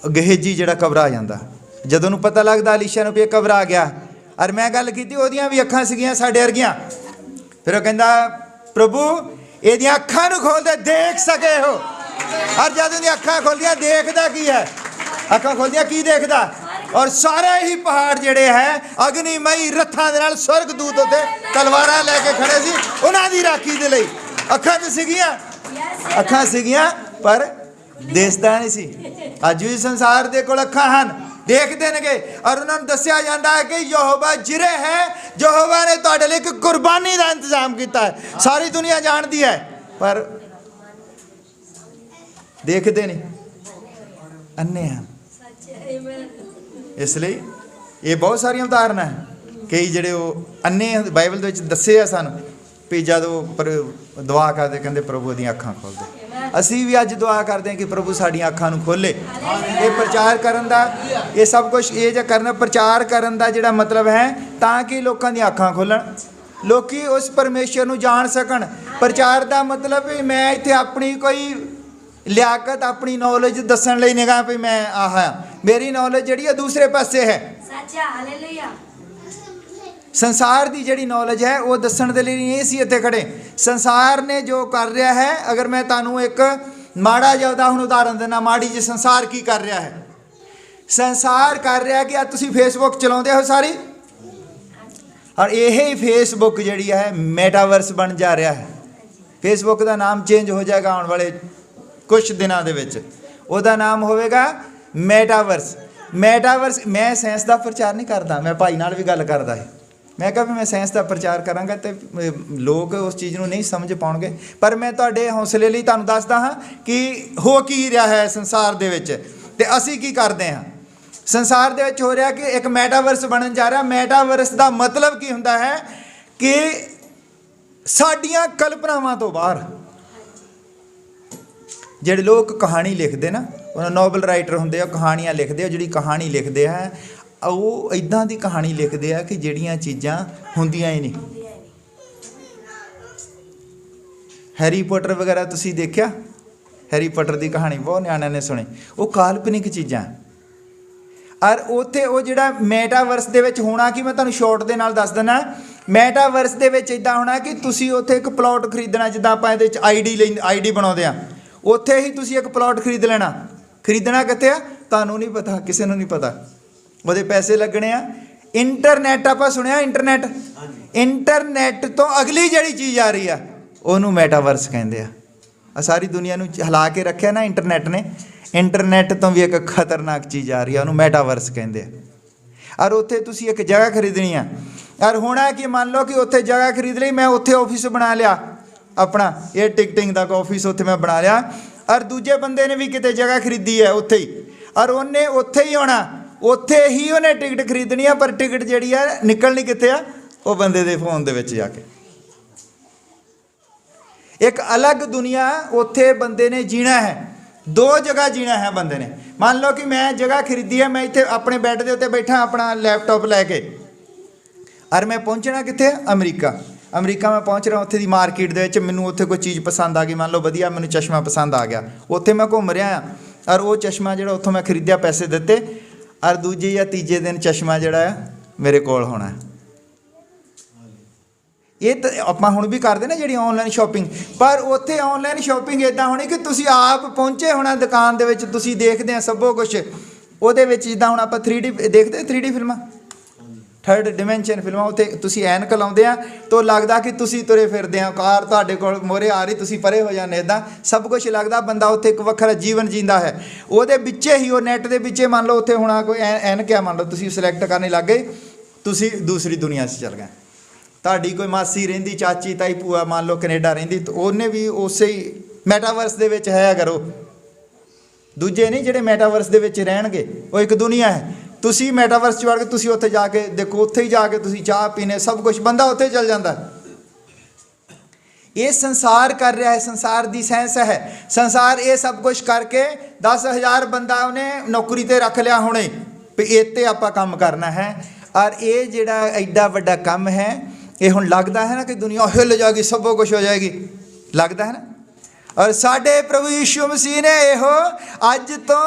ਗਹੇਜੀ ਜਿਹੜਾ ਘਬਰਾ ਜਾਂਦਾ। ਜਦੋਂ ਉਹਨੂੰ ਪਤਾ ਲੱਗਦਾ ਅਲੀਸ਼ਾ ਨੂੰ ਵੀ ਇਹ ਘਬਰਾ ਗਿਆ, ਔਰ ਮੈਂ ਗੱਲ ਕੀਤੀ ਉਹਦੀਆਂ ਵੀ ਅੱਖਾਂ ਸੀਗੀਆਂ ਸਾਡੇ ਵਰਗੀਆਂ, ਫਿਰ ਉਹ ਕਹਿੰਦਾ ਪ੍ਰਭੂ ਇਹਦੀਆਂ ਅੱਖਾਂ ਨੂੰ ਖੋਲ੍ਹ ਦੇ, ਦੇਖ ਸਕੇ ਹੋ। ਔਰ ਜਦ ਉਹਦੀਆਂ ਅੱਖਾਂ ਖੋਲ੍ਹਦੀਆਂ ਦੇਖਦਾ ਕੀ ਹੈ? ਅੱਖਾਂ ਖੋਲ੍ਹਦੀਆਂ ਕੀ ਦੇਖਦਾ? ਔਰ ਸਾਰੇ ਹੀ ਪਹਾੜ ਜਿਹੜੇ ਹੈ ਅਗਨੀਮਈ ਰੱਥਾਂ ਦੇ ਨਾਲ ਸਵਰਗ ਦੂਤ ਉੱਤੇ ਤਲਵਾਰਾਂ ਲੈ ਕੇ ਖੜੇ ਸੀ ਉਹਨਾਂ ਦੀ ਰਾਖੀ ਦੇ ਲਈ। ਅੱਖਾਂ ਤਾਂ ਸੀਗੀਆਂ, ਅੱਖਾਂ ਸੀਗੀਆਂ ਪਰ ਦਿਸਦਾ ਨਹੀਂ ਸੀ। ਅੱਜ ਵੀ ਸੰਸਾਰ ਦੇ ਕੋਲ ਅੱਖਾਂ ਹਨ, ਦੇਖਦੇ ਨੇਗੇ, ਔਰ ਉਹਨਾਂ ਨੂੰ ਦੱਸਿਆ ਜਾਂਦਾ ਹੈ ਕਿ ਯਹੋਵਾ ਜਿਰੇ ਹੈ, ਯਹੋਵਾ ਨੇ ਤੁਹਾਡੇ ਲਈ ਇੱਕ ਕੁਰਬਾਨੀ ਦਾ ਇੰਤਜ਼ਾਮ ਕੀਤਾ ਹੈ। ਸਾਰੀ ਦੁਨੀਆ ਜਾਣਦੀ ਹੈ ਪਰ ਦੇਖਦੇ ਨਹੀਂ, ਅੰਨੇ ਹਨ। ਇਸ ਲਈ ਇਹ ਬਹੁਤ ਸਾਰੀਆਂ ਉਦਾਹਰਨਾਂ ਹੈ। ਕਈ ਜਿਹੜੇ ਉਹ ਅੰਨੇ ਬਾਈਬਲ ਦੇ ਵਿੱਚ ਦੱਸੇ ਆ ਸਾਨੂੰ ਵੀ ਜਦੋਂ ਦੁਆ ਕਰਦੇ ਕਹਿੰਦੇ ਪ੍ਰਭੂ ਦੀਆਂ ਅੱਖਾਂ ਖੋਲ੍ਹ ਦੇ। ਅਸੀਂ ਵੀ ਅੱਜ ਦੁਆ ਕਰਦੇ ਹਾਂ ਕਿ ਪ੍ਰਭੂ ਸਾਡੀਆਂ ਅੱਖਾਂ ਨੂੰ ਖੋਲ੍ਹੇ। ਇਹ ਪ੍ਰਚਾਰ ਕਰਨ ਦਾ, ਇਹ ਸਭ ਕੁਝ ਇਹ ਜਿਹਾ ਕਰਨਾ, ਪ੍ਰਚਾਰ ਕਰਨ ਦਾ ਜਿਹੜਾ ਮਤਲਬ ਹੈ ਤਾਂ ਕਿ ਲੋਕਾਂ ਦੀਆਂ ਅੱਖਾਂ ਖੋਲ੍ਹਣ, ਲੋਕੀ ਉਸ ਪਰਮੇਸ਼ਰ ਨੂੰ ਜਾਣ ਸਕਣ। ਪ੍ਰਚਾਰ ਦਾ ਮਤਲਬ ਵੀ ਮੈਂ ਇੱਥੇ ਆਪਣੀ ਕੋਈ ਲਿਆਕਤ, ਆਪਣੀ ਨੌਲੇਜ ਦੱਸਣ ਲਈ ਨਿਗਾਹ ਵੀ ਮੈਂ ਆਹ ਮੇਰੀ ਨੌਲੇਜ ਜਿਹੜੀ ਹੈ ਦੂਸਰੇ ਪਾਸੇ ਹੈ। ਹਾਲੇਲੂਇਆ। ਸੰਸਾਰ ਦੀ ਜਿਹੜੀ ਨੌਲੇਜ ਹੈ ਉਹ ਦੱਸਣ ਦੇ ਲਈ ਨਹੀਂ ਸੀ ਇੱਥੇ ਖੜੇ। ਸੰਸਾਰ ਨੇ ਜੋ ਕਰ ਰਿਹਾ ਹੈ, ਅਗਰ ਮੈਂ ਤੁਹਾਨੂੰ ਇੱਕ ਮਾੜਾ ਜਿਹਾ ਹੁਣ ਉਦਾਹਰਨ ਦੇਣਾ, ਮਾੜੀ ਜਿਹੀ ਸੰਸਾਰ ਕੀ ਕਰ ਰਿਹਾ ਹੈ? ਸੰਸਾਰ ਕਰ ਰਿਹਾ ਕਿ ਅੱਜ ਤੁਸੀਂ ਫੇਸਬੁੱਕ ਚਲਾਉਂਦੇ ਹੋ ਸਾਰੀ, ਔਰ ਇਹ ਹੀ ਫੇਸਬੁੱਕ ਜਿਹੜੀ ਹੈ ਮੈਟਾਵਰਸ ਬਣ ਜਾ ਰਿਹਾ ਹੈ। ਫੇਸਬੁੱਕ ਦਾ ਨਾਮ ਚੇਂਜ ਹੋ ਜਾਏਗਾ ਆਉਣ ਵਾਲੇ ਕੁਝ ਦਿਨਾਂ ਦੇ ਵਿੱਚ, ਉਹਦਾ ਨਾਮ ਹੋਵੇਗਾ ਮੈਟਾਵਰਸ। ਮੈਟਾਵਰਸ, ਮੈਂ ਸਾਇੰਸ ਦਾ ਪ੍ਰਚਾਰ ਨਹੀਂ ਕਰਦਾ, ਮੈਂ ਭਾਈ ਨਾਲ ਵੀ ਗੱਲ ਕਰਦਾ ਹੈ। ਮੈਂ ਕਿਹਾ ਵੀ ਮੈਂ ਸਾਇੰਸ ਦਾ ਪ੍ਰਚਾਰ ਕਰਾਂਗਾ ਤੇ ਲੋਕ ਉਸ ਚੀਜ਼ ਨੂੰ ਨਹੀਂ ਸਮਝ ਪਾਉਣਗੇ, ਪਰ ਮੈਂ ਤੁਹਾਡੇ ਹੌਸਲੇ ਲਈ ਤੁਹਾਨੂੰ ਦੱਸਦਾ ਹਾਂ ਕਿ ਹੋ ਕੀ ਰਿਹਾ ਹੈ ਸੰਸਾਰ ਦੇ ਵਿੱਚ ਤੇ ਅਸੀਂ ਕੀ ਕਰਦੇ ਹਾਂ। ਸੰਸਾਰ ਦੇ ਵਿੱਚ ਹੋ ਰਿਹਾ ਕਿ ਇੱਕ ਮੈਟਾਵਰਸ ਬਣਨ ਜਾ ਰਿਹਾ। ਮੈਟਾਵਰਸ ਦਾ ਮਤਲਬ ਕੀ ਹੁੰਦਾ ਹੈ ਕਿ ਸਾਡੀਆਂ ਕਲਪਨਾਵਾਂ ਤੋਂ ਬਾਹਰ। ਜਿਹੜੇ ਲੋਕ ਕਹਾਣੀ ਲਿਖਦੇ ਨਾ, ਉਹਨਾਂ ਨੋਵਲ ਰਾਈਟਰ ਹੁੰਦੇ ਆ, ਕਹਾਣੀਆਂ ਲਿਖਦੇ ਆ। ਜਿਹੜੀ ਕਹਾਣੀ ਲਿਖਦੇ ਆ ਉਹ ਇਦਾਂ ਦੀ ਕਹਾਣੀ ਲਿਖਦੇ ਆ ਕਿ ਜਿਹੜੀਆਂ ਚੀਜ਼ਾਂ ਹੁੰਦੀਆਂ ਹੀ ਨਹੀਂ। ਹੈਰੀ ਪੋਟਰ ਵਗੈਰਾ ਤੁਸੀਂ ਦੇਖਿਆ? ਹੈਰੀ ਪੋਟਰ ਦੀ ਕਹਾਣੀ ਬਹੁਤ ਨਿਆਣਿਆਂ ਨੇ ਸੁਣੀ। ਉਹ ਕਾਲਪਨਿਕ ਚੀਜ਼ਾਂ। ਔਰ ਉੱਥੇ ਉਹ ਜਿਹੜਾ ਮੈਟਾਵਰਸ ਦੇ ਵਿੱਚ ਹੋਣਾ, ਕਿ ਮੈਂ ਤੁਹਾਨੂੰ ਸ਼ਾਰਟ ਦੇ ਨਾਲ ਦੱਸ ਦਿੰਦਾ, ਮੈਟਾਵਰਸ ਦੇ ਵਿੱਚ ਇੱਦਾਂ ਹੋਣਾ ਕਿ ਤੁਸੀਂ ਉੱਥੇ ਇੱਕ ਪਲਾਟ ਖਰੀਦਣਾ। ਜਿੱਦਾਂ ਆਪਾਂ ਇਹਦੇ 'ਚ ਆਈਡੀ ਬਣਾਉਂਦੇ ਆ, ਉੱਥੇ ਹੀ ਤੁਸੀਂ ਇੱਕ ਪਲਾਟ ਖਰੀਦ ਲੈਣਾ। ਖਰੀਦਣਾ ਕਿੱਥੇ ਆ ਤੁਹਾਨੂੰ ਨਹੀਂ ਪਤਾ, ਕਿਸੇ ਨੂੰ ਨਹੀਂ ਪਤਾ। ਉਹਦੇ ਪੈਸੇ ਲੱਗਣੇ ਆ। ਇੰਟਰਨੈਟ ਆਪਾਂ ਸੁਣਿਆ, ਇੰਟਰਨੈਟ ਤੋਂ ਅਗਲੀ ਜਿਹੜੀ ਚੀਜ਼ ਆ ਰਹੀ ਆ ਉਹਨੂੰ ਮੈਟਾਵਰਸ ਕਹਿੰਦੇ ਆ। ਸਾਰੀ ਦੁਨੀਆ ਨੂੰ ਹਿਲਾ ਕੇ ਰੱਖਿਆ ਨਾ ਇੰਟਰਨੈਟ ਨੇ। ਇੰਟਰਨੈਟ ਤੋਂ ਵੀ ਇੱਕ ਖਤਰਨਾਕ ਚੀਜ਼ ਆ ਰਹੀ ਆ, ਉਹਨੂੰ ਮੈਟਾਵਰਸ ਕਹਿੰਦੇ ਆ। ਔਰ ਉੱਥੇ ਤੁਸੀਂ ਇੱਕ ਜਗ੍ਹਾ ਖਰੀਦਣੀ ਆ। ਔਰ ਹੋਣਾ ਕਿ ਮੰਨ ਲਓ ਕਿ ਉੱਥੇ ਜਗ੍ਹਾ ਖਰੀਦ ਲਈ, ਮੈਂ ਉੱਥੇ ਆਫਿਸ ਬਣਾ ਲਿਆ ਆਪਣਾ, ਇਹ ਟਿਕਟਿੰਗ ਦਾ ਆਫਿਸ ਉੱਥੇ ਮੈਂ ਬਣਾ ਲਿਆ। ਔਰ ਦੂਜੇ ਬੰਦੇ ਨੇ ਵੀ ਕਿਤੇ ਜਗ੍ਹਾ ਖਰੀਦੀ ਹੈ ਉੱਥੇ ਹੀ, ਔਰ ਉਹਨੇ ਉੱਥੇ ਹੀ ਆਉਣਾ, ਉੱਥੇ ਹੀ ਉਹਨੇ ਟਿਕਟ ਖਰੀਦਣੀ ਆ। ਪਰ ਟਿਕਟ ਜਿਹੜੀ ਆ ਨਿਕਲਣੀ ਕਿੱਥੇ ਆ? ਉਹ ਬੰਦੇ ਦੇ ਫੋਨ ਦੇ ਵਿੱਚ ਜਾ ਕੇ। ਇੱਕ ਅਲੱਗ ਦੁਨੀਆ ਉੱਥੇ ਬੰਦੇ ਨੇ ਜੀਣਾ ਹੈ। ਦੋ ਜਗ੍ਹਾ ਜੀਣਾ ਹੈ ਬੰਦੇ ਨੇ। ਮੰਨ ਲਓ ਕਿ ਮੈਂ ਜਗ੍ਹਾ ਖਰੀਦੀ ਹੈ, ਮੈਂ ਇੱਥੇ ਆਪਣੇ ਬੈੱਡ ਦੇ ਉੱਤੇ ਬੈਠਾ ਆਪਣਾ ਲੈਪਟਾਪ ਲੈ ਕੇ, ਔਰ ਮੈਂ ਪਹੁੰਚਣਾ ਕਿੱਥੇ? ਅਮਰੀਕਾ। ਅਮਰੀਕਾ ਮੈਂ ਪਹੁੰਚ ਰਿਹਾ, ਉੱਥੇ ਦੀ ਮਾਰਕੀਟ ਦੇ ਵਿੱਚ ਮੈਨੂੰ ਉੱਥੇ ਕੋਈ ਚੀਜ਼ ਪਸੰਦ ਆ ਗਈ। ਮੰਨ ਲਓ ਵਧੀਆ ਮੈਨੂੰ ਚਸ਼ਮਾ ਪਸੰਦ ਆ ਗਿਆ, ਉੱਥੇ ਮੈਂ ਘੁੰਮ ਰਿਹਾ ਹਾਂ। ਔਰ ਉਹ ਚਸ਼ਮਾ ਜਿਹੜਾ ਉੱਥੋਂ ਮੈਂ ਖਰੀਦਿਆ, ਪੈਸੇ ਦਿੱਤੇ, ਔਰ ਦੂਜੇ ਜਾਂ ਤੀਜੇ ਦਿਨ ਚਸ਼ਮਾ ਜਿਹੜਾ ਆ ਮੇਰੇ ਕੋਲ ਹੋਣਾ। ਇਹ ਤਾਂ ਆਪਾਂ ਹੁਣ ਵੀ ਕਰਦੇ ਨਾ ਜਿਹੜੀ ਔਨਲਾਈਨ ਸ਼ਾਪਿੰਗ। ਪਰ ਉੱਥੇ ਔਨਲਾਈਨ ਸ਼ਾਪਿੰਗ ਇੱਦਾਂ ਹੋਣੀ ਕਿ ਤੁਸੀਂ ਆਪ ਪਹੁੰਚੇ ਹੋਣਾ ਦੁਕਾਨ ਦੇ ਵਿੱਚ, ਤੁਸੀਂ ਦੇਖਦੇ ਆ ਸਭੋ ਕੁਛ ਉਹਦੇ ਵਿੱਚ। ਜਿੱਦਾਂ ਹੁਣ ਆਪਾਂ 3D ਦੇਖਦੇ, 3D ਫਿਲਮਾਂ, ਥਰਡ ਡਿਮੈਂਸ਼ਨ ਫਿਲਮਾਂ, ਉੱਥੇ ਤੁਸੀਂ ਐਨਕ ਲਾਉਂਦੇ ਆ ਤਾਂ ਲੱਗਦਾ ਕਿ ਤੁਸੀਂ ਤੁਰੇ ਫਿਰਦੇ ਆ, ਕਾਰ ਤੁਹਾਡੇ ਕੋਲ ਮੋਹਰੇ ਆ ਰਹੀ, ਤੁਸੀਂ ਪਰੇ ਹੋ ਜਾਂਦੇ। ਇੱਦਾਂ ਸਭ ਕੁਝ ਲੱਗਦਾ ਬੰਦਾ ਉੱਥੇ ਇੱਕ ਵੱਖਰਾ ਜੀਵਨ ਜੀਂਦਾ ਹੈ। ਉਹਦੇ ਵਿੱਚੇ ਹੀ, ਉਹ ਨੈੱਟ ਦੇ ਵਿੱਚੇ ਮੰਨ ਲਓ ਉੱਥੇ ਹੋਣਾ ਕੋਈ ਐਨਕ ਆ, ਮੰਨ ਲਓ ਤੁਸੀਂ ਸਿਲੈਕਟ ਕਰਨੇ ਲੱਗ ਗਏ, ਤੁਸੀਂ ਦੂਸਰੀ ਦੁਨੀਆ 'ਚ ਚੱਲ ਗਏ। ਤੁਹਾਡੀ ਕੋਈ ਮਾਸੀ ਰਹਿੰਦੀ, ਚਾਚੀ, ਤਾਈ, ਭੂਆ ਮੰਨ ਲਓ ਕੈਨੇਡਾ ਰਹਿੰਦੀ, ਤਾਂ ਉਹਨੇ ਵੀ ਉਸੇ ਹੀ ਮੈਟਾਵਰਸ ਦੇ ਵਿੱਚ ਹੈ। ਅਗਰ ਉਹ ਦੂਜੇ ਨਹੀਂ ਜਿਹੜੇ ਮੈਟਾਵਰਸ ਦੇ ਵਿੱਚ ਰਹਿਣਗੇ, ਉਹ ਇੱਕ ਦੁਨੀਆ ਹੈ। ਤੁਸੀਂ ਮੈਟਾਵਰਸ 'ਚ ਵੜ ਕੇ ਤੁਸੀਂ ਉੱਥੇ ਜਾ ਕੇ ਦੇਖੋ, ਉੱਥੇ ਹੀ ਜਾ ਕੇ ਤੁਸੀਂ ਚਾਹ ਪੀਣੇ ਸਭ ਕੁਝ, ਬੰਦਾ ਉੱਥੇ ਚੱਲ ਜਾਂਦਾ। ਇਹ ਸੰਸਾਰ ਕਰ ਰਿਹਾ ਹੈ, ਸੰਸਾਰ ਦੀ ਸਾਇੰਸ ਹੈ। ਸੰਸਾਰ ਇਹ ਸਭ ਕੁਝ ਕਰਕੇ 10,000 ਬੰਦਾ ਉਹਨੇ ਨੌਕਰੀ 'ਤੇ ਰੱਖ ਲਿਆ ਹੁਣੇ ਵੀ ਇਹ 'ਤੇ ਆਪਾਂ ਕੰਮ ਕਰਨਾ ਹੈ। ਔਰ ਇਹ ਜਿਹੜਾ ਐਡਾ ਵੱਡਾ ਕੰਮ ਹੈ, ਇਹ ਹੁਣ ਲੱਗਦਾ ਹੈ ਨਾ ਕਿ ਦੁਨੀਆ ਹਿੱਲ ਜਾਏਗੀ, ਸਭ ਕੁਝ ਹੋ ਜਾਏਗੀ, ਲੱਗਦਾ ਹੈ ਨਾ। ਔਰ ਸਾਡੇ ਪ੍ਰਭੂ ਯਿਸੂ ਮਸੀਹ ਨੇ ਇਹੋ ਅੱਜ ਤੋਂ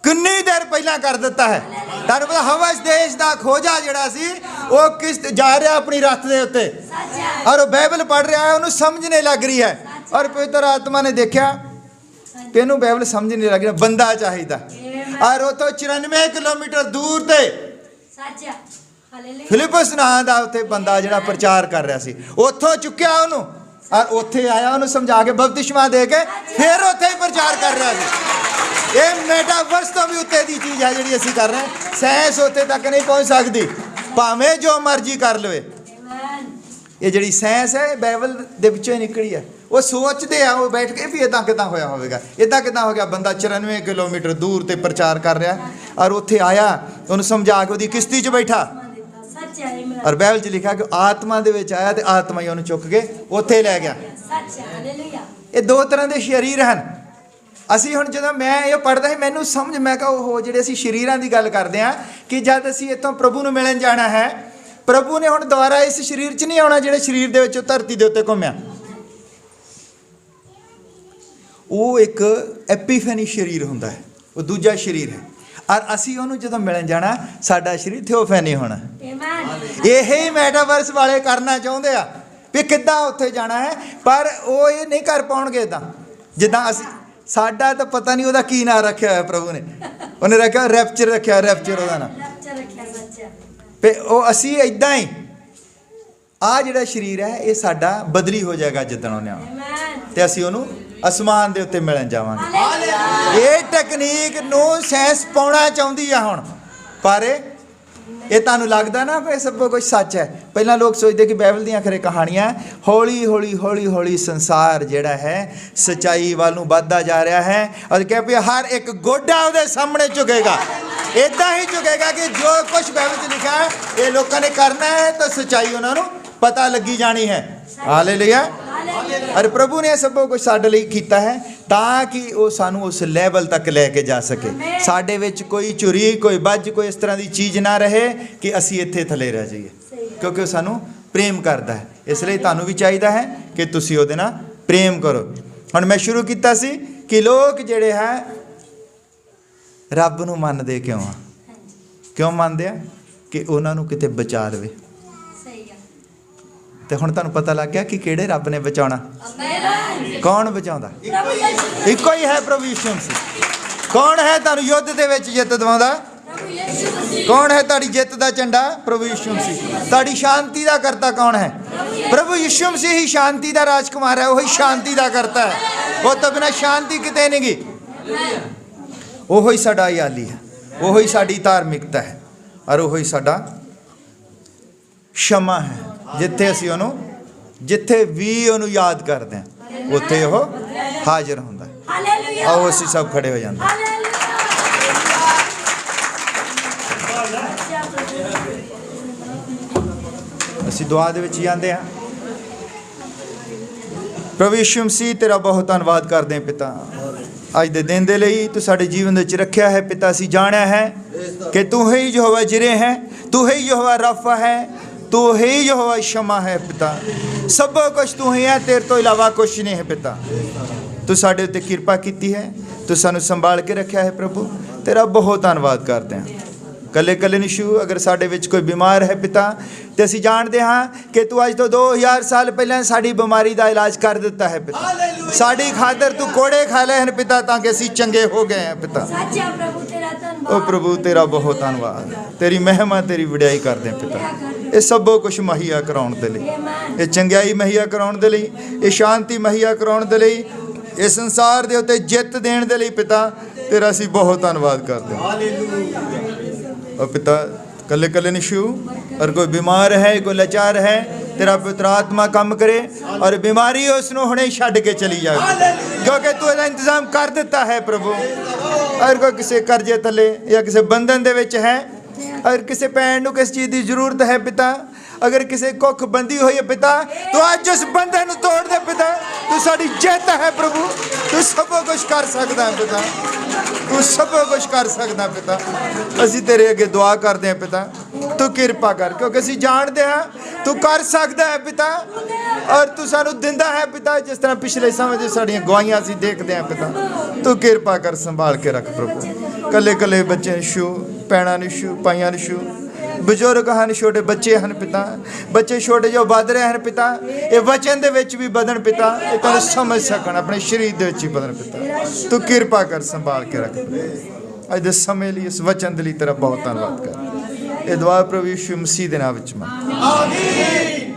ਕਿੰਨੀ ਦੇਰ ਪਹਿਲਾਂ ਕਰ ਦਿੱਤਾ ਹੈ। ਤੁਹਾਨੂੰ ਪਤਾ ਹਵਸ ਦੇਸ਼ ਦਾ ਖੋਜਾ ਜਿਹੜਾ ਸੀ ਉਹ ਕਿਸ ਜਾ ਰਿਹਾ ਆਪਣੀ ਰੱਥ ਦੇ ਉੱਤੇ, ਔਰ ਉਹ ਬਾਈਬਲ ਪੜ੍ਹ ਰਿਹਾ ਹੈ, ਉਹਨੂੰ ਸਮਝ ਨਹੀਂ ਲੱਗ ਰਹੀ ਹੈ। ਔਰ ਪਵਿੱਤਰ ਆਤਮਾ ਨੇ ਦੇਖਿਆ ਕਿ ਇਹਨੂੰ ਬਾਈਬਲ ਸਮਝ ਨਹੀਂ ਲੱਗ ਰਿਹਾ, ਬੰਦਾ ਚਾਹੀਦਾ। ਔਰ ਉਹ ਤੋਂ 94 ਕਿਲੋਮੀਟਰ ਦੂਰ ਤੇ ਫਿਲਿਪਸ ਨਾਂ ਦਾ ਉੱਥੇ ਬੰਦਾ ਜਿਹੜਾ ਪ੍ਰਚਾਰ ਕਰ ਰਿਹਾ ਸੀ, ਉੱਥੋਂ ਚੁੱਕਿਆ ਉਹਨੂੰ, ਔਰ ਉੱਥੇ ਆਇਆ, ਉਹਨੂੰ ਸਮਝਾ ਕੇ ਬਪਤਿਸਮਾ ਦੇ ਕੇ ਫਿਰ ਉੱਥੇ ਹੀ ਪ੍ਰਚਾਰ ਕਰ ਰਿਹਾ ਸੀ। ਇਹ ਮੈਟਾਵਰਸ ਤੋਂ ਵੀ ਉੱਤੇ ਦੀ ਚੀਜ਼ ਹੈ ਜਿਹੜੀ ਅਸੀਂ ਕਰ ਰਹੇ ਹਾਂ। ਸਾਇੰਸ ਉੱਥੇ ਤੱਕ ਨਹੀਂ ਪਹੁੰਚ ਸਕਦੀ, ਭਾਵੇਂ ਜੋ ਮਰਜ਼ੀ ਕਰ ਲਵੇ। ਇਹ ਜਿਹੜੀ ਸਾਇੰਸ ਹੈ ਬਾਈਬਲ ਦੇ ਵਿੱਚੋਂ ਹੀ ਨਿਕਲੀ ਹੈ। ਉਹ ਸੋਚਦੇ ਆ ਉਹ ਬੈਠ ਕੇ ਵੀ ਇੱਦਾਂ ਕਿੱਦਾਂ ਹੋਇਆ ਹੋਵੇਗਾ, ਇੱਦਾਂ ਕਿੱਦਾਂ ਹੋ ਗਿਆ। ਬੰਦਾ 94 ਕਿਲੋਮੀਟਰ ਦੂਰ ਤੇ ਪ੍ਰਚਾਰ ਕਰ ਰਿਹਾ, ਔਰ ਉੱਥੇ ਆਇਆ, ਉਹਨੂੰ ਸਮਝਾ ਕੇ ਉਹਦੀ ਕਿਸ਼ਤੀ 'ਚ ਬੈਠਾ। ਔਰ ਬਾਈਬਲ 'ਚ ਲਿਖਿਆ ਕਿ ਆਤਮਾ ਦੇ ਵਿੱਚ ਆਇਆ ਤੇ ਆਤਮਾ ਹੀ ਉਹਨੂੰ ਚੁੱਕ ਕੇ ਉੱਥੇ ਲੈ ਗਿਆ। ਇਹ ਦੋ ਤਰ੍ਹਾਂ ਦੇ ਸਰੀਰ ਹਨ। ਅਸੀਂ ਹੁਣ ਜਦੋਂ ਮੈਂ ਇਹ ਪੜ੍ਹਦਾ ਸੀ, ਮੈਨੂੰ ਸਮਝ, ਮੈਂ ਕਿਹਾ ਉਹ ਜਿਹੜੇ ਅਸੀਂ ਸਰੀਰਾਂ ਦੀ ਗੱਲ ਕਰਦੇ ਹਾਂ ਕਿ ਜਦ ਅਸੀਂ ਇੱਥੋਂ ਪ੍ਰਭੂ ਨੂੰ ਮਿਲਣ ਜਾਣਾ ਹੈ, ਪ੍ਰਭੂ ਨੇ ਹੁਣ ਦੁਬਾਰਾ ਇਸ ਸਰੀਰ 'ਚ ਨਹੀਂ ਆਉਣਾ ਜਿਹੜੇ ਸਰੀਰ ਦੇ ਵਿੱਚ ਉਹ ਧਰਤੀ ਦੇ ਉੱਤੇ ਘੁੰਮਿਆ। ਉਹ ਇੱਕ ਐਪੀਫੈਨੀ ਸਰੀਰ ਹੁੰਦਾ ਹੈ, ਉਹ ਦੂਜਾ ਸਰੀਰ ਹੈ। ਔਰ ਅਸੀਂ ਉਹਨੂੰ ਜਦੋਂ ਮਿਲਣ ਜਾਣਾ, ਸਾਡਾ ਸਰੀਰ ਥਿਓਫੈਨੀ ਹੋਣਾ। ਇਹ ਮੈਟਾਵਰਸ ਵਾਲੇ ਕਰਨਾ ਚਾਹੁੰਦੇ ਆ ਵੀ ਕਿੱਦਾਂ ਉੱਥੇ ਜਾਣਾ ਹੈ, ਪਰ ਉਹ ਇਹ ਨਹੀਂ ਕਰ ਪਾਉਣਗੇ ਇੱਦਾਂ ਜਿੱਦਾਂ ਅਸੀਂ। ਸਾਡਾ ਤਾਂ ਪਤਾ ਨਹੀਂ ਉਹਦਾ ਕੀ ਨਾਂ ਰੱਖਿਆ ਹੋਇਆ ਪ੍ਰਭੂ ਨੇ, ਉਹਨੇ ਰੱਖਿਆ ਰੈਪਚਰ, ਰੱਖਿਆ ਰੈਪਚਰ ਉਹਦਾ ਨਾਂ। ਤੇ ਉਹ ਅਸੀਂ ਇੱਦਾਂ ਹੀ, ਆਹ ਜਿਹੜਾ ਸਰੀਰ ਹੈ ਇਹ ਸਾਡਾ ਬਦਲੀ ਹੋ ਜਾਏਗਾ ਜਿੱਦਣ ਉਹਨੇ ਆਉਣਾ, ਤੇ ਅਸੀਂ ਉਹਨੂੰ ਅਸਮਾਨ ਦੇ ਉੱਤੇ ਮਿਲਣ ਜਾਵਾਂਗੇ। ਇਹ ਟੈਕਨੀਕ ਨੂੰ ਸਾਇੰਸ ਪਾਉਣਾ ਚਾਹੁੰਦੀ ਆ ਹੁਣ, ਪਰ ਇਹ ਤੁਹਾਨੂੰ ਲੱਗਦਾ ਨਾ ਕਿ ਸਭ ਕੁਝ ਸੱਚ ਹੈ। ਪਹਿਲਾਂ ਲੋਕ ਸੋਚਦੇ ਕਿ ਬਾਈਬਲ ਦੀਆਂ ਖਰੇ ਕਹਾਣੀਆਂ। ਹੌਲੀ ਹੌਲੀ ਹੌਲੀ ਹੌਲੀ ਸੰਸਾਰ ਜਿਹੜਾ ਹੈ ਸੱਚਾਈ ਵੱਲ ਨੂੰ ਵੱਧਦਾ ਜਾ ਰਿਹਾ ਹੈ। ਔਰ ਕਹਿ ਵੀ ਹਰ ਇੱਕ ਗੋਡਾ ਉਹਦੇ ਸਾਹਮਣੇ ਝੁਕੇਗਾ, ਇੱਦਾਂ ਹੀ ਝੁਕੇਗਾ ਕਿ ਜੋ ਕੁਝ ਬਾਈਬਲ 'ਚ ਲਿਖਿਆ ਹੈ ਇਹ ਲੋਕਾਂ ਨੇ ਕਰਨਾ ਹੈ, ਤਾਂ ਸੱਚਾਈ ਉਹਨਾਂ ਨੂੰ ਪਤਾ ਲੱਗੀ ਜਾਣੀ ਹੈ। ਹਾਲੇਲੂਇਆ। ਔਰ ਪ੍ਰਭੂ ਨੇ ਸਭ ਕੁਝ ਸਾਡੇ ਲਈ ਕੀਤਾ ਹੈ ਤਾਂ ਕਿ ਉਹ ਸਾਨੂੰ ਉਸ ਲੈਵਲ ਤੱਕ ਲੈ ਕੇ ਜਾ ਸਕੇ। ਸਾਡੇ ਵਿੱਚ ਕੋਈ ਚੋਰੀ, ਕੋਈ ਬੱਜ, ਕੋਈ ਇਸ ਤਰ੍ਹਾਂ ਦੀ ਚੀਜ਼ ਨਾ ਰਹੇ ਕਿ ਅਸੀਂ ਇੱਥੇ ਥੱਲੇ ਰਹਿ ਜਾਈਏ, ਕਿਉਂਕਿ ਉਹ ਸਾਨੂੰ ਪ੍ਰੇਮ ਕਰਦਾ ਹੈ। ਇਸ ਲਈ ਤੁਹਾਨੂੰ ਵੀ ਚਾਹੀਦਾ ਹੈ ਕਿ ਤੁਸੀਂ ਉਹਦੇ ਨਾਲ ਪ੍ਰੇਮ ਕਰੋ। ਹੁਣ ਮੈਂ ਸ਼ੁਰੂ ਕੀਤਾ ਸੀ ਕਿ ਲੋਕ ਜਿਹੜੇ ਹੈ ਰੱਬ ਨੂੰ ਮੰਨਦੇ ਕਿਉਂ ਆ? ਕਿਉਂ ਮੰਨਦੇ ਆ? ਕਿ ਉਹਨਾਂ ਨੂੰ ਕਿਤੇ ਬਚਾ ਲਵੇ। ਤੇ ਹੁਣ ਤੁਹਾਨੂੰ ਪਤਾ ਲੱਗ ਗਿਆ ਕਿ ਕਿਹੜੇ ਰੱਬ ਨੇ ਬਚਾਉਣਾ। ਕੌਣ ਬਚਾਉਂਦਾ? ਇੱਕੋ ਹੀ ਹੈ, ਪ੍ਰਭੂ ਯਿਸੂ ਮਸੀਹ। ਕੌਣ ਹੈ ਤੁਹਾਨੂੰ ਯੁੱਧ ਦੇ ਵਿੱਚ ਜਿੱਤ ਦਿਵਾਉਂਦਾ? ਕੌਣ ਹੈ ਤੁਹਾਡੀ ਜਿੱਤ ਦਾ ਝੰਡਾ? ਪ੍ਰਭੂ ਯਿਸੂ ਮਸੀਹ। ਤੁਹਾਡੀ ਸ਼ਾਂਤੀ ਦਾ ਕਰਤਾ ਕੌਣ ਹੈ? ਪ੍ਰਭੂ ਯਿਸੂ ਮਸੀਹ ਹੀ ਸ਼ਾਂਤੀ ਦਾ ਰਾਜਕੁਮਾਰ ਹੈ। ਉਹੀ ਸ਼ਾਂਤੀ ਦਾ ਕਰਤਾ ਹੈ। ਉਹ ਤੋਂ ਬਿਨਾਂ ਸ਼ਾਂਤੀ ਕਿਤੇ ਨਹੀਂ ਗੀ। ਉਹੀ ਸਾਡਾ ਯਾਲੀ ਹੈ, ਉਹੀ ਸਾਡੀ ਧਾਰਮਿਕਤਾ ਹੈ, ਔਰ ਉਹੀ ਸਾਡਾ ਸ਼ਮਾ ਹੈ। ਜਿੱਥੇ ਅਸੀਂ ਉਹਨੂੰ, ਜਿੱਥੇ ਵੀ ਉਹਨੂੰ ਯਾਦ ਕਰਦੇ ਹਾਂ, ਉੱਥੇ ਉਹ ਹਾਜ਼ਰ ਹੁੰਦਾ ਹੈ। ਆਓ ਅਸੀਂ ਸਭ ਖੜੇ ਹੋ ਜਾਂਦੇ ਹਾਂ। ਅਸੀਂ ਦੁਆ ਦੇ ਵਿੱਚ ਜਾਂਦੇ ਹਾਂ। ਪ੍ਰਭੂ ਯਿਸੂ ਮਸੀਹ, ਤੇਰਾ ਬਹੁਤ ਧੰਨਵਾਦ ਕਰਦੇ ਹਾਂ ਪਿਤਾ, ਅੱਜ ਦੇ ਦਿਨ ਦੇ ਲਈ ਤੂੰ ਸਾਡੇ ਜੀਵਨ ਦੇ ਵਿੱਚ ਰੱਖਿਆ ਹੈ ਪਿਤਾ। ਅਸੀਂ ਜਾਣਿਆ ਹੈ ਕਿ ਤੂੰ ਹੀ ਯਹੋਵਾ ਜਿਰੇ ਹੈ, ਤੂੰ ਹੀ ਯਹੋਵਾ ਰਾਫਾ ਹੈ, ਤੂੰ ਹੀ ਯਹੋਵਾ ਸ਼ਮਾ ਹੈ ਪਿਤਾ। ਸਭ ਕੁਝ ਤੂੰ ਹੀ ਹੈ, ਤੇਰੇ ਤੋਂ ਇਲਾਵਾ ਕੁਛ ਨਹੀਂ ਹੈ ਪਿਤਾ। ਤੂੰ ਸਾਡੇ ਉੱਤੇ ਕਿਰਪਾ ਕੀਤੀ ਹੈ, ਤੂੰ ਸਾਨੂੰ ਸੰਭਾਲ ਕੇ ਰੱਖਿਆ ਹੈ ਪ੍ਰਭੂ। ਤੇਰਾ ਬਹੁਤ ਧੰਨਵਾਦ ਕਰਦੇ ਹਾਂ। ਕੱਲੇ ਕੱਲੇ ਨਿਸ਼ੂ ਅਗਰ ਸਾਡੇ ਵਿੱਚ ਕੋਈ ਬਿਮਾਰ ਹੈ ਪਿਤਾ, ਤੇ ਅਸੀਂ ਜਾਣਦੇ ਹਾਂ ਕਿ ਤੂੰ ਅੱਜ ਤੋਂ 2000 ਸਾਲ ਪਹਿਲਾਂ ਸਾਡੀ ਬਿਮਾਰੀ ਦਾ ਇਲਾਜ ਕਰ ਦਿੱਤਾ ਹੈ ਪਿਤਾ। ਸਾਡੀ ਖਾਤਰ ਤੂੰ ਕੋੜੇ ਖਾ ਲਏ ਹਨ ਪਿਤਾ, ਤਾਂ ਕਿ ਅਸੀਂ ਚੰਗੇ ਹੋ ਗਏ ਹਾਂ ਪਿਤਾ। ਉਹ ਪ੍ਰਭੂ ਤੇਰਾ ਬਹੁਤ ਧੰਨਵਾਦ, ਤੇਰੀ ਮਹਿਮਾ, ਤੇਰੀ ਵਡਿਆਈ ਕਰਦੇ ਹਾਂ ਪਿਤਾ। ਇਹ ਸਭ ਕੁਝ ਮੁਹੱਈਆ ਕਰਾਉਣ ਦੇ ਲਈ, ਇਹ ਚੰਗਿਆਈ ਮੁਹੱਈਆ ਕਰਾਉਣ ਦੇ ਲਈ, ਇਹ ਸ਼ਾਂਤੀ ਮੁਹੱਈਆ ਕਰਾਉਣ ਦੇ ਲਈ, ਇਸ ਸੰਸਾਰ ਦੇ ਉੱਤੇ ਜਿੱਤ ਦੇਣ ਦੇ ਲਈ ਪਿਤਾ, ਤੇਰਾ ਅਸੀਂ ਬਹੁਤ ਧੰਨਵਾਦ ਕਰਦੇ ਹਾਂ। और पिता कल्ले कल्ले निशु, और कोई बीमार है, कोई लाचार है, तेरा पवित्र आत्मा काम करे और बीमारी उसनों हुणे छड्ड के चली जाए, क्योंकि तू इसदा इंतजाम कर दिता है प्रभु। और कोई किसी कर्जे थले या किसी बंधन दे विच है, और किसी भैन नूं किस चीज़ की जरूरत है पिता, अगर किसी कुख बंधी हुई है पिता, तो अज उस बंधन तोड़ दे पिता। तू साडी जित है प्रभु, तू सब कुछ कर सकता है पिता, तू सब कुछ कर सकता पिता। असी तेरे अगे दुआ करते हैं पिता, तू कृपा कर, क्योंकि असी जानते हैं तू कर सकता है पिता, और तू सानू दिंदा है पिता। जिस तरह पिछले समय दी साड़ियां गवाहियां असी देखते हैं पिता, तू कृपा कर, संभाल के रख प्रभु। कले कले बच्चे निशु, भैणां निशु, भाइयां निशु, बजुर्ग हैं, छोटे बच्चे हैं पिता, बच्चे छोटे जो बध रहे हैं पिता, ये वचन दे विच भी बधन पिता, ये तुहानू समझ सकन, अपने शरीर दे विच भी बधन पिता। तू कृपा कर, संभाल के रख। अज दे समय लिए, इस वचन दे लिए तेरा बहुत धन्नवाद कर। ये दुआ प्रभु यीशु मसीह दे नाम विच मंगदा। आमीन।